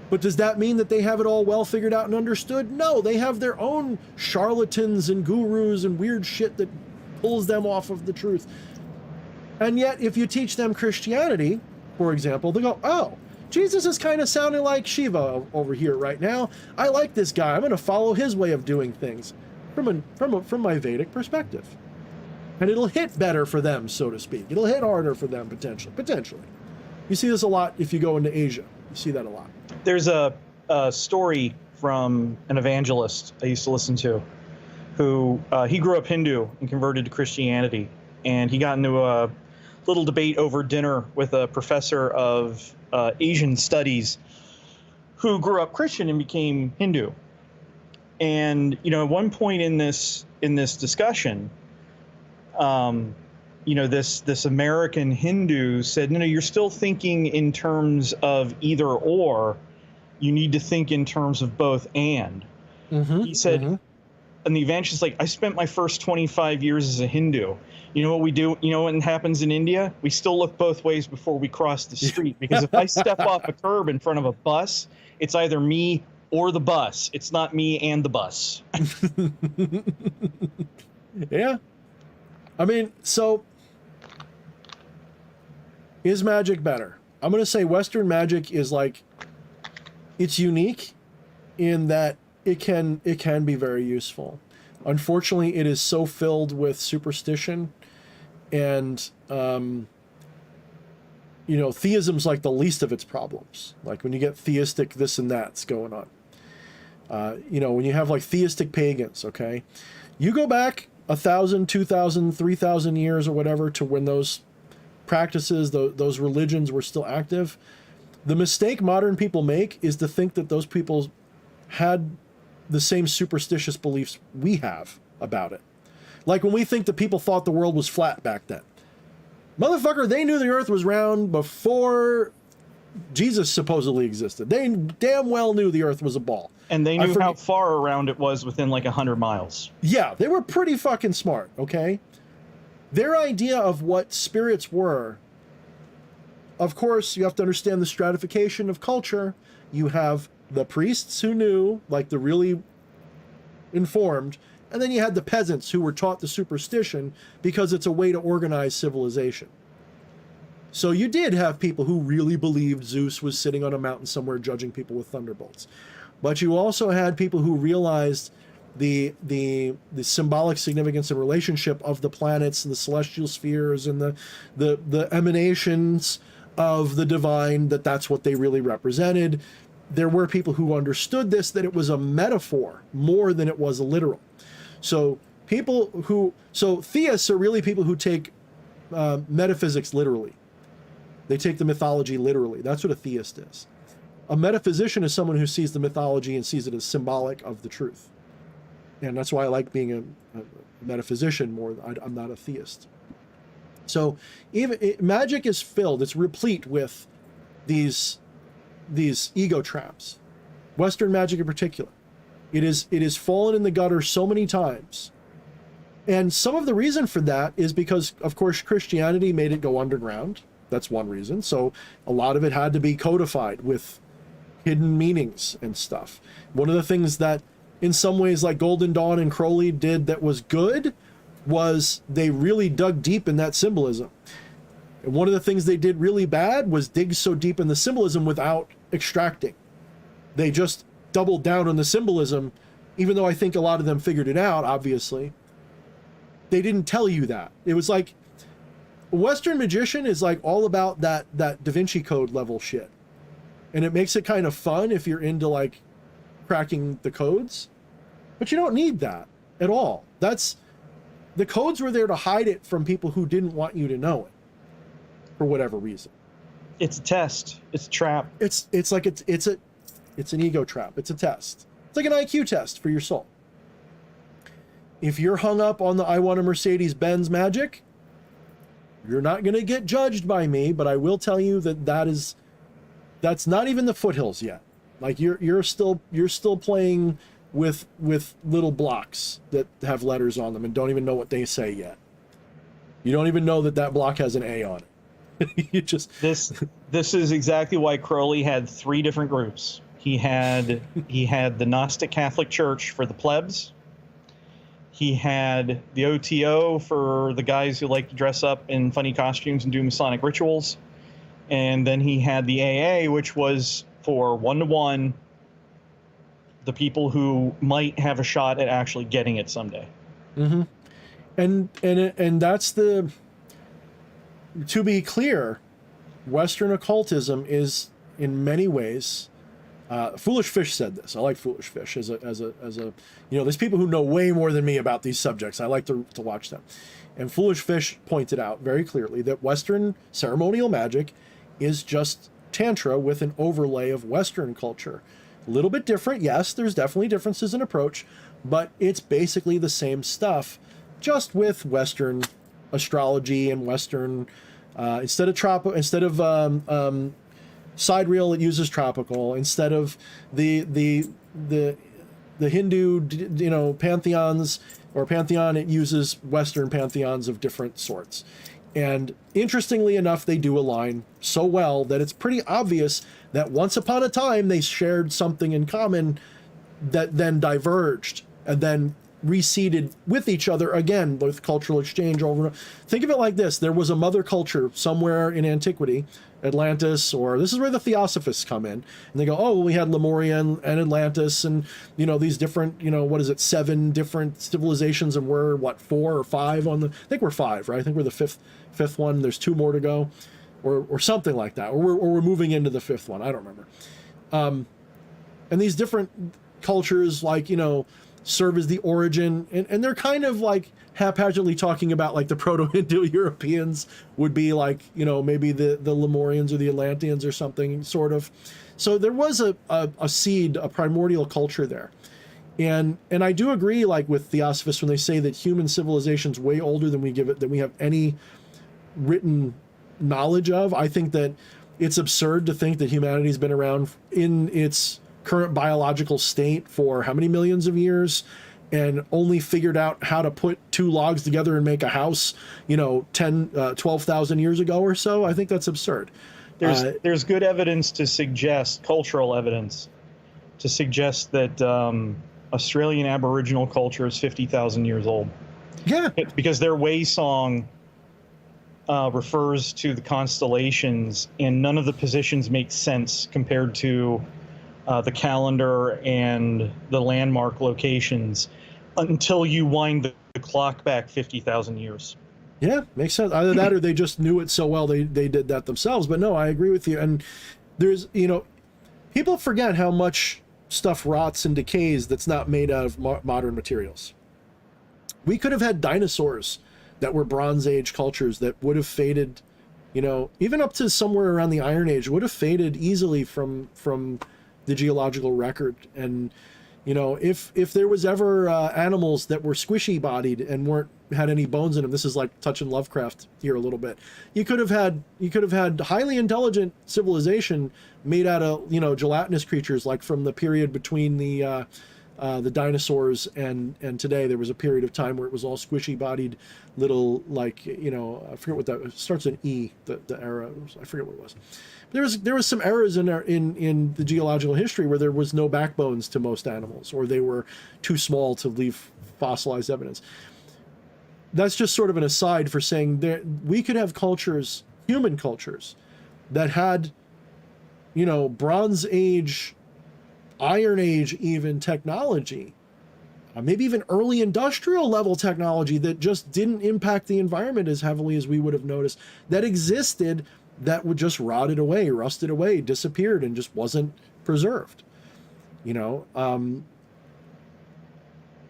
But does that mean that they have it all well figured out and understood? No, they have their own charlatans and gurus and weird shit that pulls them off of the truth. And yet, if you teach them Christianity, for example, they go, "Oh, Jesus is kind of sounding like Shiva over here right now. I like this guy. I'm going to follow his way of doing things from my Vedic perspective." And it'll hit better for them, so to speak. It'll hit harder for them, potentially. You see this a lot if you go into Asia. You see that a lot. There's a story from an evangelist I used to listen to, who he grew up Hindu and converted to Christianity. And he got into a little debate over dinner with a professor of Asian studies who grew up Christian and became Hindu. And, at one point in this discussion, this American Hindu said, "No, you're still thinking in terms of either or. You need to think in terms of both and." He said, and the evangelist, like, "I spent my first 25 years as a Hindu. You know what we do? You know what happens in India? We still look both ways before we cross the street, because if I step off a curb in front of a bus, it's either me or the bus. It's not me and the bus." Yeah. I mean, so is magic better? I'm going to say Western magic is like, it's unique in that it can be very useful. Unfortunately, it is so filled with superstition, and theism's like the least of its problems. Like when you get theistic this and that's going on. When you have like theistic pagans, okay? You go back 1,000, 2,000, 3,000 years or whatever to when those practices, those religions were still active. The mistake modern people make is to think that those people had the same superstitious beliefs we have about it. Like when we think that people thought the world was flat back then. Motherfucker, they knew the earth was round before Jesus supposedly existed. They damn well knew the earth was a ball. And they knew how far around it was within like 100 miles. Yeah, they were pretty fucking smart, okay? Their idea of what spirits were, of course, you have to understand the stratification of culture. You have the priests who knew, like the really informed, and then you had the peasants who were taught the superstition because it's a way to organize civilization. So you did have people who really believed Zeus was sitting on a mountain somewhere judging people with thunderbolts. But you also had people who realized the symbolic significance and relationship of the planets and the celestial spheres and the emanations of the divine, that's what they really represented. There were people who understood this, that it was a metaphor more than it was a literal. So theists are really people who take metaphysics literally. They take the mythology literally. That's what a theist is. A metaphysician is someone who sees the mythology and sees it as symbolic of the truth. And that's why I like being a metaphysician more. I'm not a theist. So magic is filled, it's replete with these ego traps. Western magic in particular. It is fallen in the gutter so many times. And some of the reason for that is because, of course, Christianity made it go underground. That's one reason. So a lot of it had to be codified with hidden meanings and stuff. One of the things that in some ways like Golden Dawn and Crowley did that was good was they really dug deep in that symbolism. And one of the things they did really bad was dig so deep in the symbolism without extracting. They just doubled down on the symbolism, even though I think a lot of them figured it out, obviously. They didn't tell you that. It was like, a Western magician is like all about that Da Vinci Code level shit. And it makes it kind of fun if you're into like cracking the codes. But you don't need that at all. The codes were there to hide it from people who didn't want you to know it for whatever reason. It's a test. It's a trap. It's an ego trap. It's a test. It's like an IQ test for your soul. If you're hung up on the I want a Mercedes-Benz magic, you're not going to get judged by me, but I will tell you that's not even the foothills yet. Like you're still playing with little blocks that have letters on them and don't even know what they say yet. You don't even know that block has an A on it. You just this is exactly why Crowley had 3 different groups. He had the Gnostic Catholic Church for the plebs. He had the OTO for the guys who like to dress up in funny costumes and do Masonic rituals. And then he had the AA, which was for one-to-one, the people who might have a shot at actually getting it someday. Mm-hmm. And that's to be clear, Western occultism is in many ways. Foolish Fish said this. I like Foolish Fish as a there's people who know way more than me about these subjects. I like to watch them. And Foolish Fish pointed out very clearly that Western ceremonial magic is just Tantra with an overlay of Western culture. A little bit different, yes, there's definitely differences in approach, but it's basically the same stuff, just with Western astrology and Western, instead of sidereal, it uses tropical. Instead of the Hindu, pantheons or pantheon, it uses Western pantheons of different sorts. And interestingly enough, they do align so well that it's pretty obvious that once upon a time they shared something in common that then diverged and then reseeded with each other again with cultural exchange over. Think of it like this. There was a mother culture somewhere in antiquity, Atlantis, or this is where the Theosophists come in, and they go, oh, well, we had Lemuria and Atlantis and, these different, 7 different civilizations, and we're 4 or 5 on I think we're 5, right? I think we're the fifth one. There's 2 more to go or something like that. Or we're moving into the 5th one. I don't remember. And these different cultures, serve as the origin, and they're kind of like haphazardly talking about like the Proto-Indo-Europeans would be like, maybe the Lemurians or the Atlanteans or something sort of. So there was a seed, a primordial culture there. And I do agree, like with Theosophists, when they say that human civilization's way older than we have any written knowledge of. I think that it's absurd to think that humanity's been around in its current biological state for how many millions of years and only figured out how to put 2 logs together and make a house, 12,000 years ago or so. I think that's absurd. There's good evidence to suggest, cultural evidence, to suggest that Australian Aboriginal culture is 50,000 years old. Yeah. Because their way song refers to the constellations, and none of the positions make sense compared to the calendar and the landmark locations until you wind the clock back 50,000 years. Yeah, makes sense. Either that or they just knew it so well they did that themselves. But no, I agree with you. And there's, people forget how much stuff rots and decays that's not made out of modern materials. We could have had dinosaurs that were Bronze Age cultures that would have faded, even up to somewhere around the Iron Age, would have faded easily from the geological record. And if there was ever animals that were squishy bodied and had any bones in them, this is like touching Lovecraft here a little bit, you could have had highly intelligent civilization made out of gelatinous creatures, like from the period between the dinosaurs and today. There was a period of time where it was all squishy bodied little, like, I forget what that, it starts in E, the era, I forget what it was. There was some eras in the geological history where there was no backbones to most animals, or they were too small to leave fossilized evidence. That's just sort of an aside for saying that we could have cultures, human cultures, that had, Bronze Age, Iron Age even technology, maybe even early industrial level technology that just didn't impact the environment as heavily as we would have noticed, that existed, that would just rotted away, rusted away, disappeared, and just wasn't preserved.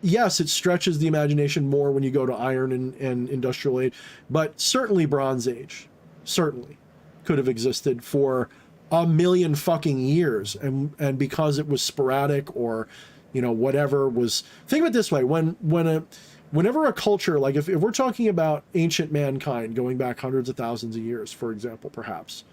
Yes, it stretches the imagination more when you go to Iron and Industrial Age, but certainly Bronze Age, certainly. could have existed for a million fucking years, and because it was sporadic or, you know, whatever was. Think of it this way: whenever a culture, like if we're talking about ancient mankind going back hundreds of thousands of years, for example, perhaps,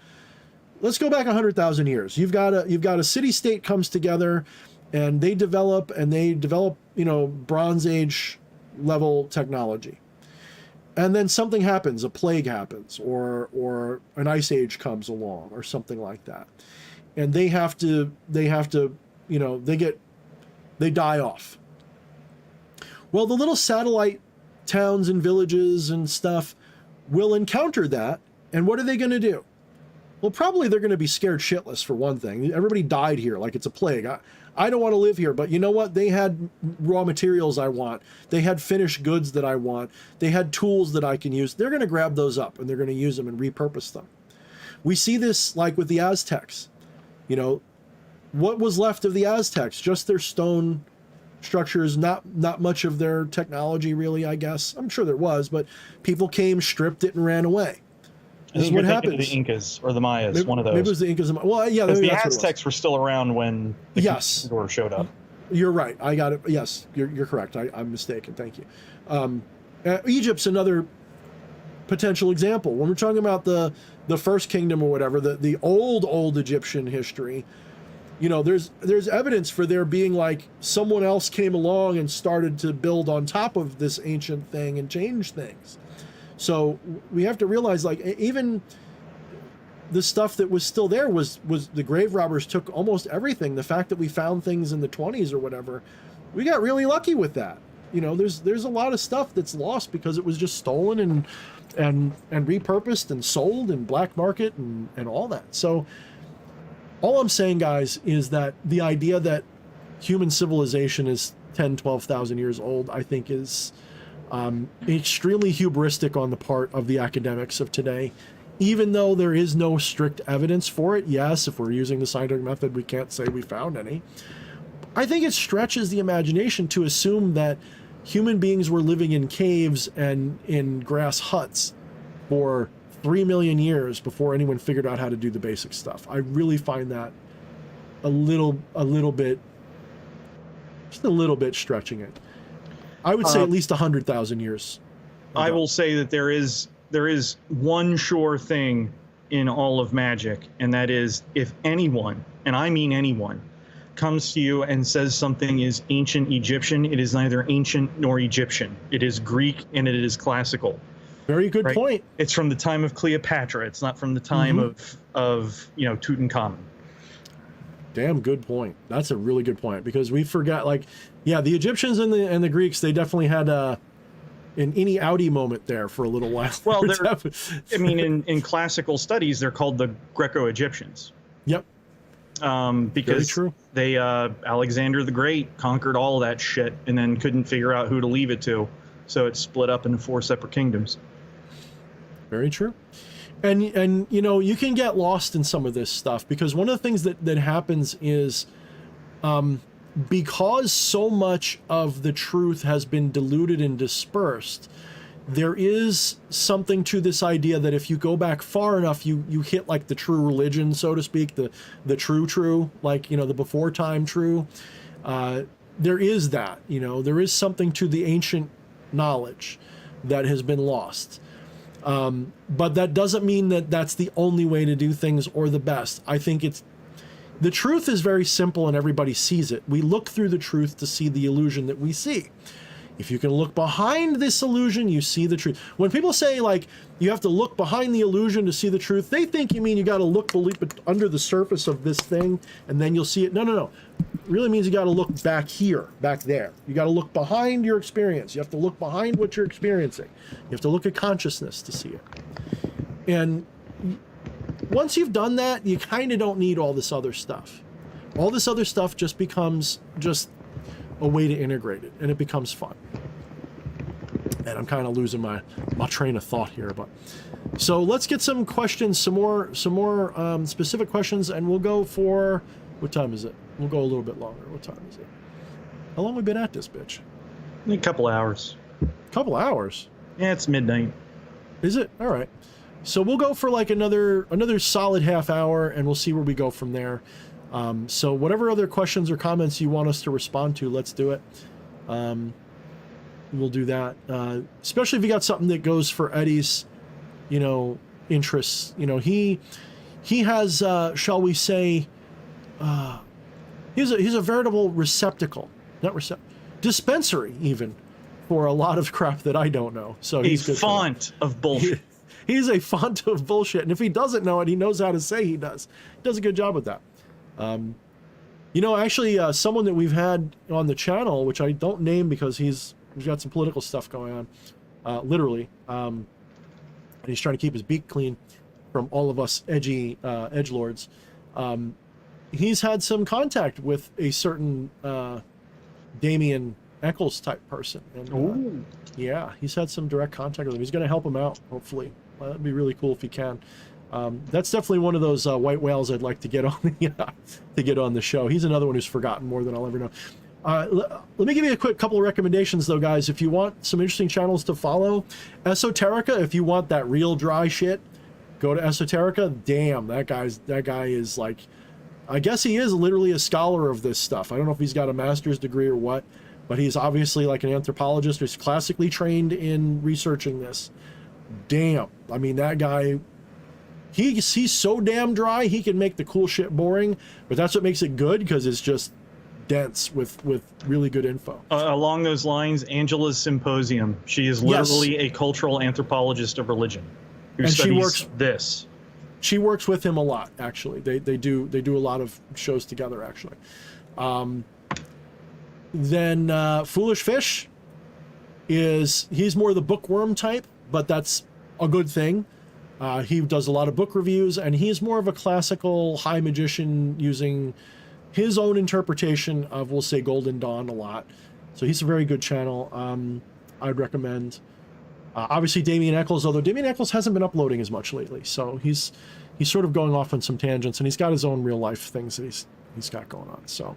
let's go back 100,000 years. You've got a city state comes together, and they develop, you know, Bronze Age level technology. And then something happens, a plague happens, or an ice age comes along, or something like that. And they have to, you know, they die off. Well, the little satellite towns and villages and stuff will encounter that. And what are they going to do? Well, probably they're going to be scared shitless, for one thing. Everybody died here like it's a plague. I don't want to live here, but you know what? They had raw materials I want. They had finished goods that I want. They had tools that I can use. They're going to grab those up, and they're going to use them and repurpose them. We see this like with the Aztecs. You know, what was left of the Aztecs? Just their stone structures, not much of their technology, really, I guess. I'm sure there was, but people came, stripped it, and ran away. I think you're thinking of the Incas or the Mayas, maybe, one of those. Maybe it was the Incas. Well, yeah, because the Aztecs were still around when the Conquistador showed up. You're right. I got it. Yes, you're correct. I'm mistaken. Thank you. Egypt's another potential example. When we're talking about the First Kingdom or whatever, the old Egyptian history, you know, there's evidence for there being like someone else came along and started to build on top of this ancient thing and change things. So we have to realize, like, even the stuff that was still there was the grave robbers took almost everything. The fact that we found things in the 20s or whatever, we got really lucky with that. You know, there's a lot of stuff that's lost because it was just stolen and repurposed and sold in black market and all that. So all I'm saying, guys, is that the idea that human civilization is 10, 12,000 years old, I think is extremely hubristic on the part of the academics of today, even though there is no strict evidence for it. Yes, if we're using the scientific method, we can't say we found any. I think it stretches the imagination to assume that human beings were living in caves and in grass huts for 3 million years before anyone figured out how to do the basic stuff. I really find that a little bit stretching it. I would say at least 100,000 years ago. I will say that there is one sure thing in all of magic, and that is if anyone, and I mean anyone, comes to you and says something is ancient Egyptian, it is neither ancient nor Egyptian. It is Greek and it is classical. Very good point. It's from the time of Cleopatra. It's not from the time of you know, Tutankhamun. Damn good point. That's a really good point, because we forgot, like, yeah, the Egyptians and the Greeks, they definitely had an innie outie moment there for a little while. Well, I mean, in classical studies, they're called the Greco-Egyptians. Yep. Because they Alexander the Great conquered all that shit and then couldn't figure out who to leave it to, so it split up into 4 separate kingdoms. Very true. And you know, you can get lost in some of this stuff, because one of the things that happens is because so much of the truth has been diluted and dispersed, there is something to this idea that if you go back far enough, you hit like the true religion, so to speak, the true, like, you know, the before time true. There is that, you know, there is something to the ancient knowledge that has been lost. But that doesn't mean that that's the only way to do things or the best. I think the truth is very simple and everybody sees it. We look through the truth to see the illusion that we see. If you can look behind this illusion, you see the truth. When people say, like, you have to look behind the illusion to see the truth, they think you mean you got to look under the surface of this thing and then you'll see it. No. It really means you got to look back here, back there. You got to look behind your experience. You have to look behind what you're experiencing. You have to look at consciousness to see it. And once you've done that, you kind of don't need all this other stuff. All this other stuff just becomes just a way to integrate it, and it becomes fun. And I'm kind of losing my train of thought here, but so let's get some questions, some more specific questions, and we'll go for, what time is it? We'll go a little bit longer. What time is it? How long have we been at this bitch? A couple hours. Couple hours? Yeah, it's midnight. Is it? All right. So we'll go for like another solid half hour, and we'll see where we go from there. So whatever other questions or comments you want us to respond to, let's do it. We'll do that. Especially if you got something that goes for Eddie's, you know, interests. You know, he has, shall we say, he's a veritable receptacle, not dispensary even, for a lot of crap that I don't know. So he's a font of bullshit. He's a font of bullshit, and if he doesn't know it, he knows how to say he does. He does a good job with that. You know, actually, someone that we've had on the channel, which I don't name because he's got some political stuff going on, literally, and he's trying to keep his beak clean from all of us edgy edgelords. He's had some contact with a certain Damien Eccles type person, and yeah, he's had some direct contact with him. He's going to help him out, hopefully. That'd be really cool if he can. That's definitely one of those white whales I'd like to get on the show. He's another one who's forgotten more than I'll ever know. Let me give you a quick couple of recommendations, though, guys. If you want some interesting channels to follow, Esoterica. If you want that real dry shit, go to Esoterica. Damn, that guy is like, I guess he is literally a scholar of this stuff. I don't know if he's got a master's degree or what, but he's obviously like an anthropologist who's classically trained in researching this. Damn, I mean, that guy, he's so damn dry, he can make the cool shit boring, but that's what makes it good, because it's just dense with really good info. Along those lines, Angela's Symposium. She is literally a cultural anthropologist of religion who studies this. She works with him a lot, actually. They do a lot of shows together, actually. Then Foolish Fish he's more the bookworm type, but that's a good thing. He does a lot of book reviews, and he's more of a classical high magician using his own interpretation of, we'll say, Golden Dawn a lot. So he's a very good channel. I'd recommend. Obviously Damien Eccles, although Damien Eccles hasn't been uploading as much lately, so he's sort of going off on some tangents, and he's got his own real life things that he's got going on. So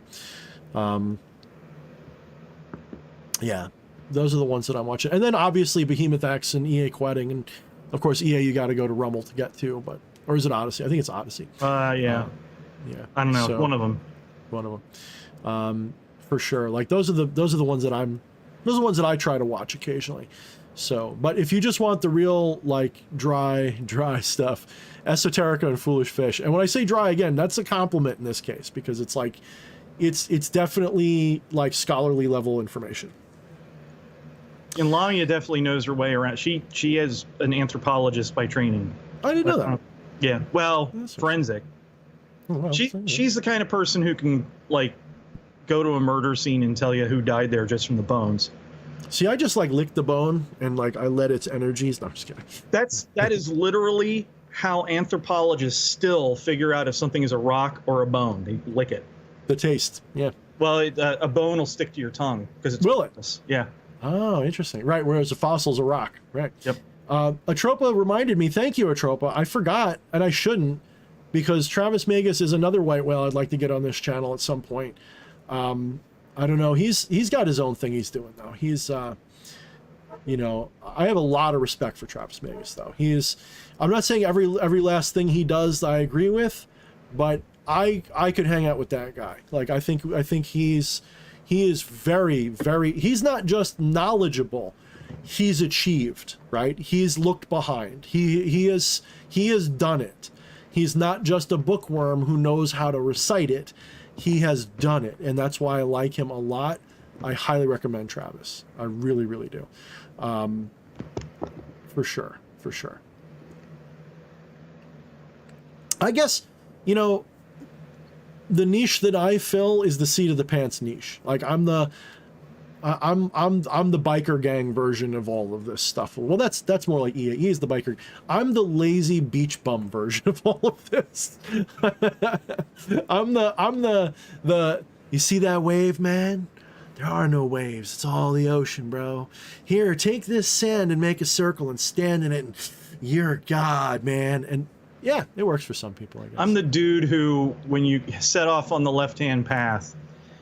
yeah, those are the ones that I'm watching. And then obviously Behemoth X and EA Quetting, and of course EA you got to go to Rumble to get to, or is it Odyssey? I think it's Odyssey. Yeah. Yeah. I don't know. So, one of them. For sure. Like those are the ones that I try to watch occasionally. So, but if you just want the real, like, dry stuff, Esoterica and Foolish Fish. And when I say dry, again, that's a compliment in this case, because it's like, it's definitely like scholarly level information. And Lamia definitely knows her way around. She is an anthropologist by training. I didn't know that. Yeah. Well, forensic. Oh, well, she's the kind of person who can, like, go to a murder scene and tell you who died there just from the bones. See, I just like lick the bone and like I let its energies. No, I'm just kidding. That is literally how anthropologists still figure out if something is a rock or a bone. They lick it. The taste, yeah. Well, a bone will stick to your tongue because it's. Will it? Yeah. Oh, interesting. Right. Whereas a fossil's a rock. Right. Yep. Atropa reminded me. Thank you, Atropa. I forgot, and I shouldn't, because Travis Magus is another white whale I'd like to get on this channel at some point. I don't know. He's got his own thing he's doing though. He's you know, I have a lot of respect for Travis Magus though. I'm not saying every last thing he does I agree with, but I could hang out with that guy. Like I think he is very, very, he's not just knowledgeable, he's achieved, right? He's looked behind. He has done it. He's not just a bookworm who knows how to recite it. He has done it, and that's why I like him a lot. I highly recommend Travis. I really, really do. For sure. I guess, you know, the niche that I fill is the seat of the pants niche. Like I'm the biker gang version of all of this stuff. Well, that's more like EA. EA's the biker. I'm the lazy beach bum version of all of this. I'm the you see that wave, man? There are no waves. It's all the ocean, bro. Here, take this sand and make a circle and stand in it, and you're God, man. And yeah, it works for some people, I guess. I'm the dude who, when you set off on the left-hand path,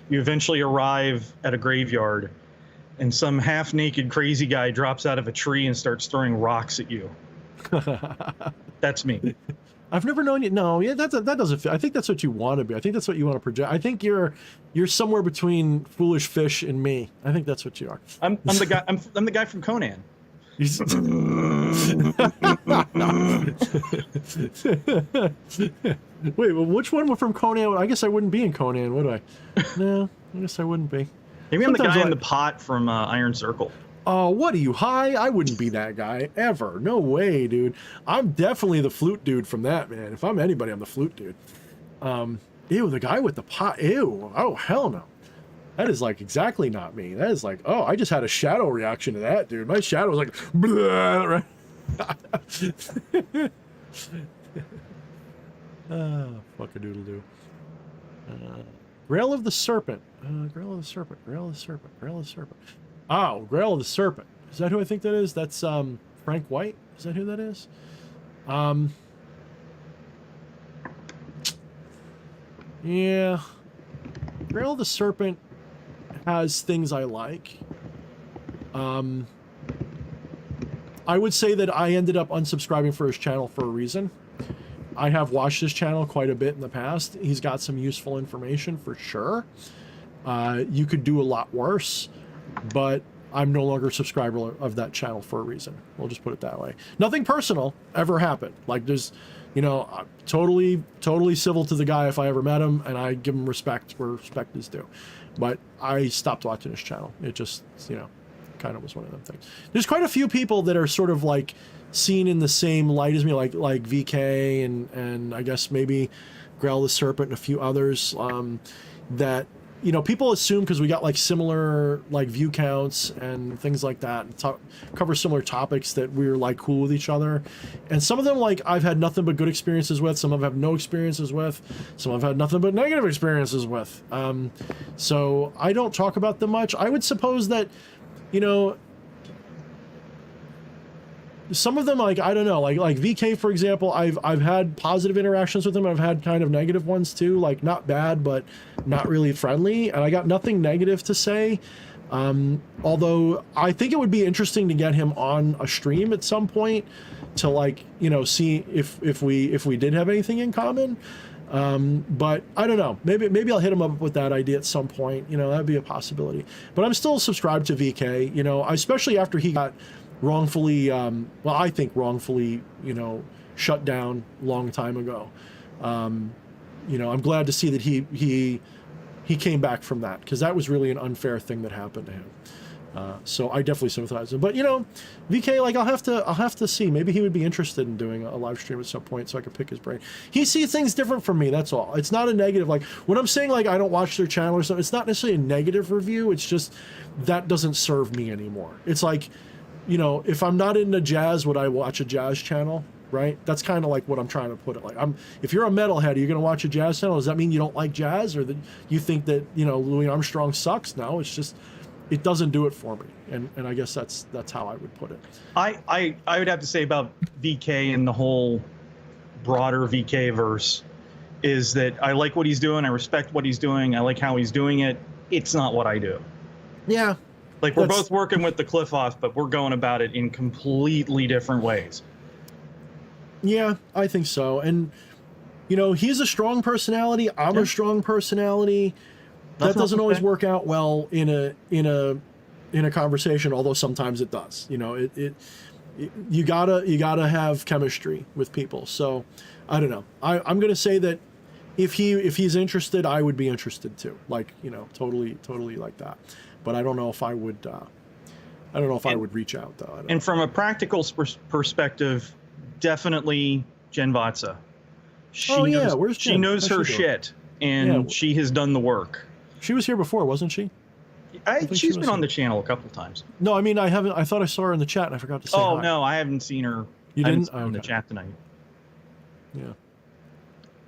you eventually arrive at a graveyard, and some half-naked crazy guy drops out of a tree and starts throwing rocks at you. That's me. I've never known you. No, yeah, that doesn't fit. I think that's what you want to be. I think that's what you want to project. I think you're somewhere between foolish fish and me. I think that's what you are. I'm the guy. I'm the guy from Conan. Wait, well, which one from Conan? I guess I wouldn't be in Conan, would I? No, I guess I wouldn't be. Maybe I'm the guy in the pot from Iron Circle. Oh, what are you, high? I wouldn't be that guy, ever. No way, dude. I'm definitely the flute dude from that, man. If I'm anybody, I'm the flute dude. Ew, the guy with the pot. Ew. Oh, hell no. That is, like, exactly not me. That is like, oh, I just had a shadow reaction to that, dude. My shadow was like, blah, right? Fuck-a-doodle-doo. Grail of the Serpent. Grail of the Serpent. Grail of the Serpent. Grail of the Serpent. Oh, Grail of the Serpent. Is that who I think that is? That's Frank White? Is that who that is? Yeah. Grail of the Serpent has things I like. I would say that I ended up unsubscribing for his channel for a reason. I have watched his channel quite a bit in the past. He's got some useful information for sure. You could do a lot worse, but I'm no longer a subscriber of that channel for a reason. We'll just put it that way. Nothing personal ever happened. Like, there's, you know, totally civil to the guy if I ever met him, and I give him respect where respect is due. But I stopped watching his channel. It just, you know, kind of was one of them things. There's quite a few people that are sort of like seen in the same light as me, like VK and I guess maybe Grail the Serpent and a few others, that, you know, people assume because we got like similar like view counts and things like that, and cover similar topics, that we're like cool with each other. And some of them, like, I've had nothing but good experiences with. Some I've had no experiences with. Some I've had nothing but negative experiences with. So I don't talk about them much. I would suppose that, you know, some of them, like, I don't know, like VK, for example, I've had positive interactions with him. I've had kind of negative ones too, like not bad, but not really friendly. And I got nothing negative to say. Although I think it would be interesting to get him on a stream at some point to, like, you know, see if we did have anything in common. But I don't know, maybe I'll hit him up with that idea at some point. You know, that'd be a possibility. But I'm still subscribed to VK, you know, especially after he got wrongfully, well, I think wrongfully, you know, shut down a long time ago. You know, I'm glad to see that he came back from that, because that was really an unfair thing that happened to him. So I definitely sympathize with him. But, you know, VK, like, I'll have to see. Maybe he would be interested in doing a live stream at some point so I could pick his brain. He sees things different from me, that's all. It's not a negative. Like, when I'm saying, like, I don't watch their channel or something, it's not necessarily a negative review. It's just that doesn't serve me anymore. It's like, you know, if I'm not into jazz, would I watch a jazz channel? Right? That's kind of like what I'm trying to put it. Like, if you're a metalhead, you're going to watch a jazz channel. Does that mean you don't like jazz, or that you think that, you know, Louis Armstrong sucks? No, it's just, it doesn't do it for me. And I guess that's how I would put it. I would have to say about VK and the whole broader VK verse is that I like what he's doing. I respect what he's doing. I like how he's doing it. It's not what I do. Yeah. Like, we're both working with the cliff off, but we're going about it in completely different ways. Yeah, I think so. And, you know, he's a strong personality. I'm a strong personality. That doesn't always work out well in a conversation, although sometimes it does. You know, you gotta have chemistry with people. So I don't know. I'm gonna say that if he's interested, I would be interested too. Like, you know, totally like that. But I don't know if I would. I don't know if I would reach out though. And from a practical perspective, definitely Jen Vatsa. She knows her shit, and she has done the work. She was here before, wasn't she? She's been on the channel a couple of times. No, I mean, I haven't. I thought I saw her in the chat, and I forgot to say hi. Oh no, I haven't seen her. You didn't? In the chat tonight. Yeah.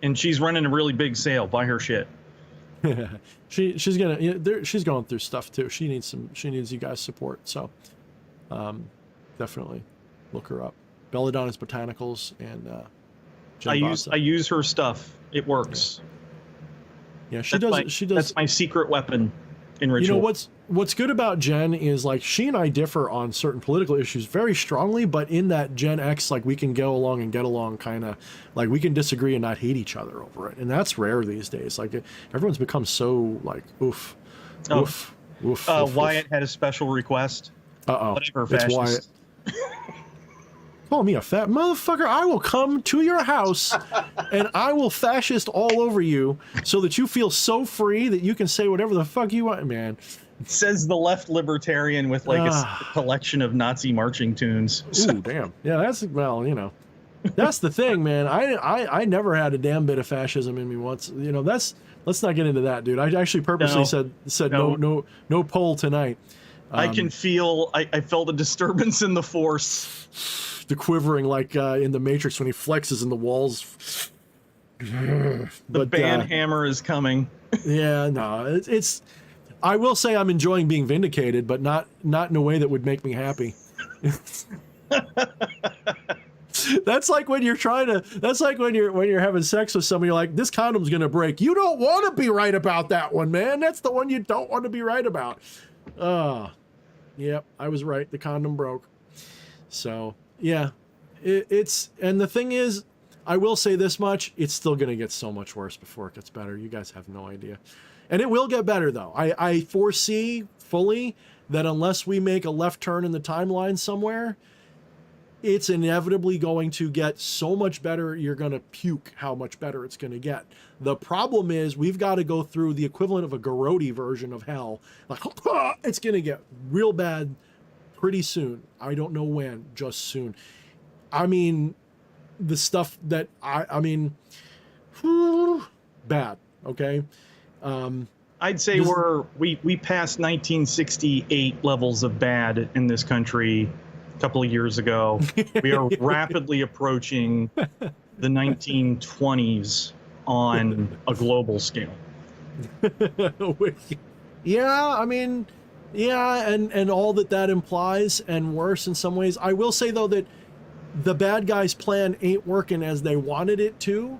And she's running a really big sale. Buy her shit. she's going through stuff too. She needs you guys' support. So, definitely look her up. Belladonna's Botanicals and I use her stuff. It works. Yeah, she does. That's my secret weapon. in ritual. You know, what's good about Gen is like she and I differ on certain political issues very strongly, but in that Gen X, like we can go along and get along, kind of like we can disagree and not hate each other over it, and that's rare these days. Like everyone's become so like oof. Wyatt had a special request. Whatever, it's fascist. Wyatt. Call me a fat motherfucker. I will come to your house and I will fascist all over you so that you feel so free that you can say whatever the fuck you want, man. Says the left libertarian with like a collection of Nazi marching tunes. Ooh, damn. Yeah, that's, well, you know, that's the thing, man. I never had a damn bit of fascism in me once. You know, let's not get into that, dude. I actually purposely said no poll tonight. I can feel, I felt a disturbance in the force. The quivering like in the Matrix when he flexes and the walls. The band hammer is coming. Yeah, no, it's. I will say I'm enjoying being vindicated, but not in a way that would make me happy. That's like when you're trying to. That's like when you're having sex with somebody. You're like, this condom's gonna break. You don't want to be right about that one, man. That's the one you don't want to be right about. Yep, I was right. The condom broke. So. Yeah, it's, and the thing is, I will say this much, it's still going to get so much worse before it gets better. You guys have no idea. And it will get better, though. I foresee fully that unless we make a left turn in the timeline somewhere, it's inevitably going to get so much better, you're going to puke how much better it's going to get. The problem is we've got to go through the equivalent of a Garrodi version of hell. Like, it's going to get real bad pretty soon. I don't know when, just soon. I mean, the stuff that I mean, bad. Okay. I'd say we passed 1968 levels of bad in this country a couple of years ago. We are rapidly approaching the 1920s on a global scale. Yeah, I mean, yeah, and all that implies, and worse in some ways. I will say, though, that the bad guys' plan ain't working as they wanted it to,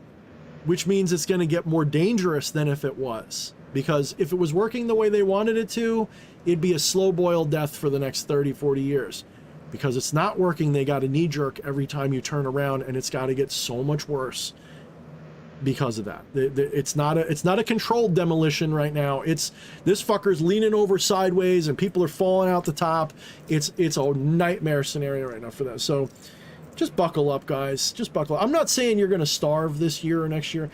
which means it's going to get more dangerous than if it was. Because if it was working the way they wanted it to, it'd be a slow-boiled death for the next 30, 40 years. Because it's not working, they got a knee-jerk every time you turn around, and it's got to get so much worse because of that. It's not a controlled demolition right now. It's this fucker's leaning over sideways and people are falling out the top. It's a nightmare scenario right now for that. So just buckle up, guys. Just buckle up. I'm not saying you're going to starve this year or next year.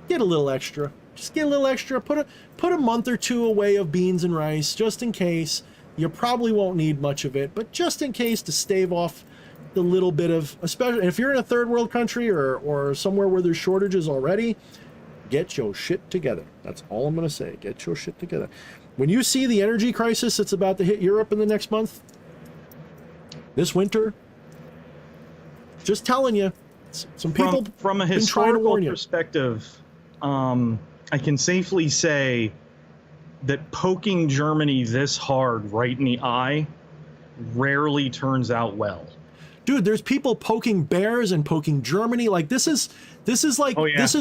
Get a little extra. Just get a little extra. Put a month or two away of beans and rice just in case. You probably won't need much of it, but just in case, to stave off the little bit of, especially if you're in a third world country or somewhere where there's shortages already, get your shit together. That's all I'm going to say. Get your shit together. When you see the energy crisis that's about to hit Europe in the next month, this winter, just telling you, some people from a historical perspective, I can safely say that poking Germany this hard right in the eye rarely turns out well. Dude, there's people poking bears and poking Germany. Like this is like, oh, yeah. This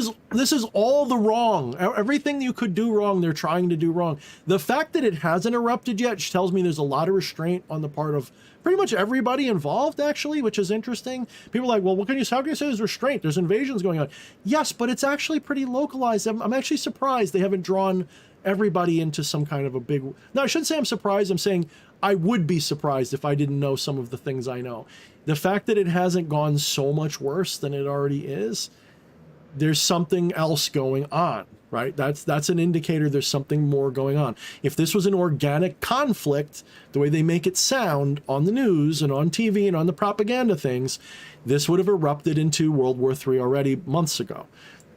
is all the wrong. Everything you could do wrong, they're trying to do wrong. The fact that it hasn't erupted yet tells me there's a lot of restraint on the part of pretty much everybody involved, actually, which is interesting. People are like, well, how can you say there's restraint? There's invasions going on. Yes, but it's actually pretty localized. I'm actually surprised they haven't drawn everybody into some kind of a big... No, I shouldn't say I'm surprised. I'm saying I would be surprised if I didn't know some of the things I know. The fact that it hasn't gone so much worse than it already is, there's something else going on, right? That's an indicator there's something more going on. If this was an organic conflict, the way they make it sound on the news and on TV and on the propaganda things, this would have erupted into World War III already months ago.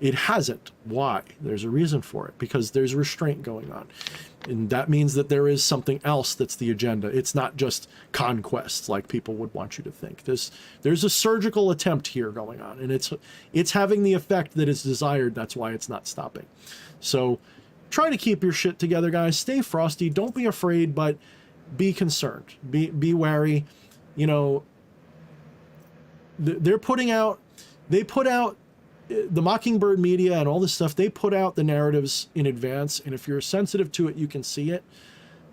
It hasn't. Why? There's a reason for it, because there's restraint going on. And that means that there is something else that's the agenda. It's not just conquest like people would want you to think. There's a surgical attempt here going on, and it's having the effect that is desired. That's why it's not stopping. So try to keep your shit together, guys. Stay frosty. Don't be afraid, but be concerned. Be wary. You know, they put out the Mockingbird media and all this stuff, they put out the narratives in advance, and if you're sensitive to it, you can see it.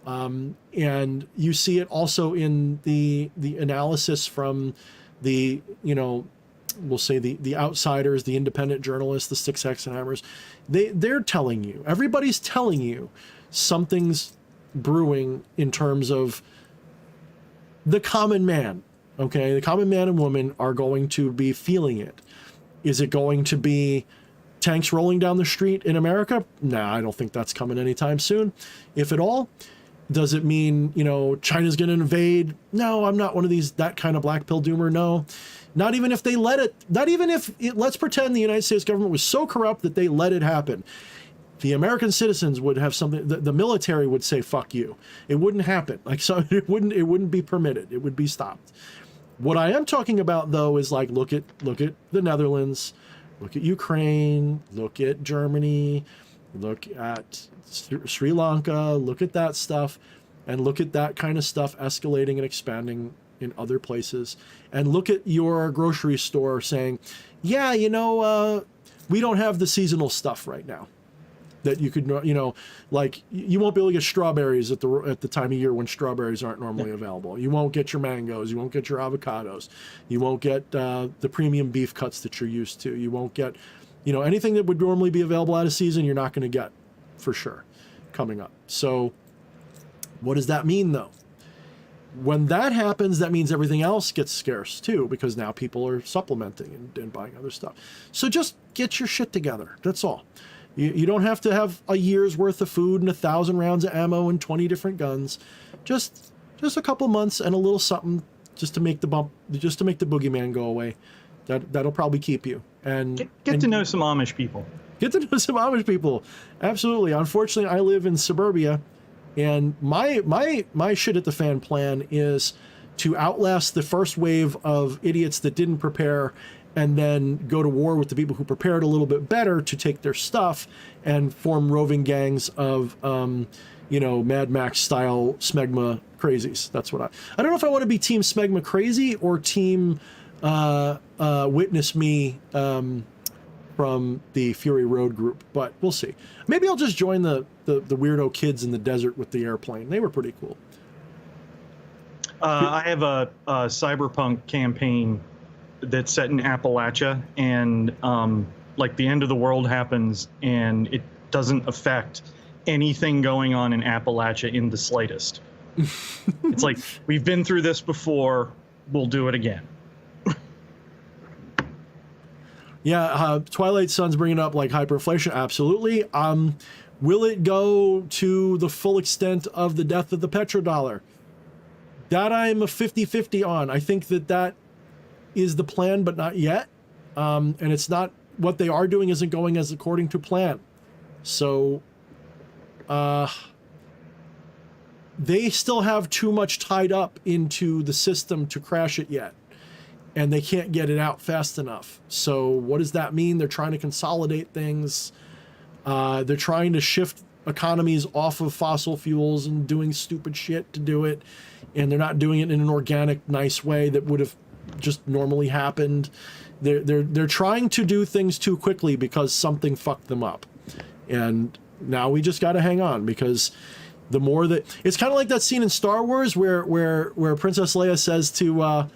And you see it also in the analysis from the, you know, we'll say the outsiders, the independent journalists, the Six Hexenhammers. They're telling you, everybody's telling you something's brewing in terms of the common man. Okay, the common man and woman are going to be feeling it. Is it going to be tanks rolling down the street in America? Nah, I don't think that's coming anytime soon, if at all. Does it mean, you know, China's going to invade? No, I'm not one of these, that kind of black pill doomer. No, not even if they let it, not even if it, let's pretend the United States government was so corrupt that they let it happen. The American citizens would have something, the military would say, fuck you. It wouldn't happen. Like, so it wouldn't be permitted. It would be stopped. What I am talking about though, is like, look at the Netherlands, look at Ukraine, look at Germany, look at Sri Lanka, look at that stuff, and look at that kind of stuff escalating and expanding in other places. And look at your grocery store saying, yeah, you know, we don't have the seasonal stuff right now that you could, you know, like you won't be able to get strawberries at the time of year when strawberries aren't normally available. You won't get your mangoes. You won't get your avocados. You won't get the premium beef cuts that you're used to. You won't get, you know, anything that would normally be available out of season, you're not going to get for sure coming up. So what does that mean though? When that happens, that means everything else gets scarce too, because now people are supplementing and buying other stuff. So just get your shit together. That's all. You don't have to have a year's worth of food and 1,000 rounds of ammo and 20 different guns. Just a couple months and a little something just to make the boogeyman go away. That'll probably keep you. And get to know some Amish people. Get to know some Amish people. Absolutely. Unfortunately, I live in suburbia, and my shit at the fan plan is to outlast the first wave of idiots that didn't prepare, and then go to war with the people who prepared a little bit better to take their stuff and form roving gangs of, you know, Mad Max style smegma crazies. That's what I don't know if I want to be team smegma crazy or team witness me from the Fury Road group, but we'll see. Maybe I'll just join the weirdo kids in the desert with the airplane. They were pretty cool. I have a cyberpunk campaign that's set in Appalachia, and like the end of the world happens, and it doesn't affect anything going on in Appalachia in the slightest. It's like, we've been through this before, we'll do it again. Yeah, Twilight Sun's bringing up like hyperinflation. Absolutely. Will it go to the full extent of the death of the petrodollar? That I'm a 50-50 on. I think that is the plan, but not yet. And it's not, what they are doing isn't going as according to plan. So they still have too much tied up into the system to crash it yet. And they can't get it out fast enough. So what does that mean? They're trying to consolidate things. They're trying to shift economies off of fossil fuels and doing stupid shit to do it. And they're not doing it in an organic, nice way that would have just normally happened. They're trying to do things too quickly because something fucked them up. And now we just got to hang on, because the more that, it's kind of like that scene in Star Wars where Princess Leia says to,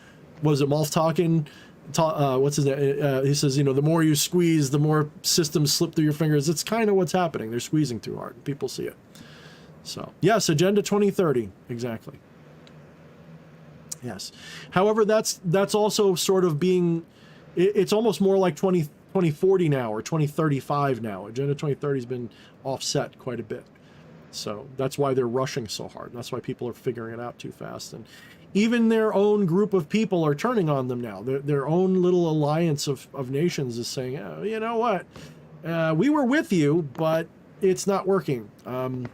was it Moff Talking? What's his name? He says, you know, the more you squeeze, the more systems slip through your fingers. It's kind of what's happening. They're squeezing too hard. People see it. So, yes, Agenda 2030. Exactly. Yes. However, that's also sort of being, it's almost more like 2040 now, or 2035 now. Agenda 2030 has been offset quite a bit. So that's why they're rushing so hard. That's why people are figuring it out too fast. And even their own group of people are turning on them now. Their own little alliance of nations is saying, oh, you know what? We were with you, but it's not working. And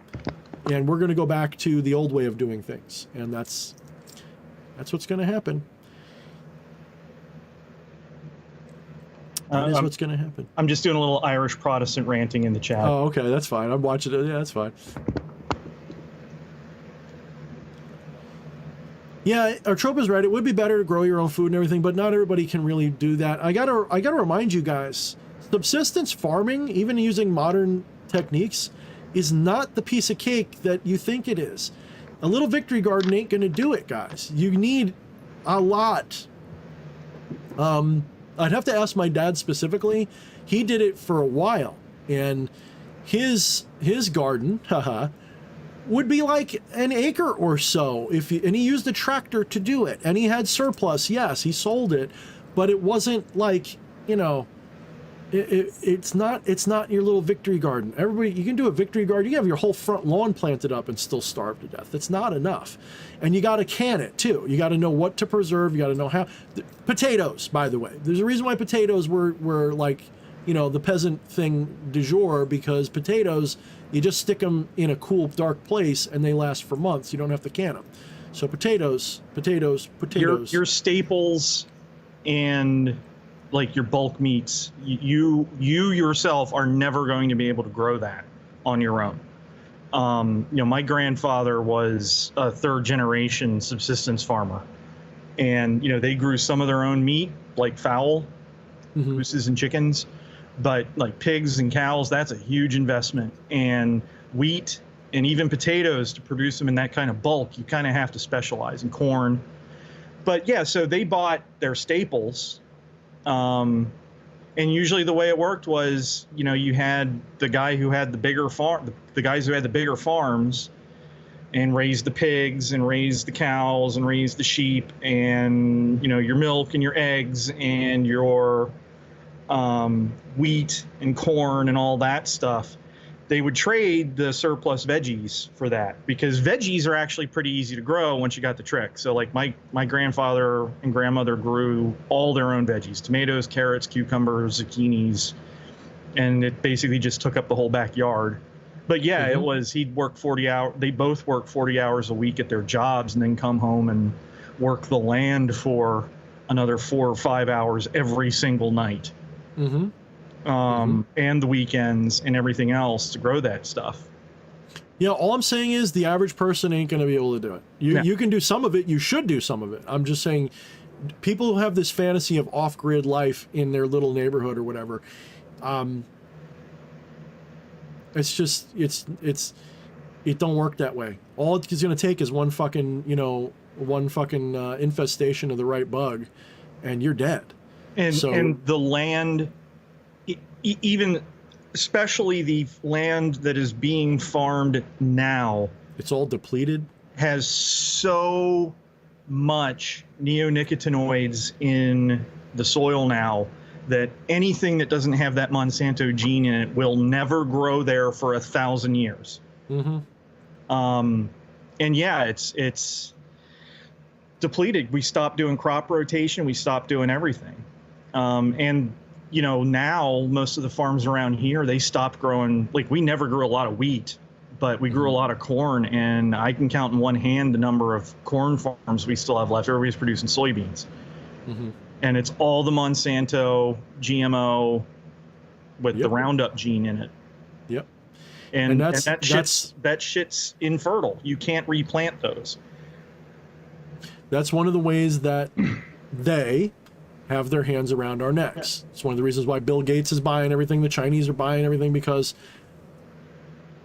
we're going to go back to the old way of doing things. And that's what's going to happen. That is what's going to happen. I'm just doing a little Irish Protestant ranting in the chat. Oh, okay. That's fine. I'm watching it. Yeah, that's fine. Yeah, Artropa's right. It would be better to grow your own food and everything, but not everybody can really do that. I gotta remind you guys, subsistence farming, even using modern techniques, is not the piece of cake that you think it is. A little victory garden ain't going to do it, guys. You need a lot. I'd have to ask my dad specifically. He did it for a while, and his garden, would be like an acre or so and he used a tractor to do it, and he had surplus. Yes, he sold it, but it wasn't like, you know, it's not your little victory garden. Everybody, you can do a victory garden. You can have your whole front lawn planted up and still starve to death. It's not enough. And you got to can it too. You got to know what to preserve. You got to know how. Potatoes, by the way, there's a reason why potatoes were like, you know, the peasant thing du jour, because potatoes, you just stick them in a cool, dark place and they last for months. You don't have to can them. So potatoes. Your staples and like your bulk meats, you yourself are never going to be able to grow that on your own. You know, my grandfather was a third generation subsistence farmer, and, you know, they grew some of their own meat, like fowl, gooses and chickens, but like pigs and cows, that's a huge investment. And wheat and even potatoes, to produce them in that kind of bulk, you kind of have to specialize in corn. But yeah, so they bought their staples. And usually the way it worked was, you know, you had the guy who had the bigger farm, the guys who had the bigger farms and raised the pigs and raised the cows and raised the sheep, and, you know, your milk and your eggs and your wheat and corn and all that stuff. They would trade the surplus veggies for that, because veggies are actually pretty easy to grow once you got the trick. So like my grandfather and grandmother grew all their own veggies: tomatoes, carrots, cucumbers, zucchinis, and it basically just took up the whole backyard. But yeah, it was, he'd work 40 hours. They both work 40 hours a week at their jobs and then come home and work the land for another 4 or 5 hours every single night. And the weekends and everything else to grow that stuff. Yeah, all I'm saying is the average person ain't going to be able to do it. You can do some of it. You should do some of it. I'm just saying, people who have this fantasy of off-grid life in their little neighborhood or whatever, it's just, it don't work that way. All it's going to take is one fucking infestation of the right bug, and you're dead. And the land, even especially the land that is being farmed now, it's all depleted, has so much neonicotinoids in the soil now that anything that doesn't have that Monsanto gene in it will never grow there for 1,000 years. And yeah, it's depleted. We stopped doing crop rotation. We stopped doing everything. And you know, now most of the farms around here, they stopped growing. Like, we never grew a lot of wheat, but we grew a lot of corn, and I can count in one hand the number of corn farms we still have left. Everybody's producing soybeans. And it's all the Monsanto GMO with the Roundup gene in it. And that shit's infertile. You can't replant those. That's one of the ways that they have their hands around our necks. It's one of the reasons why Bill Gates is buying everything, the Chinese are buying everything, because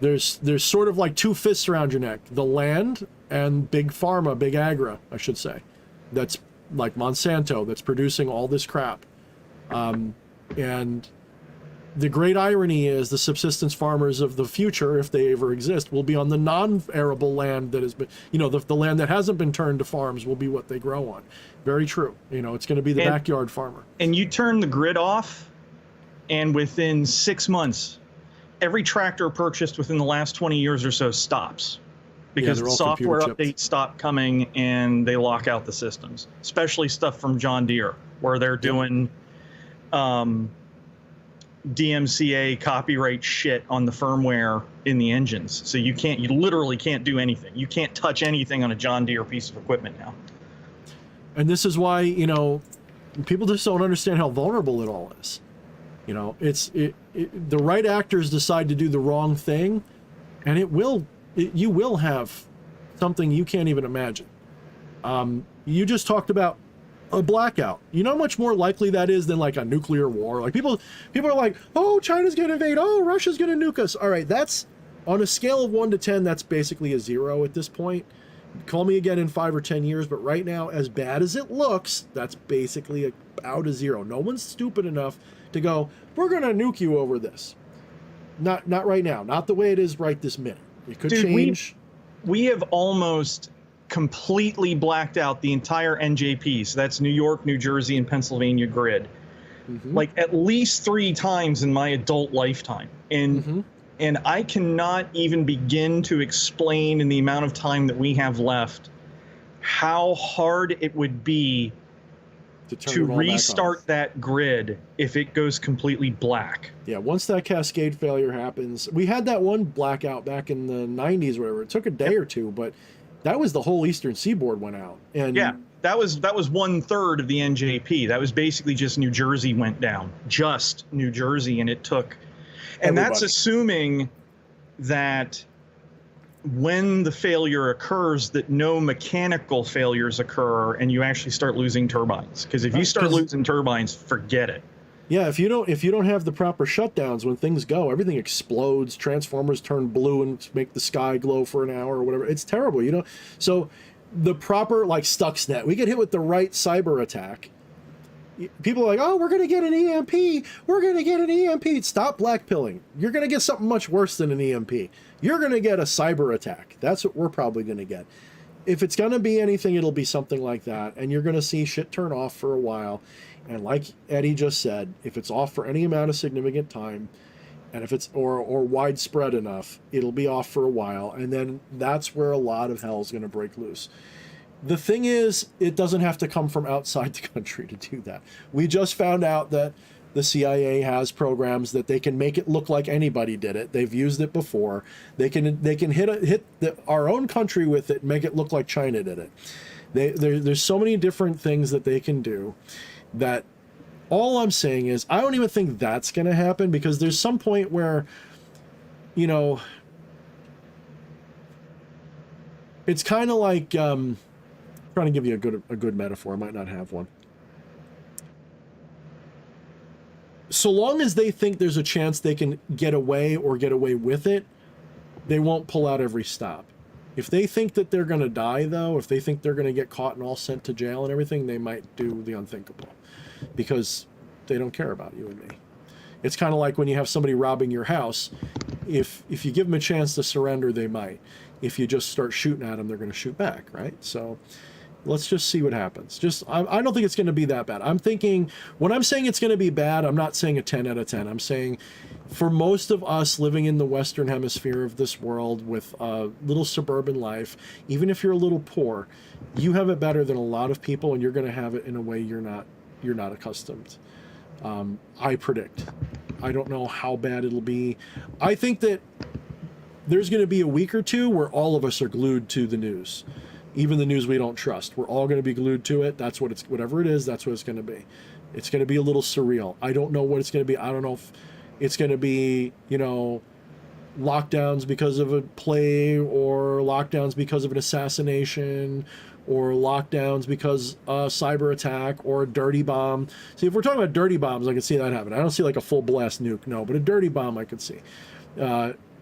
there's sort of like two fists around your neck: the land and big pharma, big agra, I should say, that's like Monsanto, that's producing all this crap. And the great irony is the subsistence farmers of the future, if they ever exist, will be on the non-arable land that has been, you know, the land that hasn't been turned to farms will be what they grow on. Very true. You know, it's going to be the backyard farmer. And you turn the grid off, and within 6 months, every tractor purchased within the last 20 years or so stops, because the software updates stop coming and they lock out the systems, especially stuff from John Deere, where they're doing DMCA copyright shit on the firmware in the engines. So you literally can't do anything. You can't touch anything on a John Deere piece of equipment now. And this is why, you know, people just don't understand how vulnerable it all is. You know, the right actors decide to do the wrong thing, and you will have something you can't even imagine. You just talked about a blackout. You know how much more likely that is than like a nuclear war? Like people are like, oh, China's gonna invade, oh, Russia's gonna nuke us. All right, that's on a scale of 1 to 10, that's basically a 0 at this point. Call me again in 5 or 10 years, but right now, as bad as it looks, that's basically about a 0. No one's stupid enough to go, we're gonna nuke you over this. Not right now, not the way it is right this minute. It could change. We have almost completely blacked out the entire NJP. So that's New York, New Jersey, and Pennsylvania grid, like at least 3 times in my adult lifetime. And I cannot even begin to explain in the amount of time that we have left how hard it would be to restart that grid if it goes completely black. Yeah, once that cascade failure happens, we had that one blackout back in the 90s or whatever. It took a day or two, but that was the whole Eastern Seaboard went out. And yeah, that was 1/3 of the NJP. That was basically just New Jersey went down, just New Jersey, and it took. And that's assuming that when the failure occurs, that no mechanical failures occur and you actually start losing turbines. Because if you start losing turbines, forget it. Yeah, if you don't have the proper shutdowns when things go, everything explodes, transformers turn blue and make the sky glow for an hour or whatever. It's terrible, you know? So the proper, like Stuxnet, we get hit with the right cyber attack. People are like, oh, we're going to get an EMP. We're going to get an EMP. Stop blackpilling. You're going to get something much worse than an EMP. You're going to get a cyber attack. That's what we're probably going to get. If it's going to be anything, it'll be something like that. And you're going to see shit turn off for a while. And like Eddie just said, if it's off for any amount of significant time, and if it's or widespread enough, it'll be off for a while. And then that's where a lot of hell is going to break loose. The thing is, it doesn't have to come from outside the country to do that. We just found out that the CIA has programs that they can make it look like anybody did it. They've used it before. They can hit our own country with it and make it look like China did it. There's so many different things that they can do that all I'm saying is I don't even think that's going to happen, because there's some point where, you know, it's kind of like trying to give you a good metaphor. I might not have one. So long as they think there's a chance they can get away or get away with it, they won't pull out every stop. If they think that they're going to die, though, if they think they're going to get caught and all sent to jail and everything, they might do the unthinkable, because they don't care about you and me. It's kind of like when you have somebody robbing your house. If you give them a chance to surrender, they might. If you just start shooting at them, they're going to shoot back, right? So let's just see what happens. I don't think it's going to be that bad. I'm thinking, when I'm saying it's going to be bad, I'm not saying a 10 out of 10. I'm saying for most of us living in the Western hemisphere of this world with a little suburban life, even if you're a little poor, you have it better than a lot of people, and you're going to have it in a way you're not accustomed. I predict. I don't know how bad it'll be. I think that there's going to be a week or two where all of us are glued to the news. Even the news we don't trust. We're all going to be glued to it. That's what whatever it is, that's what it's going to be. It's going to be a little surreal. I don't know what it's going to be. I don't know if it's going to be, you know, lockdowns because of a plague, or lockdowns because of an assassination, or lockdowns because a cyber attack, or a dirty bomb. See, if we're talking about dirty bombs, I can see that happen. I don't see like a full blast nuke, no, but a dirty bomb I could see.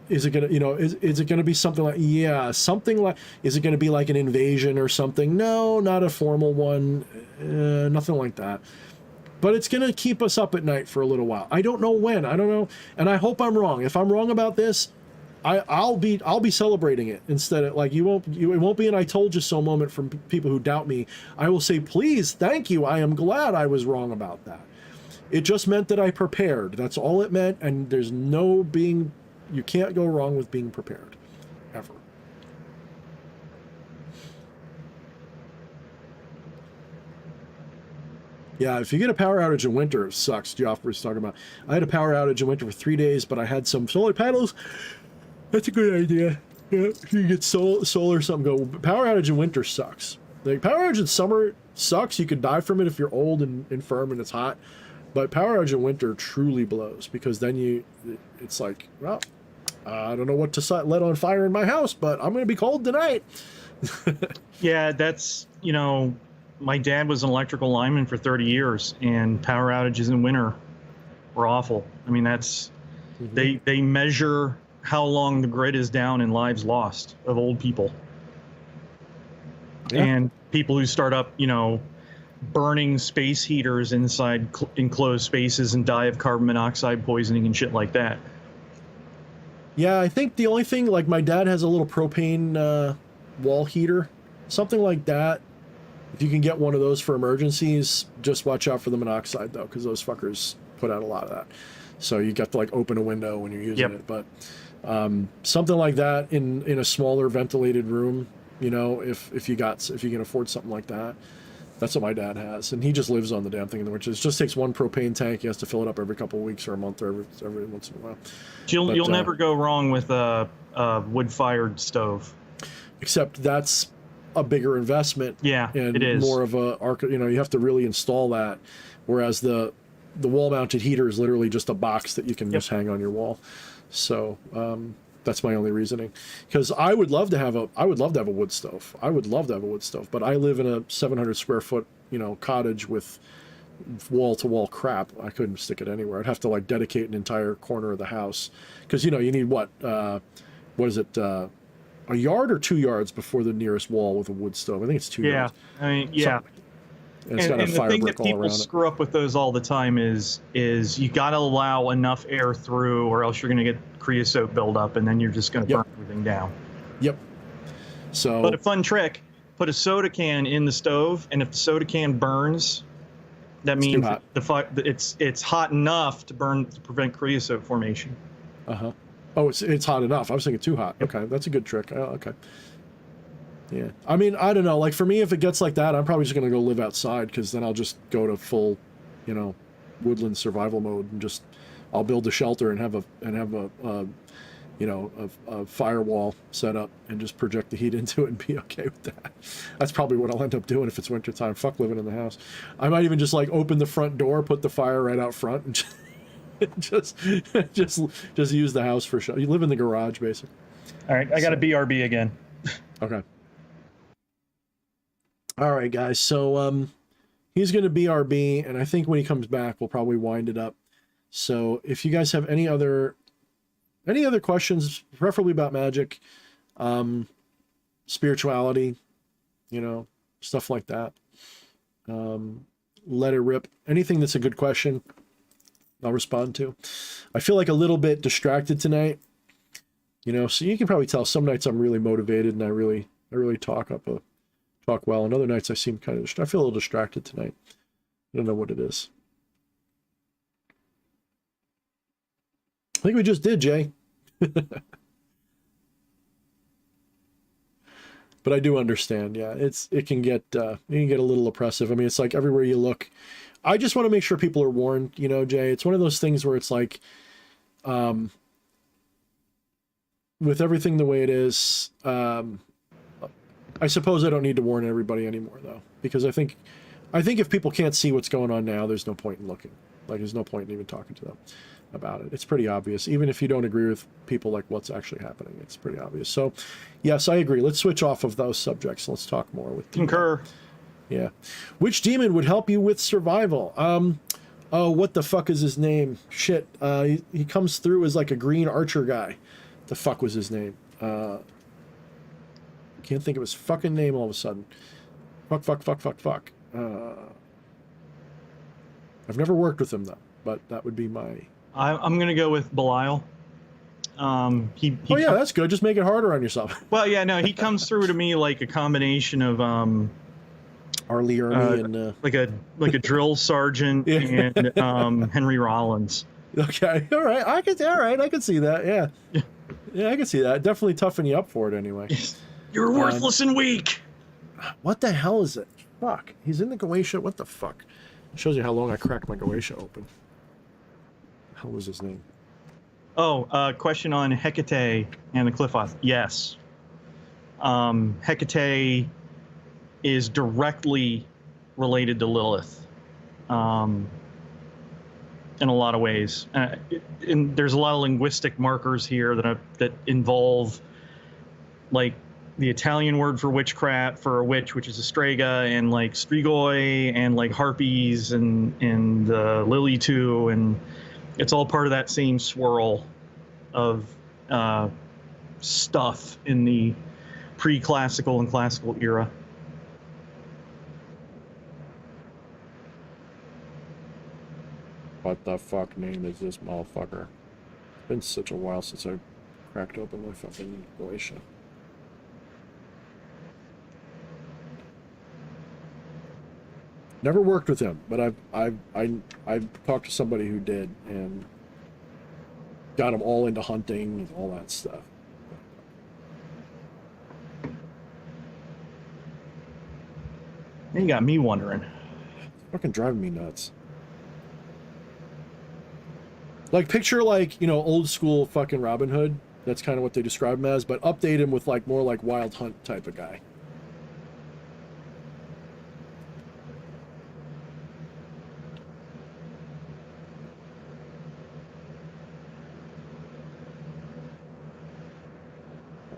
Is it gonna, you know, is it gonna be something like, yeah, something like, is it gonna be like an invasion or something? No, not a formal one, nothing like that. But it's gonna keep us up at night for a little while. I don't know when, I don't know, and I hope I'm wrong. If I'm wrong about this, I'll be celebrating it instead of like, it won't be an I told you so moment from people who doubt me. I will say, please, thank you. I am glad I was wrong about that. It just meant that I prepared. That's all it meant, and there's no being. You can't go wrong with being prepared, ever. Yeah, if you get a power outage in winter, it sucks. Geoff was talking about. I had a power outage in winter for 3 days, but I had some solar panels. That's a good idea. Yeah, if you get solar or something, go. Power outage in winter sucks. Like, power outage in summer sucks. You could die from it if you're old and infirm and it's hot. But power outage in winter truly blows, because then it's like, well, I don't know what to let on fire in my house, but I'm going to be cold tonight. Yeah, that's, you know, my dad was an electrical lineman for 30 years, and power outages in winter were awful. I mean, that's they measure how long the grid is down in lives lost of old people. Yeah. And people who start up, burning space heaters inside enclosed spaces and die of carbon monoxide poisoning and shit like that. Yeah, I think the only thing, like my dad has a little propane wall heater, something like that. If you can get one of those for emergencies, just watch out for the monoxide though, because those fuckers put out a lot of that. So you got to like open a window when you're using it. But something like that in a smaller ventilated room, if you can afford something like that. That's what my dad has, and he just lives on the damn thing in the winter. It just takes one propane tank. He has to fill it up every couple of weeks or a month or every once in a while. You'll never go wrong with a wood-fired stove. Except that's a bigger investment. Yeah, and it is more of you have to really install that. Whereas the wall-mounted heater is literally just a box that you can just hang on your wall. So that's my only reasoning. Because I would love to have a wood stove. But I live in a 700 square foot cottage with wall-to-wall crap. I couldn't stick it anywhere. I'd have to like dedicate an entire corner of the house because you need what is it, a yard or 2 yards before the nearest wall with a wood stove. I think it's 2 yards. I mean, yeah. And it's got a the fire thing brick that all people around screw up with those all the time is you got to allow enough air through, or else you're going to get creosote buildup, and then you're just going to burn everything down. Yep. So, but a fun trick: put a soda can in the stove, and if the soda can burns, that means it's hot enough to prevent creosote formation. Oh, it's hot enough. I was thinking too hot. Okay, that's a good trick. Okay. Yeah, I mean, I don't know. Like for me, if it gets like that, I'm probably just gonna go live outside because then I'll just go to full, woodland survival mode and I'll build a shelter and have a firewall set up and just project the heat into it and be okay with that. That's probably what I'll end up doing if it's wintertime. Fuck living in the house. I might even just like open the front door, put the fire right out front, and just use the house for shelter. You live in the garage, basically. All right, I got a BRB again. Okay. All right, guys. So he's going to BRB, and I think when he comes back, we'll probably wind it up. So if you guys have any other questions, preferably about magic, spirituality, stuff like that, let it rip. Anything that's a good question, I'll respond to. I feel like a little bit distracted tonight, so you can probably tell some nights I'm really motivated and I really talk well, and other nights I seem I feel a little distracted tonight. I don't know what it is. I think we just did, Jay. But I do understand. Yeah, it can get a little oppressive. I mean, it's like everywhere you look. I just want to make sure people are warned, Jay. It's one of those things where it's like, with everything the way it is, I suppose I don't need to warn everybody anymore, though, because I think if people can't see what's going on now, there's no point in looking. Like, there's no point in even talking to them about it. It's pretty obvious, even if you don't agree with people, like what's actually happening. It's pretty obvious. So, yes, I agree. Let's switch off of those subjects. Let's talk more with Concur. Yeah. Which demon would help you with survival? Oh, what the fuck is his name? Shit. He comes through as like a green archer guy. The fuck was his name? Can't think of his fucking name all of a sudden. Fuck. I've never worked with him though, but that would be my. I'm gonna go with Belial. That's good. Just make it harder on yourself. Well, yeah, no, he comes through to me like a combination of Arlie Ernie and like a drill sergeant and Henry Rollins. Okay, all right, I can see that. Yeah, I can see that. Definitely toughen you up for it anyway. You're worthless and weak. What the hell is it? Fuck, he's in the Goetia. What the fuck? Shows you how long I cracked my Goetia open. How was his name? Oh, question on Hecate and the Qliphoth. Yes. Hecate is directly related to Lilith in a lot of ways. And there's a lot of linguistic markers here that involve like the Italian word for witchcraft, for a witch, which is a strega, and like strigoi, and like harpies, and lily too, and it's all part of that same swirl of stuff in the pre-classical and classical era. What the fuck name is this motherfucker? It's been such a while since I cracked open my fucking Glacier. Never worked with him, but I've talked to somebody who did and got him all into hunting and all that stuff. You got me wondering. It's fucking driving me nuts. Like, picture, like, you know, old school fucking Robin Hood. That's kind of what they describe him as, but update him with, like, more like Wild Hunt type of guy.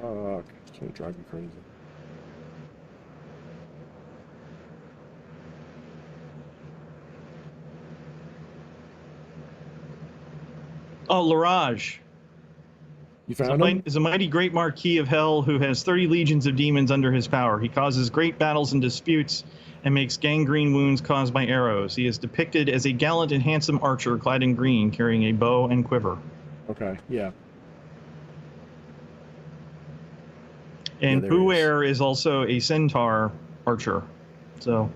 Fuck. It's gonna drive me crazy. Oh, Laraj. You found him? Is a mighty great marquis of hell who has 30 legions of demons under his power. He causes great battles and disputes and makes gangrene wounds caused by arrows. He is depicted as a gallant and handsome archer clad in green, carrying a bow and quiver. Okay, yeah. And Buer is also a centaur archer. So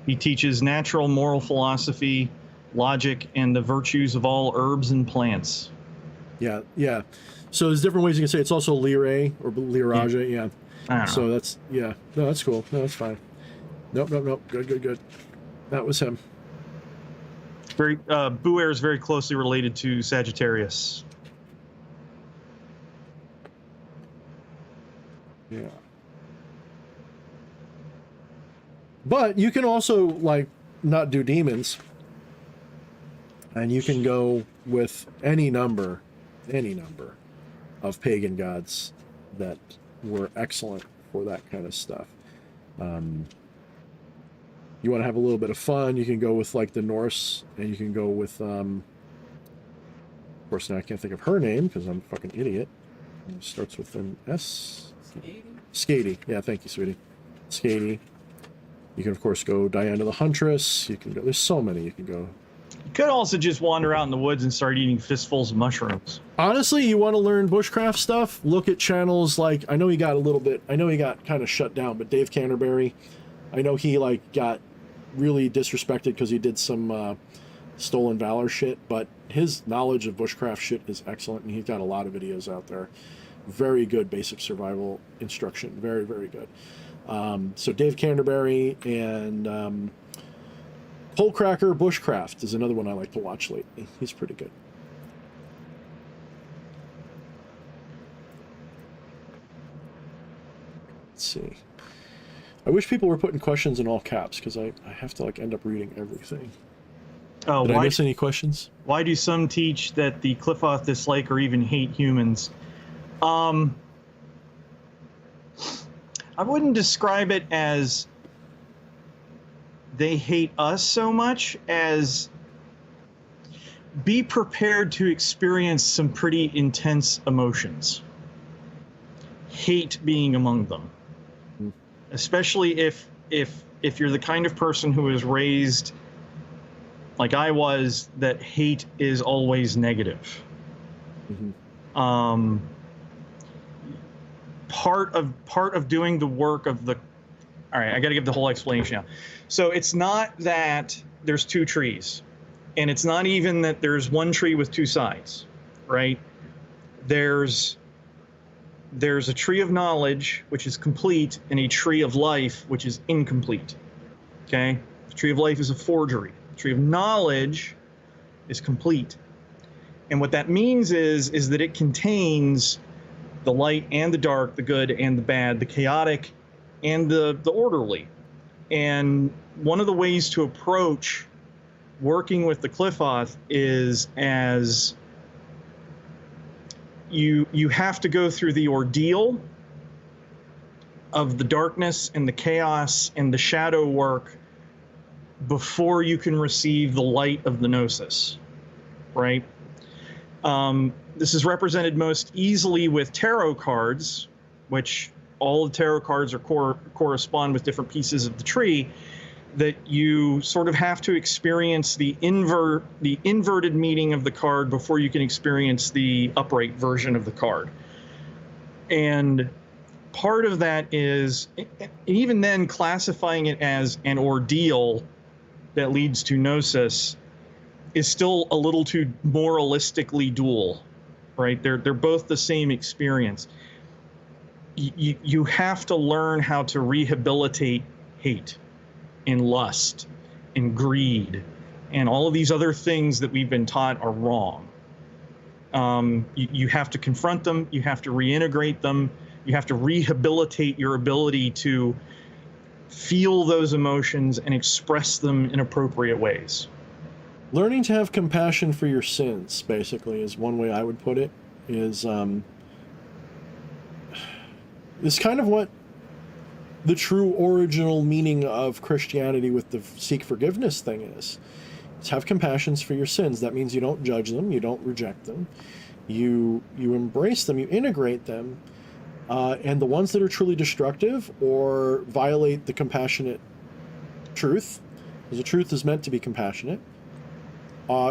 he teaches natural moral philosophy, logic, and the virtues of all herbs and plants. Yeah, yeah. So there's different ways you can say it. It's also Lyrae or Lyraja, yeah. I don't know. So that's, yeah. No, that's cool. No, that's fine. Nope, nope, nope. Good, good, good. That was him. Buer is very closely related to Sagittarius. Yeah. But you can also, like, not do demons. And you can go with any number of pagan gods that were excellent for that kind of stuff. You want to have a little bit of fun, you can go with, like, the Norse, and you can go with, of course, now I can't think of her name because I'm a fucking idiot. It starts with an S. Skady. Yeah, thank you, sweetie. Skady. You can, of course, go Diana the Huntress. You can go, there's so many you can go. You could also just wander out in the woods and start eating fistfuls of mushrooms. Honestly, you want to learn bushcraft stuff, look at channels like, I know he got kind of shut down, but Dave Canterbury, I know he, like, got really disrespected because he did some stolen valor shit, but his knowledge of bushcraft shit is excellent, and he's got a lot of videos out there. Very good basic survival instruction. Very, very good. So Dave Canterbury and Coalcracker Bushcraft is another one I like to watch lately. He's pretty good. Let's see. I wish people were putting questions in all caps because I have to, like, end up reading everything. Oh, Did I miss any questions? Why do some teach that the Qliphoth dislike or even hate humans? I wouldn't describe it as they hate us so much as be prepared to experience some pretty intense emotions. Hate being among them. Especially if you're the kind of person who is raised like I was, that hate is always negative. Mm-hmm. Part of doing the work of the, all right, I got to give the whole explanation now. So it's not that there's two trees, and it's not even that there's one tree with two sides, right? There's a tree of knowledge, which is complete, and a tree of life, which is incomplete. Okay? The tree of life is a forgery. The tree of knowledge is complete. And what that means is that it contains the light and the dark, the good and the bad, the chaotic and the orderly. And one of the ways to approach working with the Qliphoth is as you have to go through the ordeal of the darkness and the chaos and the shadow work before you can receive the light of the gnosis, right? This is represented most easily with tarot cards, which all the tarot cards are correspond with different pieces of the tree, that you sort of have to experience the inverted meaning of the card before you can experience the upright version of the card. And part of that is, even then, classifying it as an ordeal that leads to gnosis is still a little too moralistically dual, right? They're both the same experience. You have to learn how to rehabilitate hate and lust and greed and all of these other things that we've been taught are wrong. You have to confront them. You have to reintegrate them. You have to rehabilitate your ability to feel those emotions and express them in appropriate ways. Learning to have compassion for your sins, basically, is one way I would put it, is kind of what the true original meaning of Christianity with the seek forgiveness thing is. It's have compassion for your sins. That means you don't judge them, you don't reject them, you embrace them, you integrate them, and the ones that are truly destructive or violate the compassionate truth, because the truth is meant to be compassionate,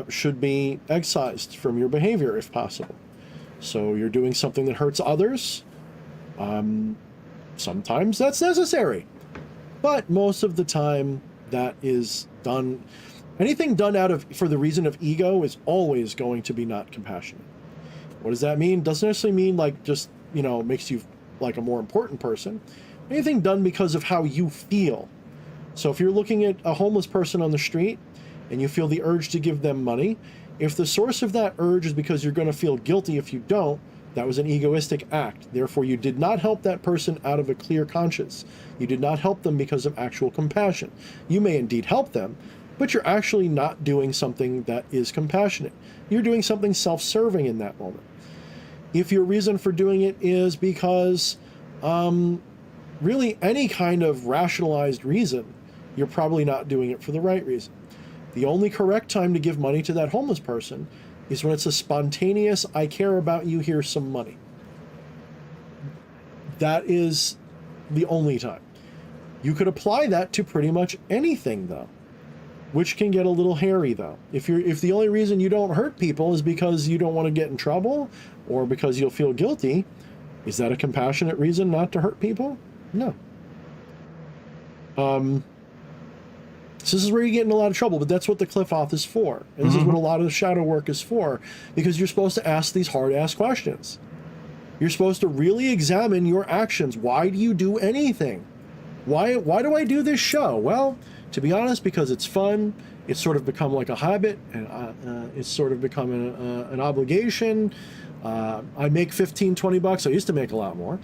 should be excised from your behavior if possible. So you're doing something that hurts others. Sometimes that's necessary, but most of the time that is done. Anything done for the reason of ego is always going to be not compassionate. What does that mean? Doesn't necessarily mean like just, makes you like a more important person. Anything done because of how you feel. So if you're looking at a homeless person on the street and you feel the urge to give them money, if the source of that urge is because you're going to feel guilty if you don't, that was an egoistic act. Therefore, you did not help that person out of a clear conscience. You did not help them because of actual compassion. You may indeed help them, but you're actually not doing something that is compassionate. You're doing something self-serving in that moment. If your reason for doing it is because really any kind of rationalized reason, you're probably not doing it for the right reason. The only correct time to give money to that homeless person is when it's a spontaneous, I care about you, here's some money. That is the only time. You could apply that to pretty much anything, though, which can get a little hairy, though. If the only reason you don't hurt people is because you don't want to get in trouble or because you'll feel guilty, is that a compassionate reason not to hurt people? No. So this is where you get in a lot of trouble, but that's what the cliff off is for. And this is what a lot of the shadow work is for, because you're supposed to ask these hard-ass questions. You're supposed to really examine your actions. Why do you do anything? Why do I do this show? Well, to be honest, because it's fun. It's sort of become like a habit, and it's sort of become an obligation. I make $15-20. I used to make a lot more,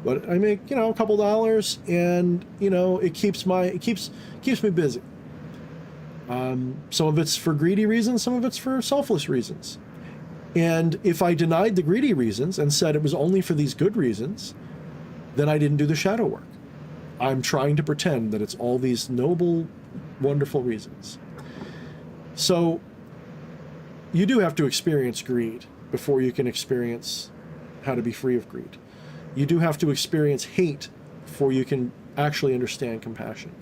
but I make a couple dollars, and it keeps me busy. Some of it's for greedy reasons, some of it's for selfless reasons. And if I denied the greedy reasons and said it was only for these good reasons, then I didn't do the shadow work. I'm trying to pretend that it's all these noble, wonderful reasons. So you do have to experience greed before you can experience how to be free of greed. You do have to experience hate before you can actually understand compassion.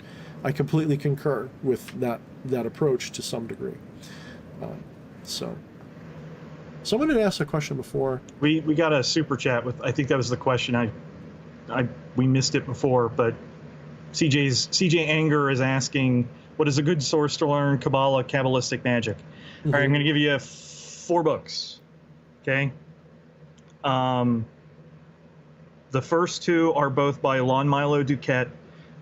I completely concur with that approach to some degree. So someone had asked a question before. We got a super chat with, I think that was the question. We missed it before, but CJ Anger is asking, what is a good source to learn Kabbalah, Kabbalistic magic? All right, I'm going to give you 4 books. Okay. The first 2 are both by Lon Milo Duquette.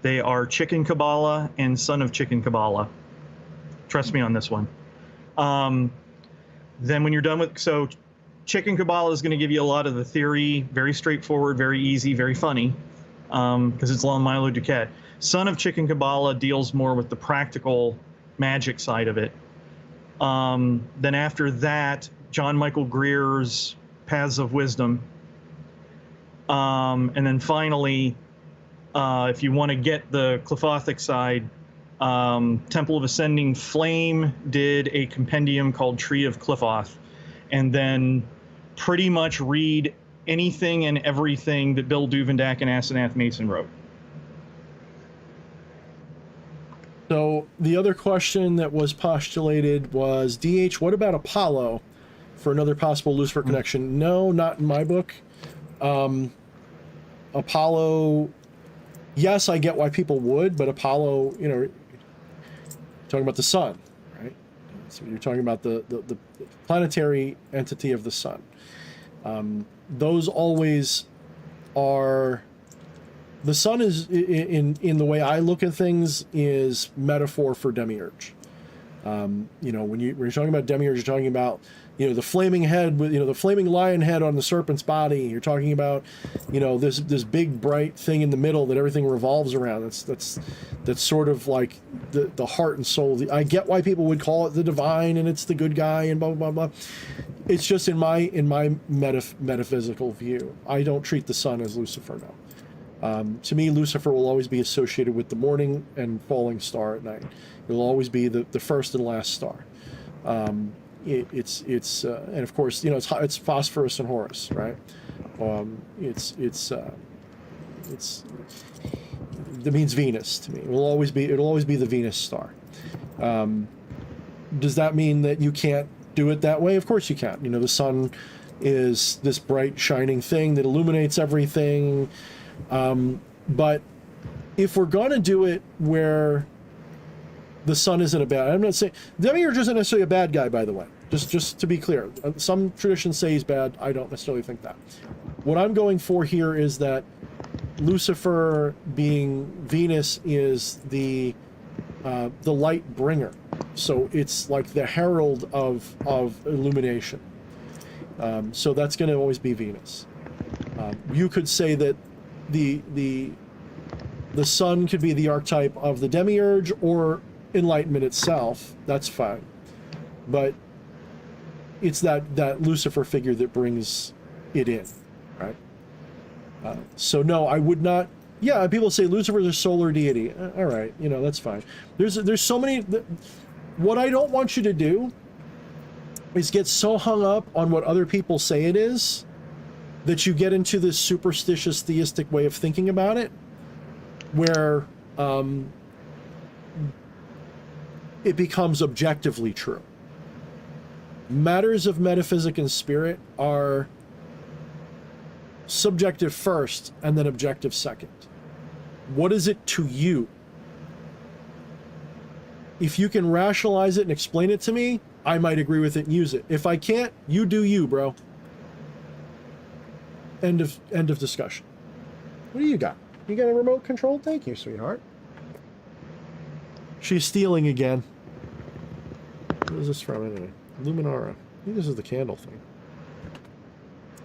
They are Chicken Kabbalah and Son of Chicken Kabbalah. Trust me on this one. Then when you're done with, so Chicken Kabbalah is going to give you a lot of the theory, very straightforward, very easy, very funny, because it's Lon Milo Duquette. Son of Chicken Kabbalah deals more with the practical magic side of it. Then after that, John Michael Greer's Paths of Wisdom. And then finally, If you want to get the Clefothic side, Temple of Ascending Flame did a compendium called Tree of Qlipoth, and then pretty much read anything and everything that Bill Duvendak and Asenath Mason wrote. So the other question that was postulated was, DH, what about Apollo for another possible Lucifer connection? No, not in my book. Apollo, yes, I get why people would, but Apollo, you know, talking about the sun, right? So you're talking about the planetary entity of the sun. Those always are... The sun is, in the way I look at things, is metaphor for demiurge. You know, when you're talking about demiurge, you're talking about, you know, the flaming head with, you know, the flaming lion head on the serpent's body. You're talking about, you know, this big bright thing in the middle that everything revolves around. That's sort of like the heart and soul. I get why people would call it the divine and it's the good guy and blah blah blah blah. It's just in my metaphysical view. I don't treat the sun as Lucifer now. To me, Lucifer will always be associated with the morning and falling star at night. It will always be the first and last star. And of course, you know, it's Phosphorus and Horus, right? That means Venus to me. It'll always be the Venus star. Does that mean that you can't do it that way? Of course you can. You know, the sun is this bright shining thing that illuminates everything. But if we're going to do it where the sun isn't a bad, I'm not saying Demiurge isn't necessarily a bad guy, by the way, just to be clear. Some traditions say he's bad. I don't necessarily think that. What I'm going for here is that Lucifer, being Venus, is the light bringer. So it's like the herald of illumination. So that's going to always be Venus. You could say that the sun could be the archetype of the demiurge or enlightenment itself. That's fine, but it's that Lucifer figure that brings it in, right? So no, I would not. Yeah, people say Lucifer's a solar deity. All right, you know, that's fine. There's so many. What I don't want you to do is get so hung up on what other people say it is that you get into this superstitious theistic way of thinking about it, where it becomes objectively true. Matters of metaphysic and spirit are subjective first and then objective second. What is it to you? If you can rationalize it and explain it to me, I might agree with it and use it. If I can't, you do you, bro. End of discussion. What do you got? You got a remote control? Thank you, sweetheart. She's stealing again. What is this from anyway? Luminara. I think this is the candle thing.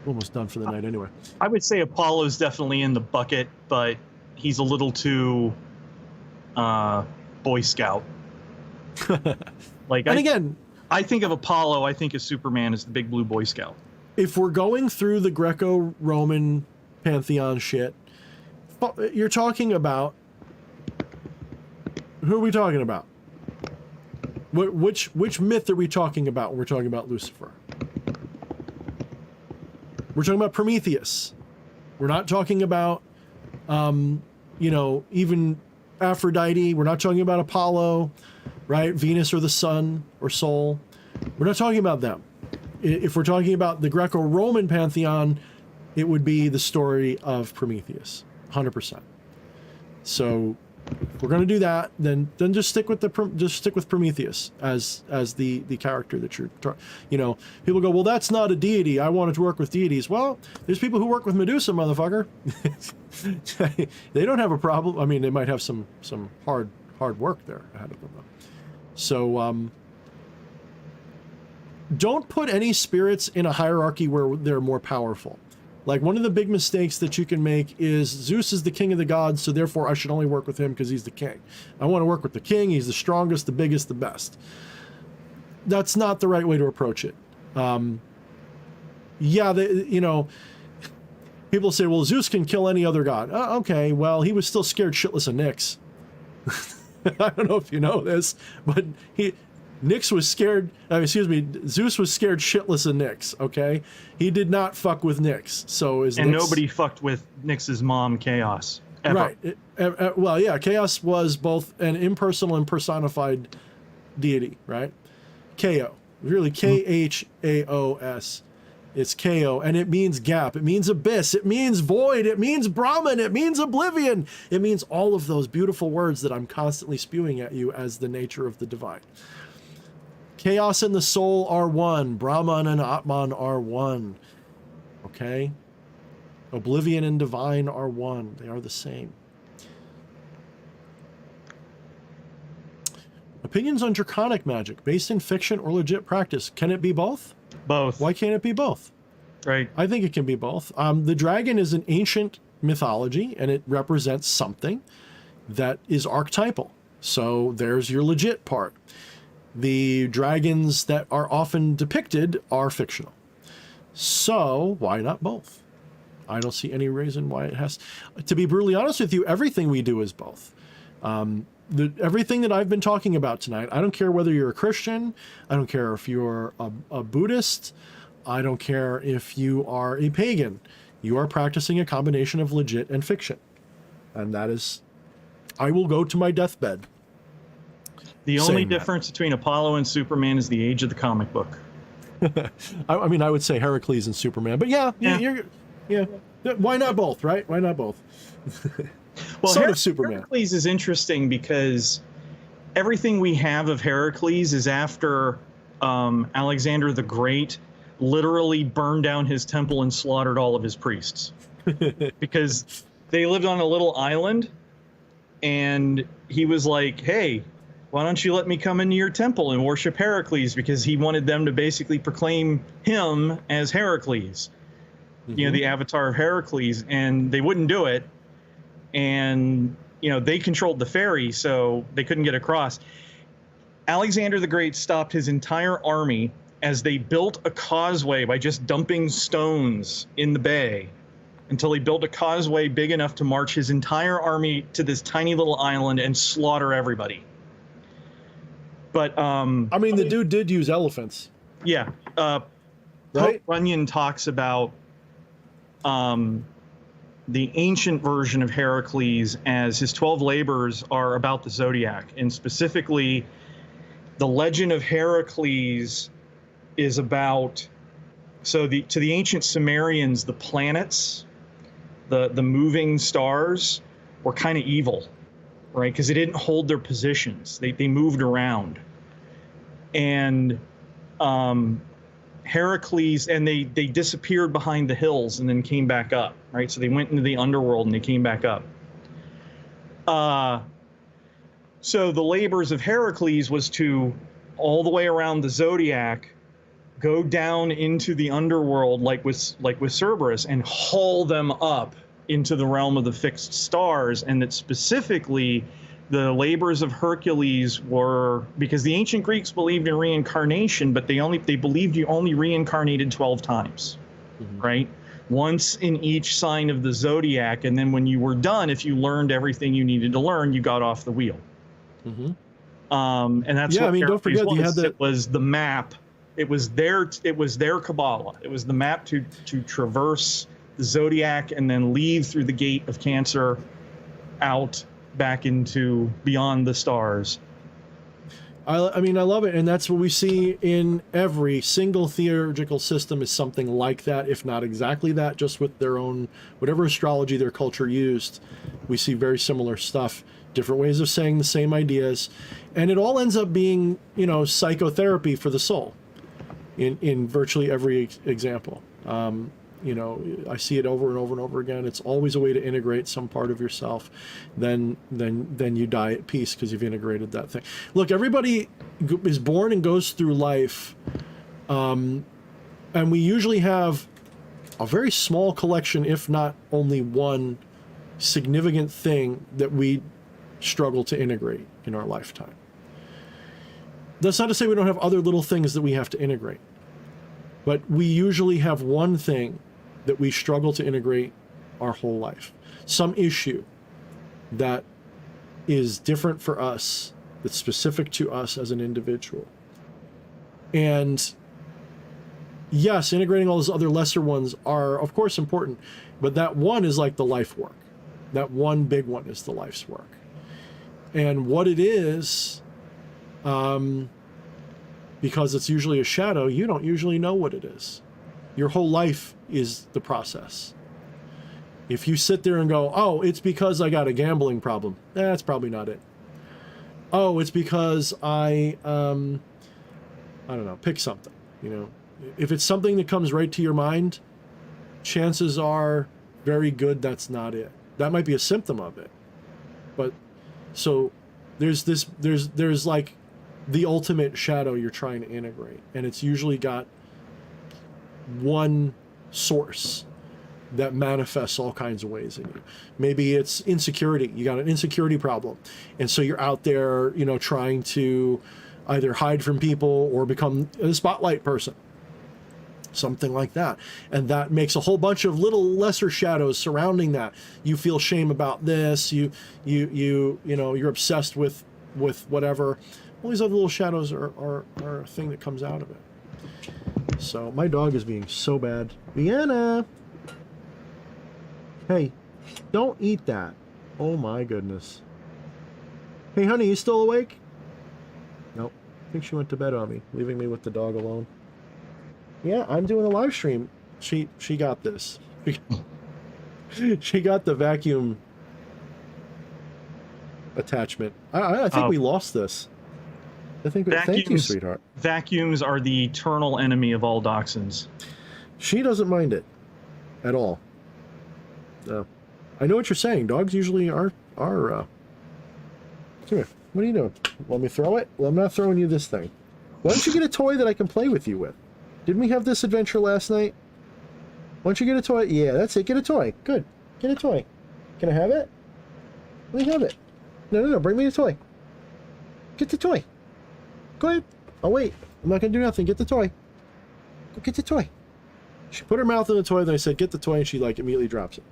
Almost done for the night anyway. I would say Apollo's definitely in the bucket, but he's a little too Boy Scout. Like, and again, I think of Apollo, I think of Superman as the big blue Boy Scout. If we're going through the Greco-Roman pantheon shit, you're talking about... Who are we talking about? Which myth are we talking about when we're talking about Lucifer? We're talking about Prometheus. We're not talking about, you know, even Aphrodite. We're not talking about Apollo, right? Venus or the sun or Sol. We're not talking about them. If we're talking about the Greco-Roman pantheon, it would be the story of Prometheus, 100%. So if we're going to do that, then just stick with Prometheus as the character that you're, you know. People go, well, that's not a deity. I wanted to work with deities. Well, there's people who work with Medusa, motherfucker. They don't have a problem. I mean, they might have some hard work there ahead of them, though. So don't put any spirits in a hierarchy where they're more powerful. Like, one of the big mistakes that you can make is Zeus is the king of the gods, so therefore I should only work with him because he's the king. I want to work with the king. He's the strongest, the biggest, the best. That's not the right way to approach it. Yeah, you know, people say, well, Zeus can kill any other god. Okay, well, he was still scared shitless of Nyx. I don't know if you know this, but Zeus was scared shitless of Nyx, okay? He did not fuck with Nyx. And nobody fucked with Nyx's mom, Chaos. Ever. Right. Well, yeah, Chaos was both an impersonal and personified deity, right? Ko. Really, Khaos. It's Ko, and it means gap. It means abyss. It means void. It means Brahman. It means oblivion. It means all of those beautiful words that I'm constantly spewing at you as the nature of the divine. Chaos and the soul are one. Brahman and Atman are one. Okay? Oblivion and divine are one. They are the same. Opinions on draconic magic, based in fiction or legit practice. Can it be both? Both. Why can't it be both? Right. I think it can be both. The dragon is an ancient mythology, and it represents something that is archetypal. So there's your legit part. The dragons that are often depicted are fictional. So why not both? I don't see any reason why it has. To be brutally honest with you, everything we do is both. Everything that I've been talking about tonight, I don't care whether you're a Christian, I don't care if you're a Buddhist, I don't care if you are a pagan. You are practicing a combination of legit and fiction. And that is, I will go to my deathbed. The only difference between Apollo and Superman is the age of the comic book. I mean, I would say Heracles and Superman, but yeah. Why not both, right? Why not both? Well, Son of Superman. Heracles is interesting because everything we have of Heracles is after Alexander the Great literally burned down his temple and slaughtered all of his priests. Because they lived on a little island, and he was like, hey, why don't you let me come into your temple and worship Heracles? Because he wanted them to basically proclaim him as Heracles, you know, the avatar of Heracles, and they wouldn't do it. And, you know, they controlled the ferry, so they couldn't get across. Alexander the Great stopped his entire army as they built a causeway by just dumping stones in the bay until he built a causeway big enough to march his entire army to this tiny little island and slaughter everybody. But I mean, the dude did use elephants. Yeah. Right? Runyon talks about the ancient version of Heracles as his 12 labors are about the zodiac, and specifically the legend of Heracles is about, to the ancient Sumerians, the planets, the moving stars were kind of evil, right? Because they didn't hold their positions. They moved around. And Heracles, and they disappeared behind the hills and then came back up, right? So they went into the underworld and they came back up. So the labors of Heracles was to, all the way around the zodiac, go down into the underworld like with Cerberus and haul them up into the realm of the fixed stars. And that specifically the labors of Hercules were, because the ancient Greeks believed in reincarnation, but they believed you only reincarnated 12 times, right? Once in each sign of the zodiac, and then when you were done, if you learned everything you needed to learn, you got off the wheel. And that's what don't forget was. You had It was the map. It was their Kabbalah. It was the map to traverse the zodiac and then leave through the gate of Cancer out back into beyond the stars. I mean, I love it, and that's what we see in every single theurgical system is something like that, if not exactly that, just with their own, whatever astrology their culture used. We see very similar stuff, different ways of saying the same ideas, and it all ends up being, you know, psychotherapy for the soul in virtually every example. You know, I see it over and over and over again. It's always a way to integrate some part of yourself. Then you die at peace because you've integrated that thing. Look, everybody is born and goes through life, and we usually have a very small collection, if not only one significant thing that we struggle to integrate in our lifetime. That's not to say we don't have other little things that we have to integrate, but we usually have one thing that we struggle to integrate our whole life. Some issue that is different for us, that's specific to us as an individual. And yes, integrating all those other lesser ones are, of course, important, but that one is like the life work. That one big one is the life's work. And what it is, because it's usually a shadow, you don't usually know what it is. Your whole life is the process. If you sit there and go, oh, it's because I got a gambling problem, that's probably not it. Oh, it's because I don't know, pick something, you know. If it's something that comes right to your mind, chances are very good that's not it. That might be a symptom of it. But so there's like the ultimate shadow you're trying to integrate, and it's usually got one source that manifests all kinds of ways in you. Maybe it's insecurity. You got an insecurity problem, and so you're out there, you know, trying to either hide from people or become a spotlight person, something like that. And that makes a whole bunch of little lesser shadows surrounding that. You feel shame about this. You know, you're obsessed with whatever. All these other little shadows are a thing that comes out of it. So my dog is being so bad. Vienna! Hey, don't eat that. Oh my goodness. Hey honey, you still awake? Nope. I think she went to bed on me, leaving me with the dog alone. Yeah, I'm doing a live stream. She got this. She got the vacuum attachment. I think we lost this. I think. Thank you, sweetheart. Vacuums are the eternal enemy of all dachshunds. She doesn't mind it at all. No, I know what you're saying. Dogs usually are. Come here. What are you doing? Want me to throw it? Well, I'm not throwing you this thing. Why don't you get a toy that I can play with you with? Didn't we have this adventure last night? Why don't you get a toy? Yeah, that's it. Get a toy. Good. Get a toy. Can I have it? Let me have it. No. Bring me the toy. Get the toy. Go ahead. I'll wait. I'm not going to do nothing. Get the toy. Go get the toy. She put her mouth in the toy, then I said, get the toy, and she, like, immediately drops it.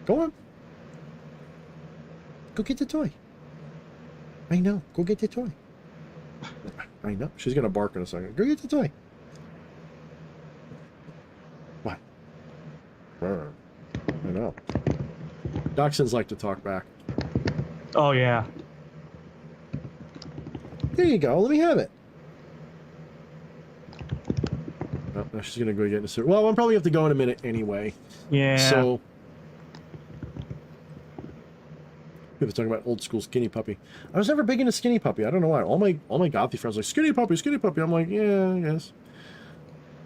Go on. Go get the toy. I know. Go get the toy. I know. She's going to bark in a second. Go get the toy. What? I know. Dachshunds like to talk back. Oh, yeah. There you go. Let me have it. Oh, now she's going to go get in a suit. Well, I'll probably have to go in a minute anyway. Yeah. So, people talking about old school skinny puppy. I was never big into skinny puppy. I don't know why. All my gothy friends are like, skinny puppy, skinny puppy. I'm like, yeah, I guess.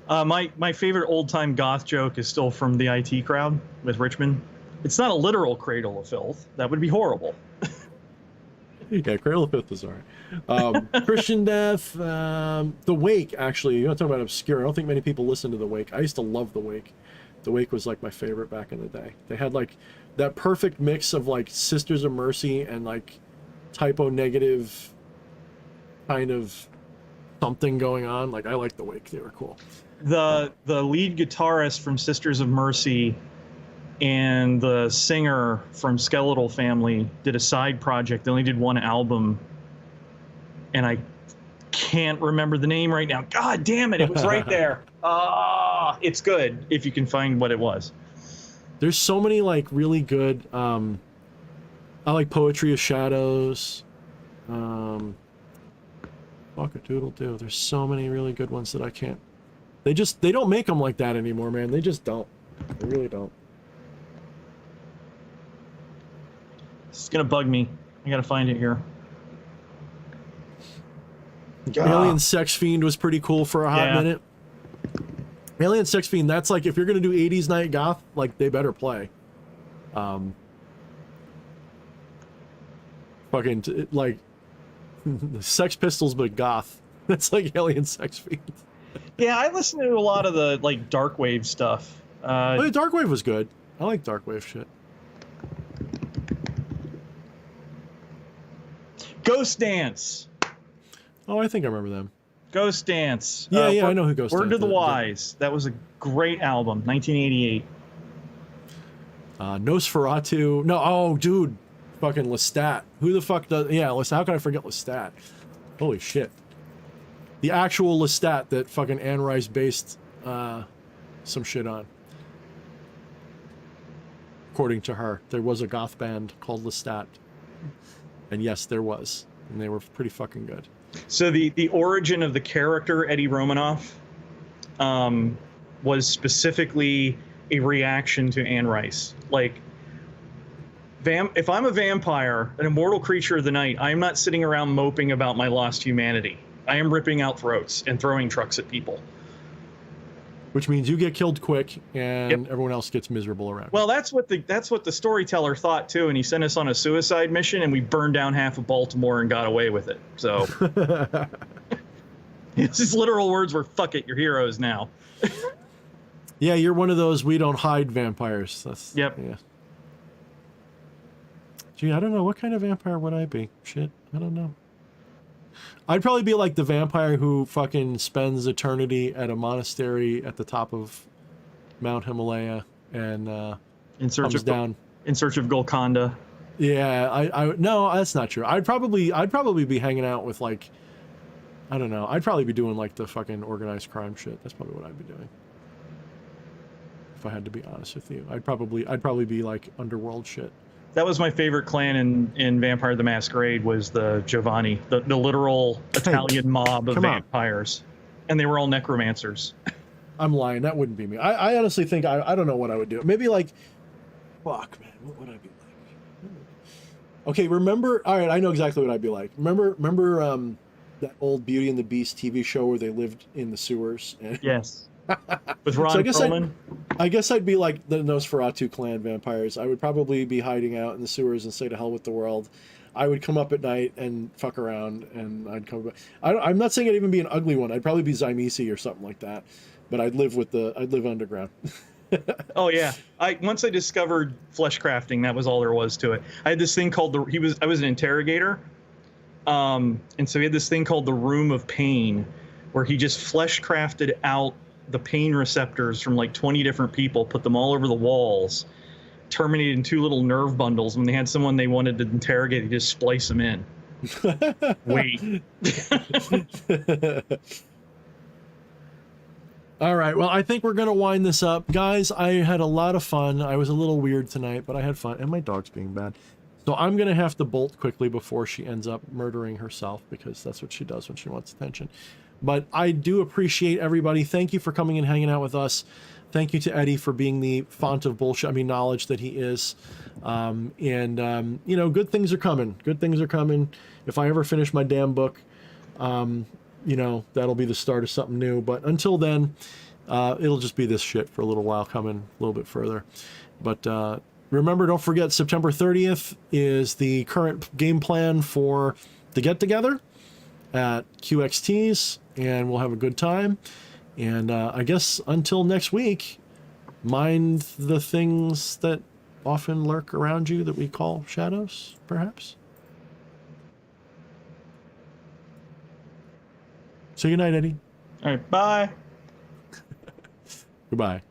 My favorite old time goth joke is still from the IT crowd with Richmond. It's not a literal cradle of filth. That would be horrible. Yeah, Cradle of Filth is alright. Christian Death, The Wake, actually. You want to talk about obscure. I don't think many people listen to The Wake. I used to love The Wake. The Wake was like my favorite back in the day. They had like that perfect mix of like Sisters of Mercy and like typo negative kind of something going on. Like I liked The Wake. They were cool. The lead guitarist from Sisters of Mercy and the singer from Skeletal Family did a side project. They only did one album, and I can't remember the name right now. God damn it, it was right there. It's good if you can find what it was. There's so many like really good, I like Poetry of Shadows, Fuck-a-doodle-doo. There's so many really good ones that I can't. They don't make them like that anymore, man. They just don't. They really don't. It's gonna bug me. I gotta find it here. Alien Sex Fiend was pretty cool for a hot minute. Alien Sex Fiend, that's like, if you're gonna do 80s night goth, like, they better play. Fucking, like, Sex Pistols, but goth. That's like Alien Sex Fiend. Yeah, I listen to a lot of the, like, dark wave stuff. Oh, yeah, dark wave was good. I like dark wave shit. Ghost Dance. Oh, I think I remember them. Ghost Dance. Yeah, I know who Ghost Dance is. Word to the Wise. That was a great album, 1988. Nosferatu. No, oh, dude. Fucking Lestat. Who the fuck does... Yeah, Lestat. How can I forget Lestat? Holy shit. The actual Lestat that fucking Anne Rice based some shit on. According to her, there was a goth band called Lestat. And yes, there was. And they were pretty fucking good. So the origin of the character Eddie Romanoff was specifically a reaction to Anne Rice. Like, if I'm a vampire, an immortal creature of the night, I am not sitting around moping about my lost humanity. I am ripping out throats and throwing trucks at people. Which means you get killed quick, and everyone else gets miserable around. Well, that's what the storyteller thought too, and he sent us on a suicide mission, and we burned down half of Baltimore and got away with it. So his literal words were, "Fuck it, you're heroes now." Yeah, you're one of those we don't hide vampires. That's yep. Yeah. Gee, I don't know. What kind of vampire would I be? Shit, I don't know. I'd probably be like the vampire who fucking spends eternity at a monastery at the top of Mount Himalaya and comes down in search of Golconda. Yeah, I no, that's not true. I'd probably be hanging out with, like, I don't know. I'd probably be doing like the fucking organized crime shit. That's probably what I'd be doing. If I had to be honest with you, I'd probably be like underworld shit. That was my favorite clan in Vampire the Masquerade, was the Giovanni, the literal Italian mob of vampires. And they were all necromancers. I'm lying. That wouldn't be me. I honestly think, I don't know what I would do. Maybe like, fuck, man, what would I be like? Okay, remember, all right, I know exactly what I'd be like. Remember that old Beauty and the Beast TV show where they lived in the sewers? Yes. With Ron Perlman? I guess I'd be like the Nosferatu clan vampires. I would probably be hiding out in the sewers and say to hell with the world. I would come up at night and fuck around, and I'd come back. I'm not saying I'd even be an ugly one. I'd probably be Zymesi or something like that. But I'd live underground. Oh yeah. Once I discovered flesh crafting, that was all there was to it. I had this thing called I was an interrogator. And so he had this thing called the Room of Pain, where he just flesh crafted out the pain receptors from like 20 different people, put them all over the walls, terminated in 2 little nerve bundles. When they had someone they wanted to interrogate, he just splice them in. Wait. All right. Well, I think we're going to wind this up. Guys, I had a lot of fun. I was a little weird tonight, but I had fun. And my dog's being bad. So I'm going to have to bolt quickly before she ends up murdering herself, because that's what she does when she wants attention. But I do appreciate everybody. Thank you for coming and hanging out with us. Thank you to Eddie for being the font of bullshit, knowledge that he is. You know, good things are coming. Good things are coming. If I ever finish my damn book, you know, that'll be the start of something new. But until then, it'll just be this shit for a little while, coming a little bit further. But remember, don't forget, September 30th is the current game plan for the get-together at QXT's, and we'll have a good time. And I guess until next week, mind the things that often lurk around you that we call shadows, perhaps. So good night, Eddie. All right, bye. Goodbye.